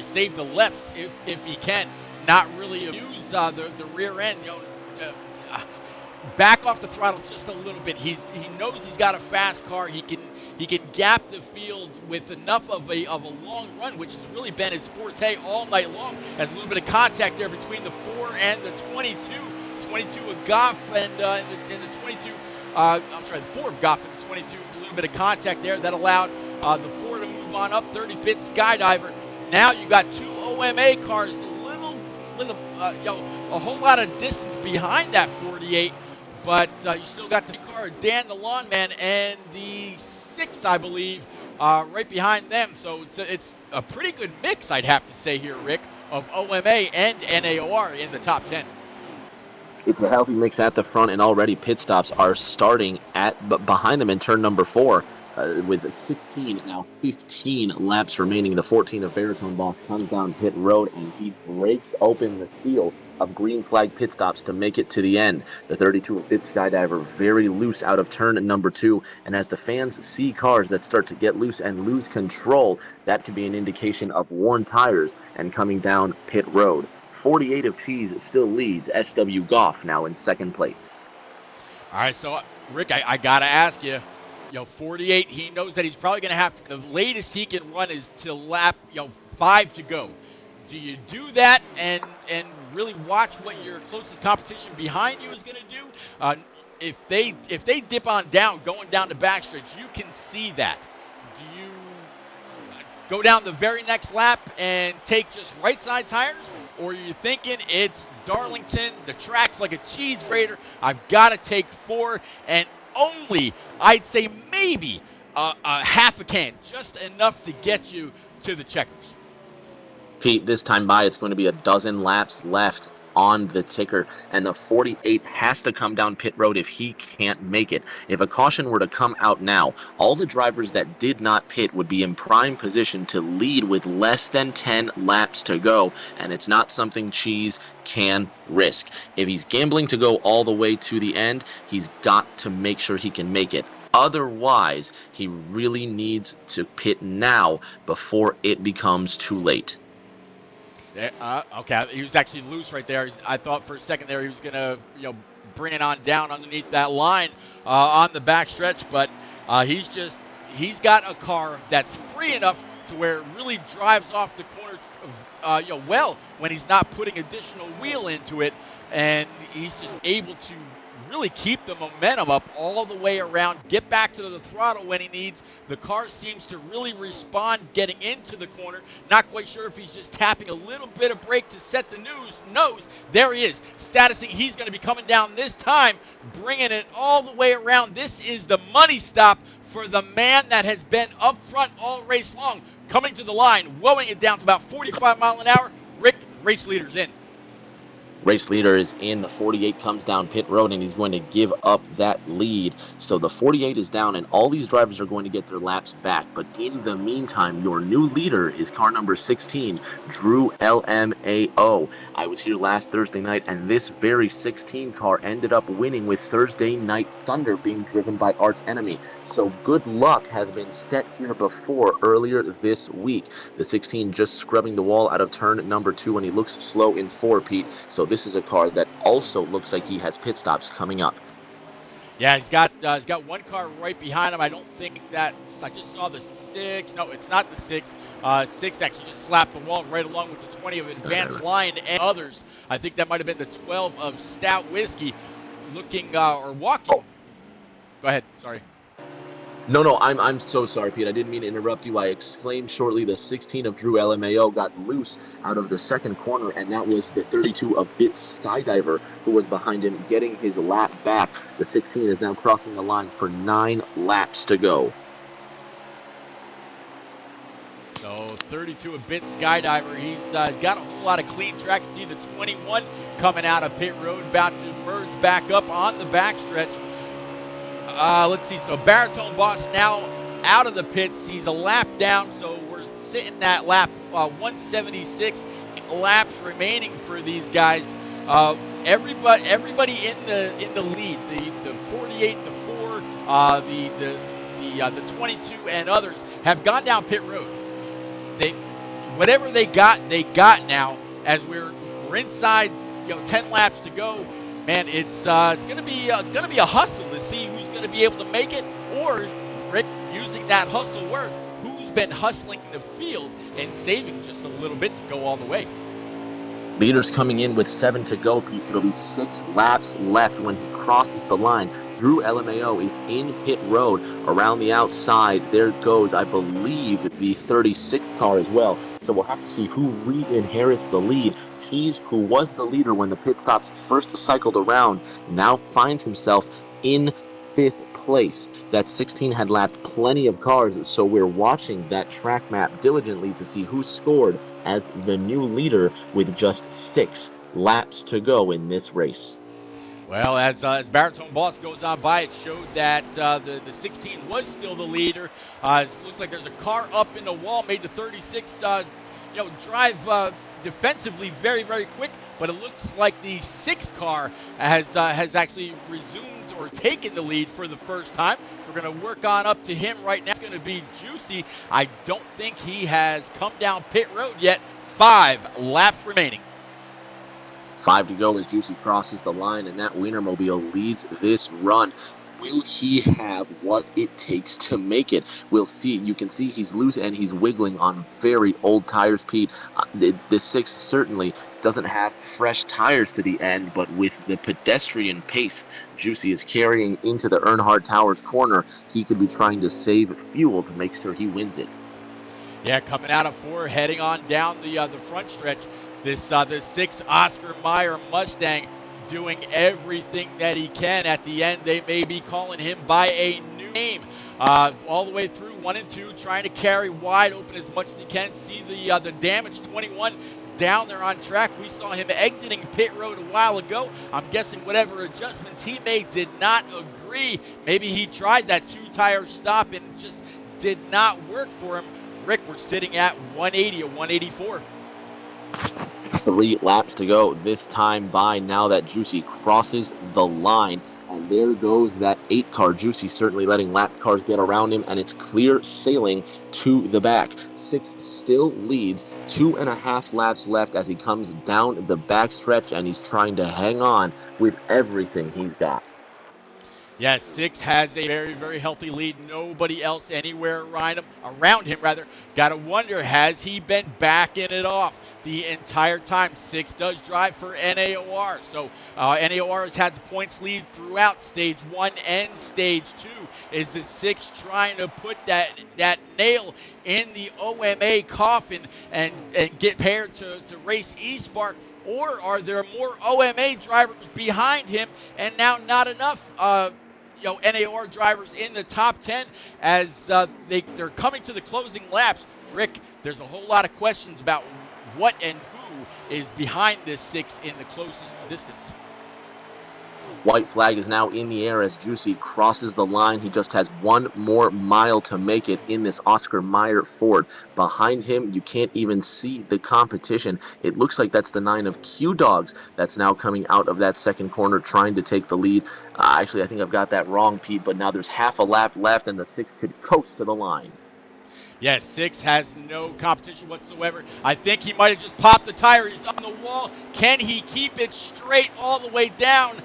Save the lefts if he can. Not really use the rear end. Back off the throttle just a little bit. He knows he's got a fast car. He can gap the field with enough of a long run, which has really been his forte all night long. Has a little bit of contact there between the 4 and the 22. 22 of Goff and the 22. The 4 of Goff and the 22. A little bit of contact there that allowed the 4 to move on up. 30 Bit Skydiver. Now you got 2 OMA cars, a whole lot of distance behind that 48. But you still got the car, Dan the Lawnman, and the 6, I believe, right behind them. So it's a pretty good mix, I'd have to say here, Rick, of OMA and NAOR in the top 10. It's a healthy mix at the front, and already pit stops are starting behind them in turn number 4. with 16, now 15 laps remaining. The 14 of Baritone Boss comes down pit road, and he breaks open the seal of green flag pit stops to make it to the end. The 32 of Bit Skydiver very loose out of turn number 2, and as the fans see cars that start to get loose and lose control, that could be an indication of worn tires and coming down pit road. 48 of Cheese still leads. SW Goff now in second place. All right, so Rick, I gotta ask you, 48. He knows that he's probably gonna have to. The latest he can run is till lap, 5 to go. Do you do that and really watch what your closest competition behind you is gonna do? If they dip on down, going down the backstretch, you can see that. Do you go down the very next lap and take just right side tires, or are you thinking it's Darlington, the track's like a cheese grater, I've got to take 4 and only, I'd say maybe a half a can, just enough to get you to the checkers? Pete, this time by, it's going to be a dozen laps left on the ticker, and the 48 has to come down pit road if he can't make it. If a caution were to come out now, all the drivers that did not pit would be in prime position to lead with less than 10 laps to go, and it's not something Cheese can risk. If he's gambling to go all the way to the end, he's got to make sure he can make it. Otherwise, he really needs to pit now before it becomes too late. Okay, he was actually loose right there. I thought for a second there he was going to, bring it on down underneath that line on the backstretch, but he's got a car that's free enough to where it really drives off the corner, well, when he's not putting additional wheel into it, and he's just able to really keep the momentum up all the way around, get back to the throttle when he needs. The car seems to really respond getting into the corner. Not quite sure if he's just tapping a little bit of brake to set the nose. There he is, statusing he's going to be coming down this time, bringing it all the way around. This is the money stop for the man that has been up front all race long, coming to the line, woeing it down to about 45 miles an hour. Rick, race leader's in. Race leader is in. The 48 comes down pit road, and he's going to give up that lead. So the 48 is down, and all these drivers are going to get their laps back. But in the meantime, your new leader is car number 16, Drew LMAO. I was here last Thursday night, and this very 16 car ended up winning with Thursday Night Thunder being driven by Arch Enemy. So good luck has been set here before earlier this week. The 16 just scrubbing the wall out of turn number 2, and he looks slow in 4, Pete. So this is a car that also looks like he has pit stops coming up. Yeah, he's got one car right behind him. I don't think that's. I just saw the 6. No, it's not the 6. 6 actually just slapped the wall right along with the 20 of Advanced Line and others. I think that might have been the 12 of Stout Whiskey, looking or walking. Go ahead. Sorry. No, I'm so sorry, Pete. I didn't mean to interrupt you. I exclaimed shortly. The 16 of Drew LMAO got loose out of the second corner, and that was the 32 of Bit Skydiver who was behind him, getting his lap back. The 16 is now crossing the line for 9 laps to go. So 32 of Bit Skydiver. He's got a whole lot of clean track. See the 21 coming out of pit road, about to merge back up on the backstretch. Let's see. So Baritone Boss now out of the pits. He's a lap down, so we're sitting at lap 176. Laps remaining for these guys. Everybody in the lead. The 48, the 4, the 22, and others have gone down pit road. Whatever they got now. As we're inside, 10 laps to go. Man, it's gonna be a hustle to see who's gonna be able to make it, or Rick, using that hustle word, who's been hustling the field and saving just a little bit to go all the way. Leaders coming in with 7 to go, Pete. It'll be 6 laps left when he crosses the line. Drew LMAO is in pit road around the outside. There goes, I believe, the 36 car as well. So we'll have to see who re-inherits the lead. Cheese, who was the leader when the pit stops first cycled around, now finds himself in 5th place. That 16 had lapped plenty of cars, so we're watching that track map diligently to see who scored as the new leader with just 6 laps to go in this race. Well, as Baritone Boss goes on by, it showed that the 16 was still the leader. It looks like there's a car up in the wall, made the 36 drive defensively very, very quick, but it looks like the 6 car has actually resumed or taken the lead for the first time. We're going to work on up to him right now. It's going to be Juicy. I don't think he has come down pit road yet. 5 laps remaining. 5 to go as Juicy crosses the line, and that Wienermobile leads this run. Will he have what it takes to make it? We'll see. You can see he's loose and he's wiggling on very old tires, Pete. The 6 certainly doesn't have fresh tires to the end, but with the pedestrian pace Juicy is carrying into the Earnhardt Towers corner, he could be trying to save fuel to make sure he wins it. Yeah, coming out of 4, heading on down the front stretch. This 6 Oscar Mayer Mustang doing everything that he can. At the end, they may be calling him by a new name. All the way through 1 and 2, trying to carry wide open as much as he can. See the damage 21 down there on track. We saw him exiting pit road a while ago. I'm guessing whatever adjustments he made did not agree. Maybe he tried that 2-tire stop and it just did not work for him. Rick, we're sitting at 180 or 184. 3 laps to go this time by now that Juicy crosses the line. And there goes that 8 car. Juicy certainly letting lap cars get around him, and it's clear sailing to the back. 6 still leads, 2.5 laps left as he comes down the back stretch, and he's trying to hang on with everything he's got. Yes, 6 has a very, very healthy lead. Nobody else anywhere around him. Got to wonder, has he been backing it off the entire time? 6 does drive for NAOR. So NAOR has had the points lead throughout Stage 1 and Stage 2. Is the 6 trying to put that nail in the OMA coffin and get paired to race East Park? Or are there more OMA drivers behind him and now not enough NAOR drivers in the top 10 as they're coming to the closing laps? Rick, there's a whole lot of questions about what and who is behind this 6 in the closest distance. White flag is now in the air as Juicy crosses the line. He just has 1 more mile to make it in this Oscar Mayer Ford. Behind him, you can't even see the competition. It looks like that's the 9 of Q-Dogs that's now coming out of that second corner trying to take the lead. Actually, I think I've got that wrong, Pete, but now there's half a lap left and the 6 could coast to the line. Yes, 6 has no competition whatsoever. I think he might have just popped the tire. He's on the wall. Can he keep it straight all the way down?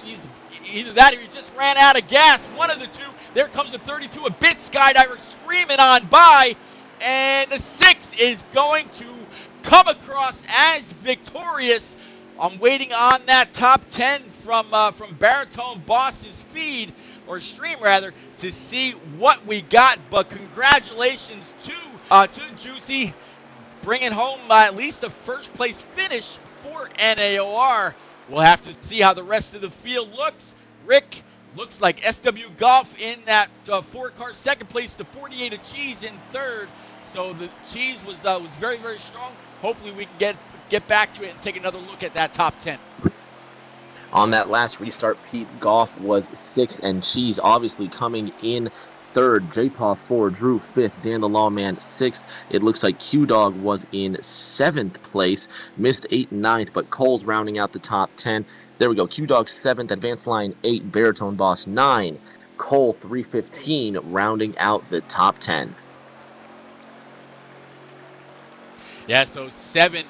He's either that or he just ran out of gas. One of the two. There comes the 32, a bit skydiver screaming on by. And the 6 is going to come across as victorious. I'm waiting on that top 10 from Baritone Boss's feed, or stream rather, to see what we got. But congratulations to Juicy, bringing home at least a first place finish for NAOR. We'll have to see how the rest of the field looks. Rick, looks like SW Golf in that 4-car second place, to 48 of Cheese in third. So the Cheese was very, very strong. Hopefully we can get back to it and take another look at that top 10. On that last restart, Pete, Goff was 6th, and Cheese obviously coming in 3rd. J-Paw 4, Drew 5th, Dan the Lawman 6th. It looks like Q-Dog was in 7th place, missed 8th and 9th, but Cole's rounding out the top 10. There we go, Q-Dog 7th, Advanced Line 8, Baritone Boss 9, Cole 315, rounding out the top 10. Yeah, so 7,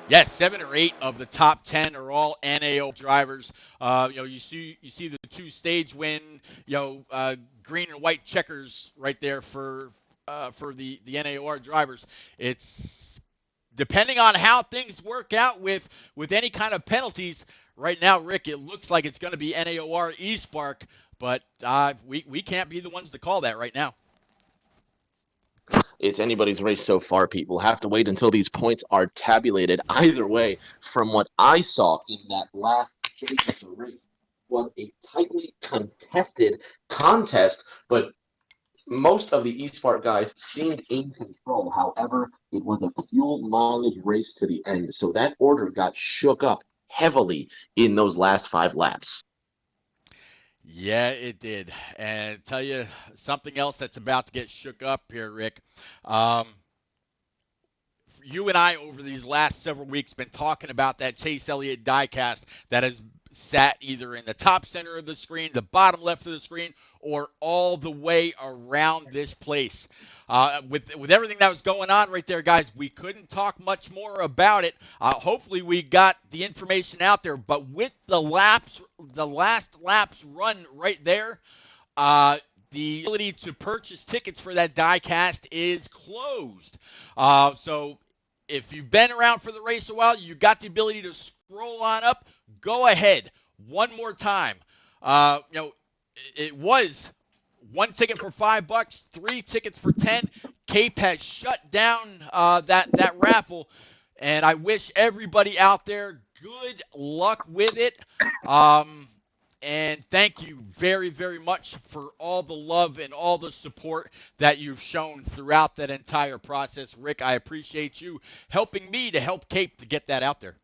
yes, 7 or 8 of the top 10 are all NAO drivers. You see the 2 stage win, green and white checkers right there for the NAOR drivers. It's depending on how things work out with any kind of penalties. Right now, Rick, it looks like it's going to be NAOR East Park, but we can't be the ones to call that right now. It's anybody's race so far, Pete. We'll have to wait until these points are tabulated. Either way, from what I saw in that last stage of the race, was a tightly contested contest, but most of the eSport guys seemed in control. However, it was a fuel mileage race to the end, so that order got shook up heavily in those last 5 laps. Yeah, it did. And tell you something else that's about to get shook up here, Rick. Um, you and I over these last several weeks been talking about that Chase Elliott diecast that has sat either in the top center of the screen, the bottom left of the screen, or all the way around this place. With everything that was going on right there, guys, we couldn't talk much more about it. Hopefully, we got the information out there. But with the last laps run right there, the ability to purchase tickets for that diecast is closed. So if you've been around for the race a while, you got the ability to scroll on up. Go ahead one more time. It was 1 ticket for $5, 3 tickets for 10. Cape has shut down that raffle, and I wish everybody out there good luck with it. And thank you very, very much for all the love and all the support that you've shown throughout that entire process. Rick, I appreciate you helping me to help Cape to get that out there.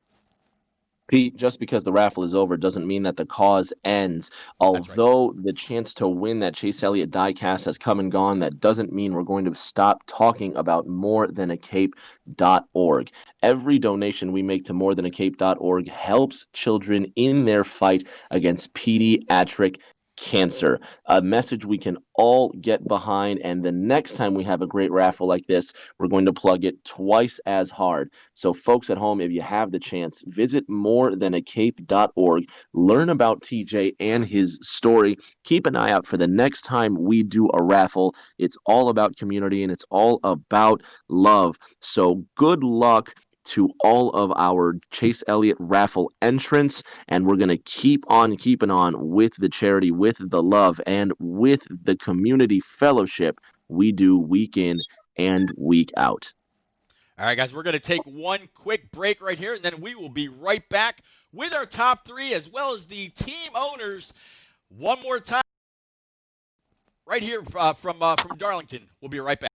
Pete, just because the raffle is over doesn't mean that the cause ends. That's right. Although the chance to win that Chase Elliott diecast has come and gone, that doesn't mean we're going to stop talking about morethanAcape.org. Every donation we make to morethanAcape.org helps children in their fight against pediatric cancer. A message we can all get behind, and the next time we have a great raffle like this, we're going to plug it twice as hard. So folks at home, if you have the chance, visit morethanAcape.org, learn about TJ and his story. Keep an eye out for the next time we do a raffle. It's all about community and it's all about love. So good luck to all of our Chase Elliott raffle entrants, and we're going to keep on keeping on with the charity, with the love, and with the community fellowship we do week in and week out. All right, guys, we're going to take one quick break right here, and then we will be right back with our top 3 as well as the team owners one more time right here from Darlington. We'll be right back.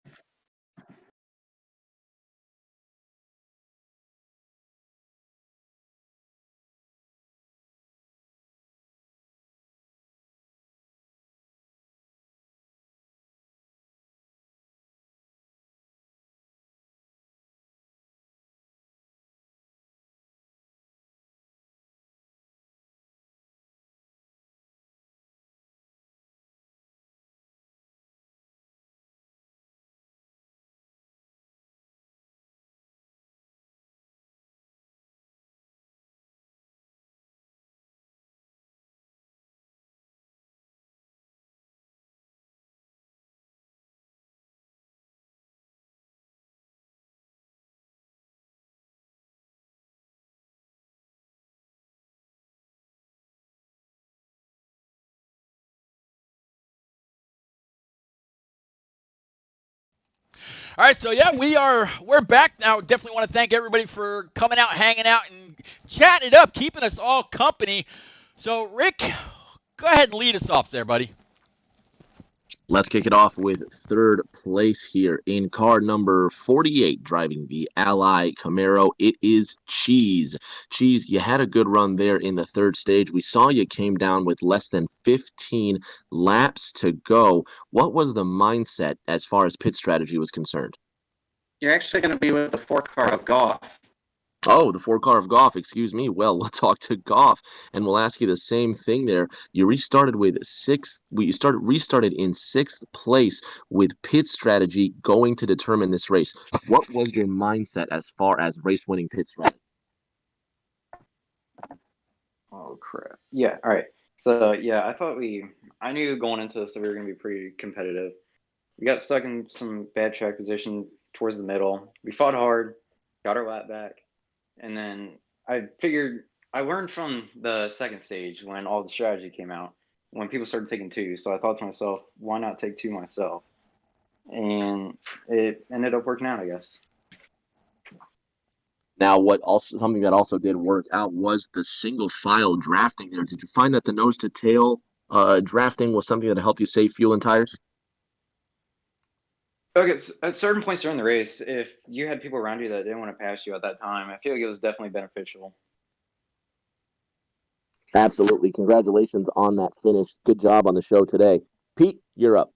All right, so yeah, we're back now. Definitely want to thank everybody for coming out, hanging out, and chatting it up, keeping us all company. So, Rick, go ahead and lead us off there, buddy. Let's kick it off with third place here in car number 48, driving the Ally Camaro. It is Cheese. Cheese, you had a good run there in the third stage. We saw you came down with less than 15 laps to go. What was the mindset as far as pit strategy was concerned? You're actually going to be with the 4 car of Goff. Oh, the 4 car of Goff, excuse me. Well, we'll talk to Goff, and we'll ask you the same thing there. You restarted with restarted in 6th place with pit strategy going to determine this race. What was your mindset as far as race winning pit strategy? Oh crap. Yeah, all right. So yeah, I knew going into this that we were gonna be pretty competitive. We got stuck in some bad track position towards the middle. We fought hard, got our lap back, and then I learned from the second stage when all the strategy came out, when people started taking 2. So I thought to myself, why not take 2 myself? And it ended up working out, I guess. Now, something that also did work out was the single file drafting there. Did you find that the nose to tail drafting was something that helped you save fuel and tires? Okay, at certain points during the race, if you had people around you that didn't want to pass you at that time, I feel like it was definitely beneficial. Absolutely. Congratulations on that finish. Good job on the show today. Pete, you're up.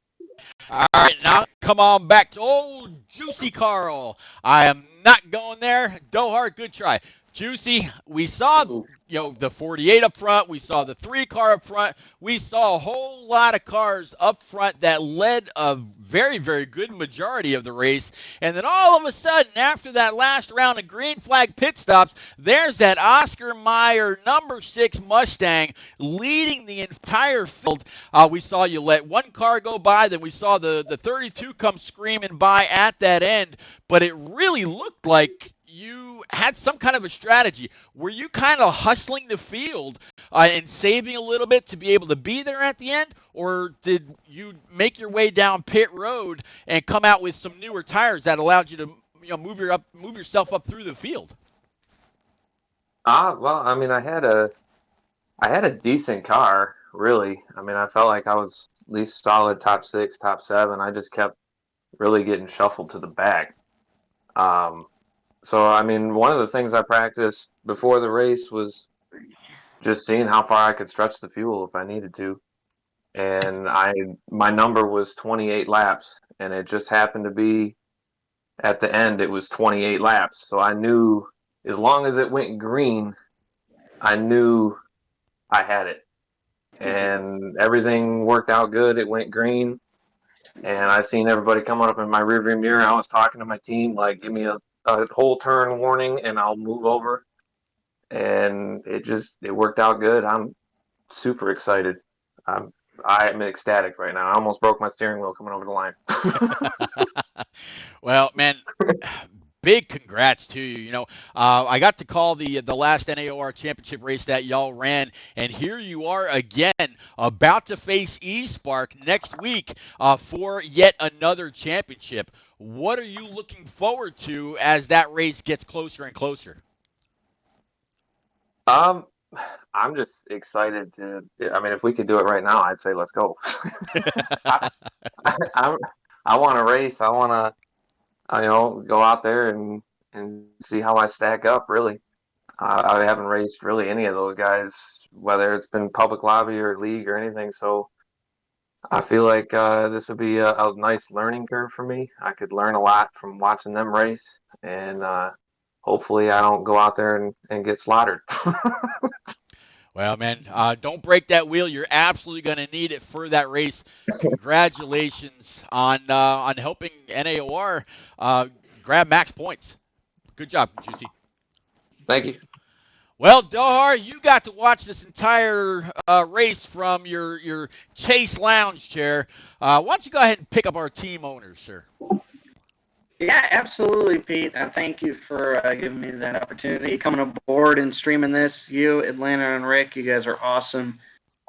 All right, now come on back to old Juicy Carl. I am not going there. Dohart, good try. Juicy, we saw the 48 up front. We saw the 3-car up front. We saw a whole lot of cars up front that led a very, very good majority of the race. And then all of a sudden, after that last round of green flag pit stops, there's that Oscar Mayer number 6 Mustang leading the entire field. We saw you let one car go by, then we saw the 32 come screaming by at that end, but it really looked like you had some kind of a strategy. Were you kind of hustling the field and saving a little bit to be able to be there at the end, or did you make your way down pit road and come out with some newer tires that allowed you to move yourself up through the field? Well, I mean, I had a decent car, really. I mean, I felt like I was at least solid top 6, top 7. I just kept really getting shuffled to the back. So, I mean, one of the things I practiced before the race was just seeing how far I could stretch the fuel if I needed to. And my number was 28 laps, and it just happened to be at the end, it was 28 laps. So I knew as long as it went green, I knew I had it. And everything worked out good. It went green. And I seen everybody coming up in my rearview mirror. I was talking to my team, like, give me a whole turn warning and I'll move over. And it worked out good. I'm super excited. I'm ecstatic right now. I almost broke my steering wheel coming over the line. Well, man, big congrats to you. I got to call the last NAOR championship race that y'all ran, and here you are again, about to face eSpark next week for yet another championship. What are you looking forward to as that race gets closer and closer? I'm just excited to. I mean, if we could do it right now, I'd say let's go. I, I, I want to race. I want to, go out there and see how I stack up. Really, I haven't raced really any of those guys, whether it's been public lobby or league or anything. So I feel like this would be a nice learning curve for me. I could learn a lot from watching them race, and hopefully I don't go out there and get slaughtered. Well, man, don't break that wheel. You're absolutely going to need it for that race. Congratulations on helping NAOR grab max points. Good job, Juicy. Thank you. Well, Dohar, you got to watch this entire race from your Chase Lounge chair. Why don't you go ahead and pick up our team owners, sir? Yeah, absolutely, Pete. Thank you for giving me that opportunity, coming aboard and streaming this. You, Atlanta, and Rick, you guys are awesome.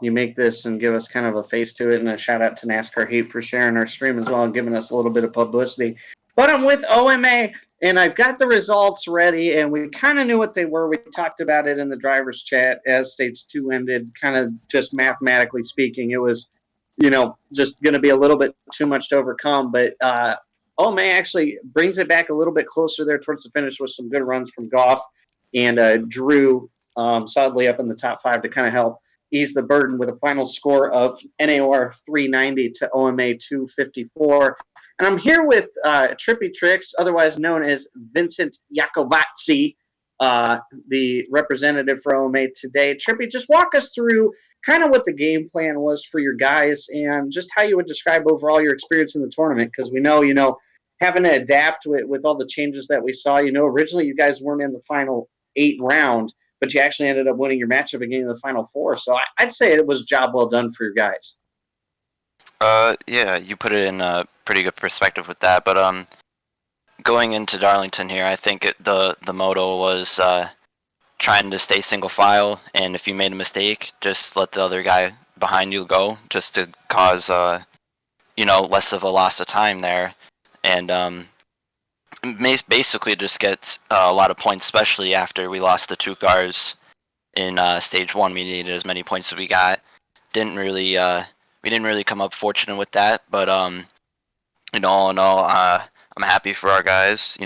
You make this and give us kind of a face to it, and a shout out to NASCAR Heat for sharing our stream as well and giving us a little bit of publicity. But I'm with OMA, and I've got the results ready, and we kind of knew what they were. We talked about it in the driver's chat as stage 2 ended, kind of just mathematically speaking. It was, just going to be a little bit too much to overcome, but OMA actually brings it back a little bit closer there towards the finish with some good runs from Goff and Drew solidly up in the top 5 to kind of help ease the burden with a final score of NAOR 390 to OMA 254. And I'm here with Trippy Tricks, otherwise known as Vincent Iacovazzi, the representative for OMA today. Trippy, just walk us through kind of what the game plan was for your guys and just how you would describe overall your experience in the tournament, because we know, having to adapt with all the changes that we saw. Originally you guys weren't in the final 8 round, but you actually ended up winning your matchup and getting to the final 4. So I'd say it was a job well done for your guys. Yeah, you put it in a pretty good perspective with that. But going into Darlington here, I think the motto was trying to stay single file, and if you made a mistake, just let the other guy behind you go, just to cause less of a loss of time there, and basically just get a lot of points, especially after we lost the 2 cars in stage 1. We needed as many points as we got. We didn't really come up fortunate with that, but all in all, I'm happy for our guys.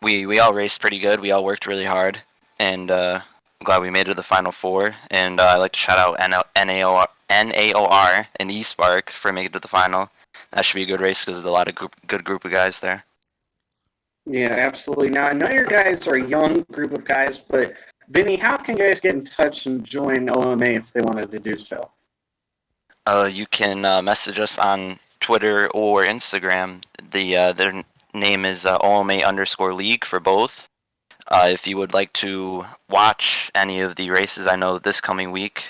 We all raced pretty good. We all worked really hard, and glad we made it to the Final Four, and I'd like to shout out NAOR and eSpark for making it to the final. That should be a good race because there's a lot of good group of guys there. Yeah, absolutely. Now, I know your guys are a young group of guys, but Vinny, how can guys get in touch and join OMA if they wanted to do so? You can message us on Twitter or Instagram. Their name is OMA_league for both. If you would like to watch any of the races, I know this coming week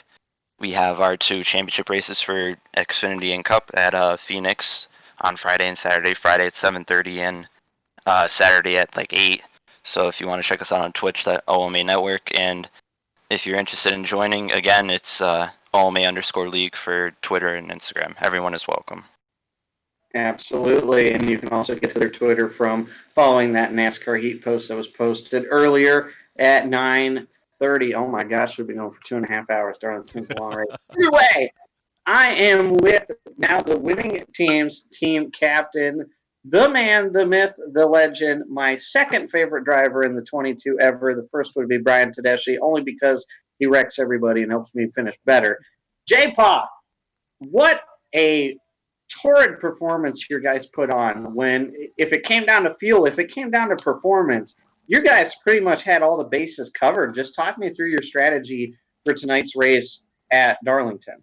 we have our 2 championship races for Xfinity and Cup at Phoenix on Friday and Saturday. Friday at 7:30 and Saturday at like 8. So if you want to check us out on Twitch, that OMA Network, and if you're interested in joining, again, it's OMA_league for Twitter and Instagram. Everyone is welcome. Absolutely, and you can also get to their Twitter from following that NASCAR Heat post that was posted earlier at 9:30. Oh my gosh, we've been going for 2.5 hours. Darlington's a long race. Either way, I am with now the winning team's team captain, the man, the myth, the legend, my second favorite driver in the 22 ever. The first would be Brian Tedeschi, only because he wrecks everybody and helps me finish better. J-Paw, what a torrid performance your guys put on when, if it came down to fuel, if it came down to performance, you guys pretty much had all the bases covered. Just talk me through your strategy for tonight's race at Darlington.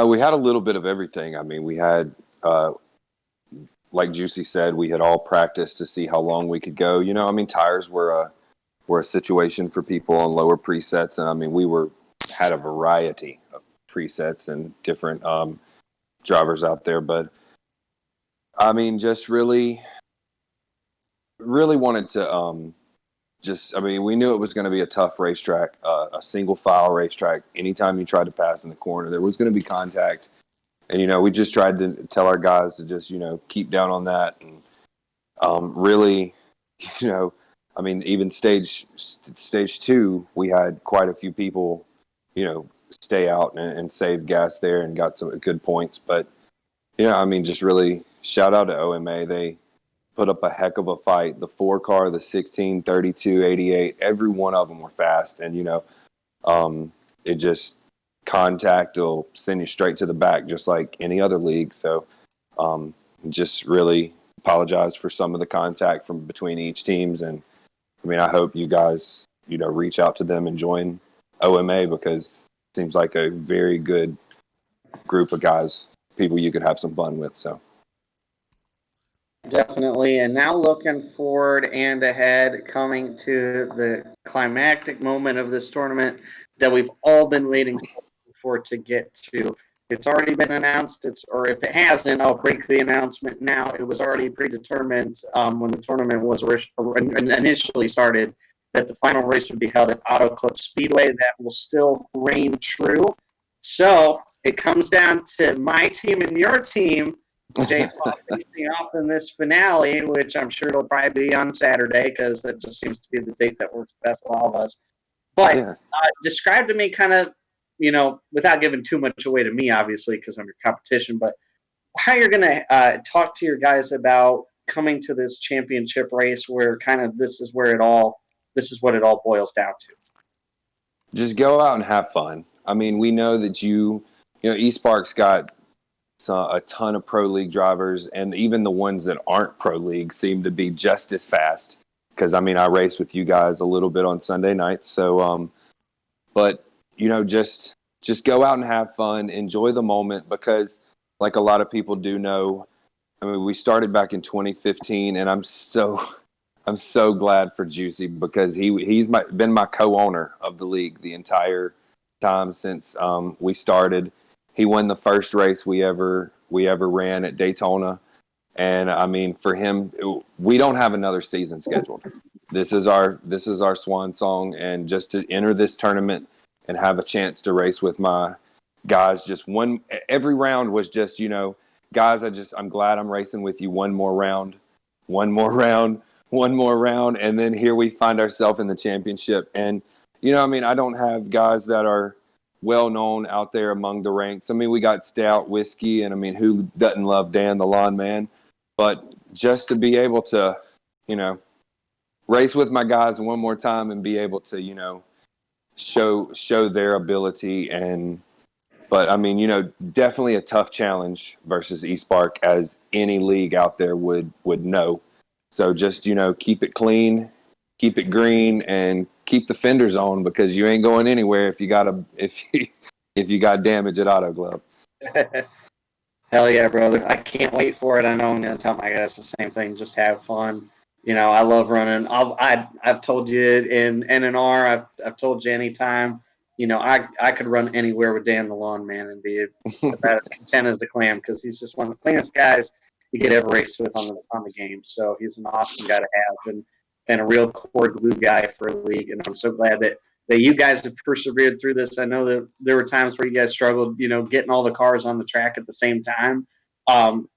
We had a little bit of everything. I mean, we had, like Juicy said, we had all practiced to see how long we could go. You know, I mean, tires were a situation for people on lower presets, and I mean, had a variety of presets and different drivers out there. But I mean, just really wanted to I mean, we knew it was going to be a tough racetrack, a single file racetrack. Anytime you tried to pass in the corner, there was going to be contact. And, you know, we just tried to tell our guys to just, you know, keep down on that. And really, you know, I mean, even stage 2, we had quite a few people, you know, stay out and save gas there and got some good points. But, you know, I mean, just really shout out to OMA. They put up a heck of a fight. The 4 car, the 16, 32, 88, every one of them were fast. And, you know, it just contact will send you straight to the back, just like any other league. So just really apologize for some of the contact from between each teams. And I mean, I hope you guys, you know, reach out to them and join OMA, because it seems like a very good group of guys, people you could have some fun with. So definitely. And now looking forward and ahead, coming to the climactic moment of this tournament that we've all been waiting for to get to. It's already been announced. Or if it hasn't, I'll break the announcement now. It was already predetermined when the tournament was initially started that the final race would be held at Auto Club Speedway. That will still reign true. So it comes down to my team and your team, J-Paw, facing off in this finale, which I'm sure it'll probably be on Saturday, because that just seems to be the date that works best for all of us. But yeah. Describe to me kind of, you know, without giving too much away to me, obviously, because I'm your competition, but how you're going to talk to your guys about coming to this championship race where kind of this is what it all boils down to. Just go out and have fun. I mean, we know that you know, eSpark's got a ton of pro league drivers, and even the ones that aren't pro league seem to be just as fast. Because I mean, I race with you guys a little bit on Sunday nights. So, but you know, just go out and have fun, enjoy the moment, because like a lot of people do know, I mean, we started back in 2015, and I'm so glad for Juicy, because he's been my co-owner of the league the entire time since we started. He won the first race we ever ran at Daytona. And I mean, for him, we don't have another season scheduled. This is our swan song, and just to enter this tournament and have a chance to race with my guys. Every round was just, you know, guys, I'm glad I'm racing with you one more round, and then here we find ourselves in the championship. And you know, I mean, I don't have guys that are well known out there among the ranks. I mean, we got Stout, Whiskey, and I mean, who doesn't love Dan the Lawn Man? But just to be able to, you know, race with my guys one more time and be able to, you know, show their ability. And but I mean, you know, definitely a tough challenge versus East Park, as any league out there would know. So just, you know, keep it clean, keep it green, and keep the fenders on, because you ain't going anywhere if you got damage at Auto Club. Hell yeah, brother. I can't wait for it. I know I'm going to tell my guys the same thing. Just have fun. You know, I love running. I've told you in NNR, I've told you anytime, you know, I could run anywhere with Dan the Lawn Man and be about as content as a clam, because he's just one of the cleanest guys you could ever race with on the game. So he's an awesome guy to have, and a real core glue guy for a league. And I'm so glad that you guys have persevered through this. I know that there were times where you guys struggled, you know, getting all the cars on the track at the same time, and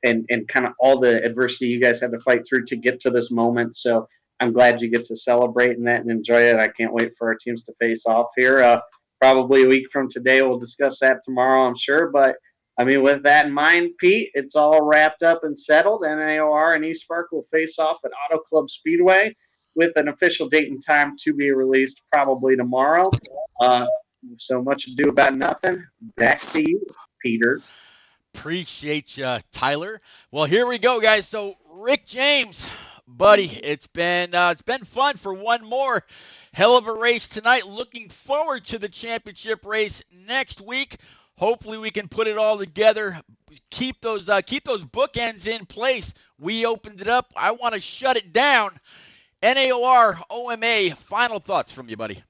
kind of all the adversity you guys had to fight through to get to this moment. So I'm glad you get to celebrate in that and enjoy it. I can't wait for our teams to face off here. Probably a week from today. We'll discuss that tomorrow, I'm sure. But I mean, with that in mind, Pete, it's all wrapped up and settled. NAOR and East Park will face off at Auto Club Speedway, with an official date and time to be released probably tomorrow. So much ado about nothing. Back to you, Peter. Appreciate you, Tyler. Well, here we go, guys. So, Rick James, buddy, it's been fun for one more hell of a race tonight. Looking forward to the championship race next week. Hopefully, we can put it all together. Keep those bookends in place. We opened it up. I want to shut it down. NAOR, OMA, final thoughts from you, buddy.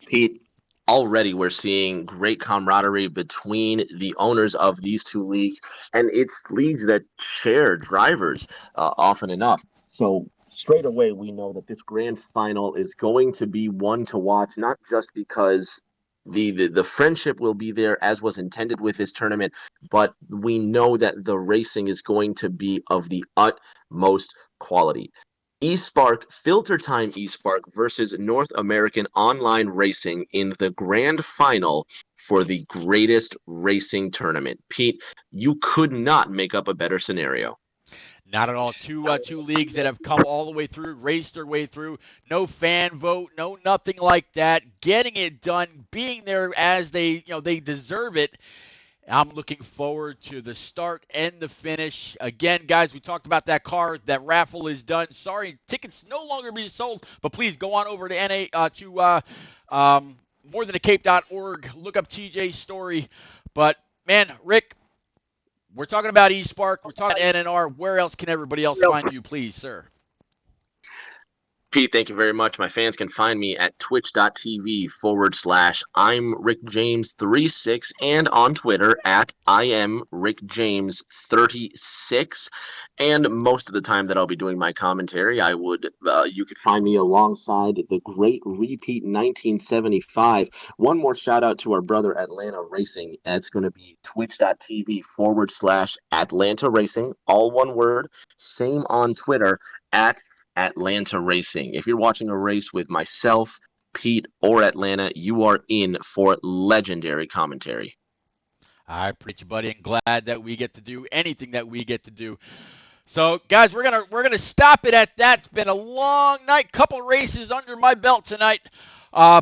Pete, already we're seeing great camaraderie between the owners of these two leagues, and it's leagues that share drivers often enough. So straight away, we know that this grand final is going to be one to watch, not just because the friendship will be there as was intended with this tournament, but we know that the racing is going to be of the utmost quality. eSpark, Filter Time eSpark versus North American Online Racing in the grand final for the greatest racing tournament. Pete, you could not make up a better scenario. Not at all. Two leagues that have come all the way through, raced their way through. No fan vote, no nothing like that. Getting it done, being there as they deserve it. I'm looking forward to the start and the finish. Again, guys, we talked about that car. That raffle is done. Sorry, tickets no longer being sold, but please go on over to morethancape.org. Look up TJ's story. But, man, Rick, we're talking about eSpark. We're talking about NNR. Where else can everybody else find you, please, sir? Pete, thank you very much. My fans can find me at twitch.tv/I'm Rick James 36 and on Twitter at I am Rick James 36. And most of the time that I'll be doing my commentary, you could find me alongside the great repeat 1975. One more shout out to our brother Atlanta Racing. It's going to be twitch.tv/Atlanta Racing, all one word. Same on Twitter at Atlanta Racing. If you're watching a race with myself, Pete, or Atlanta, you are in for legendary commentary. I appreciate you, buddy, and glad that we get to do anything that we get to do. So, guys, we're gonna stop it at that. It's been a long night, couple races under my belt tonight.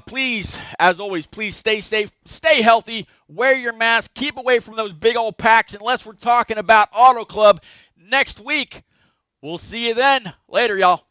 Please, as always, please stay safe, stay healthy, wear your mask, keep away from those big old packs unless we're talking about Auto Club next week. We'll see you then. Later, y'all.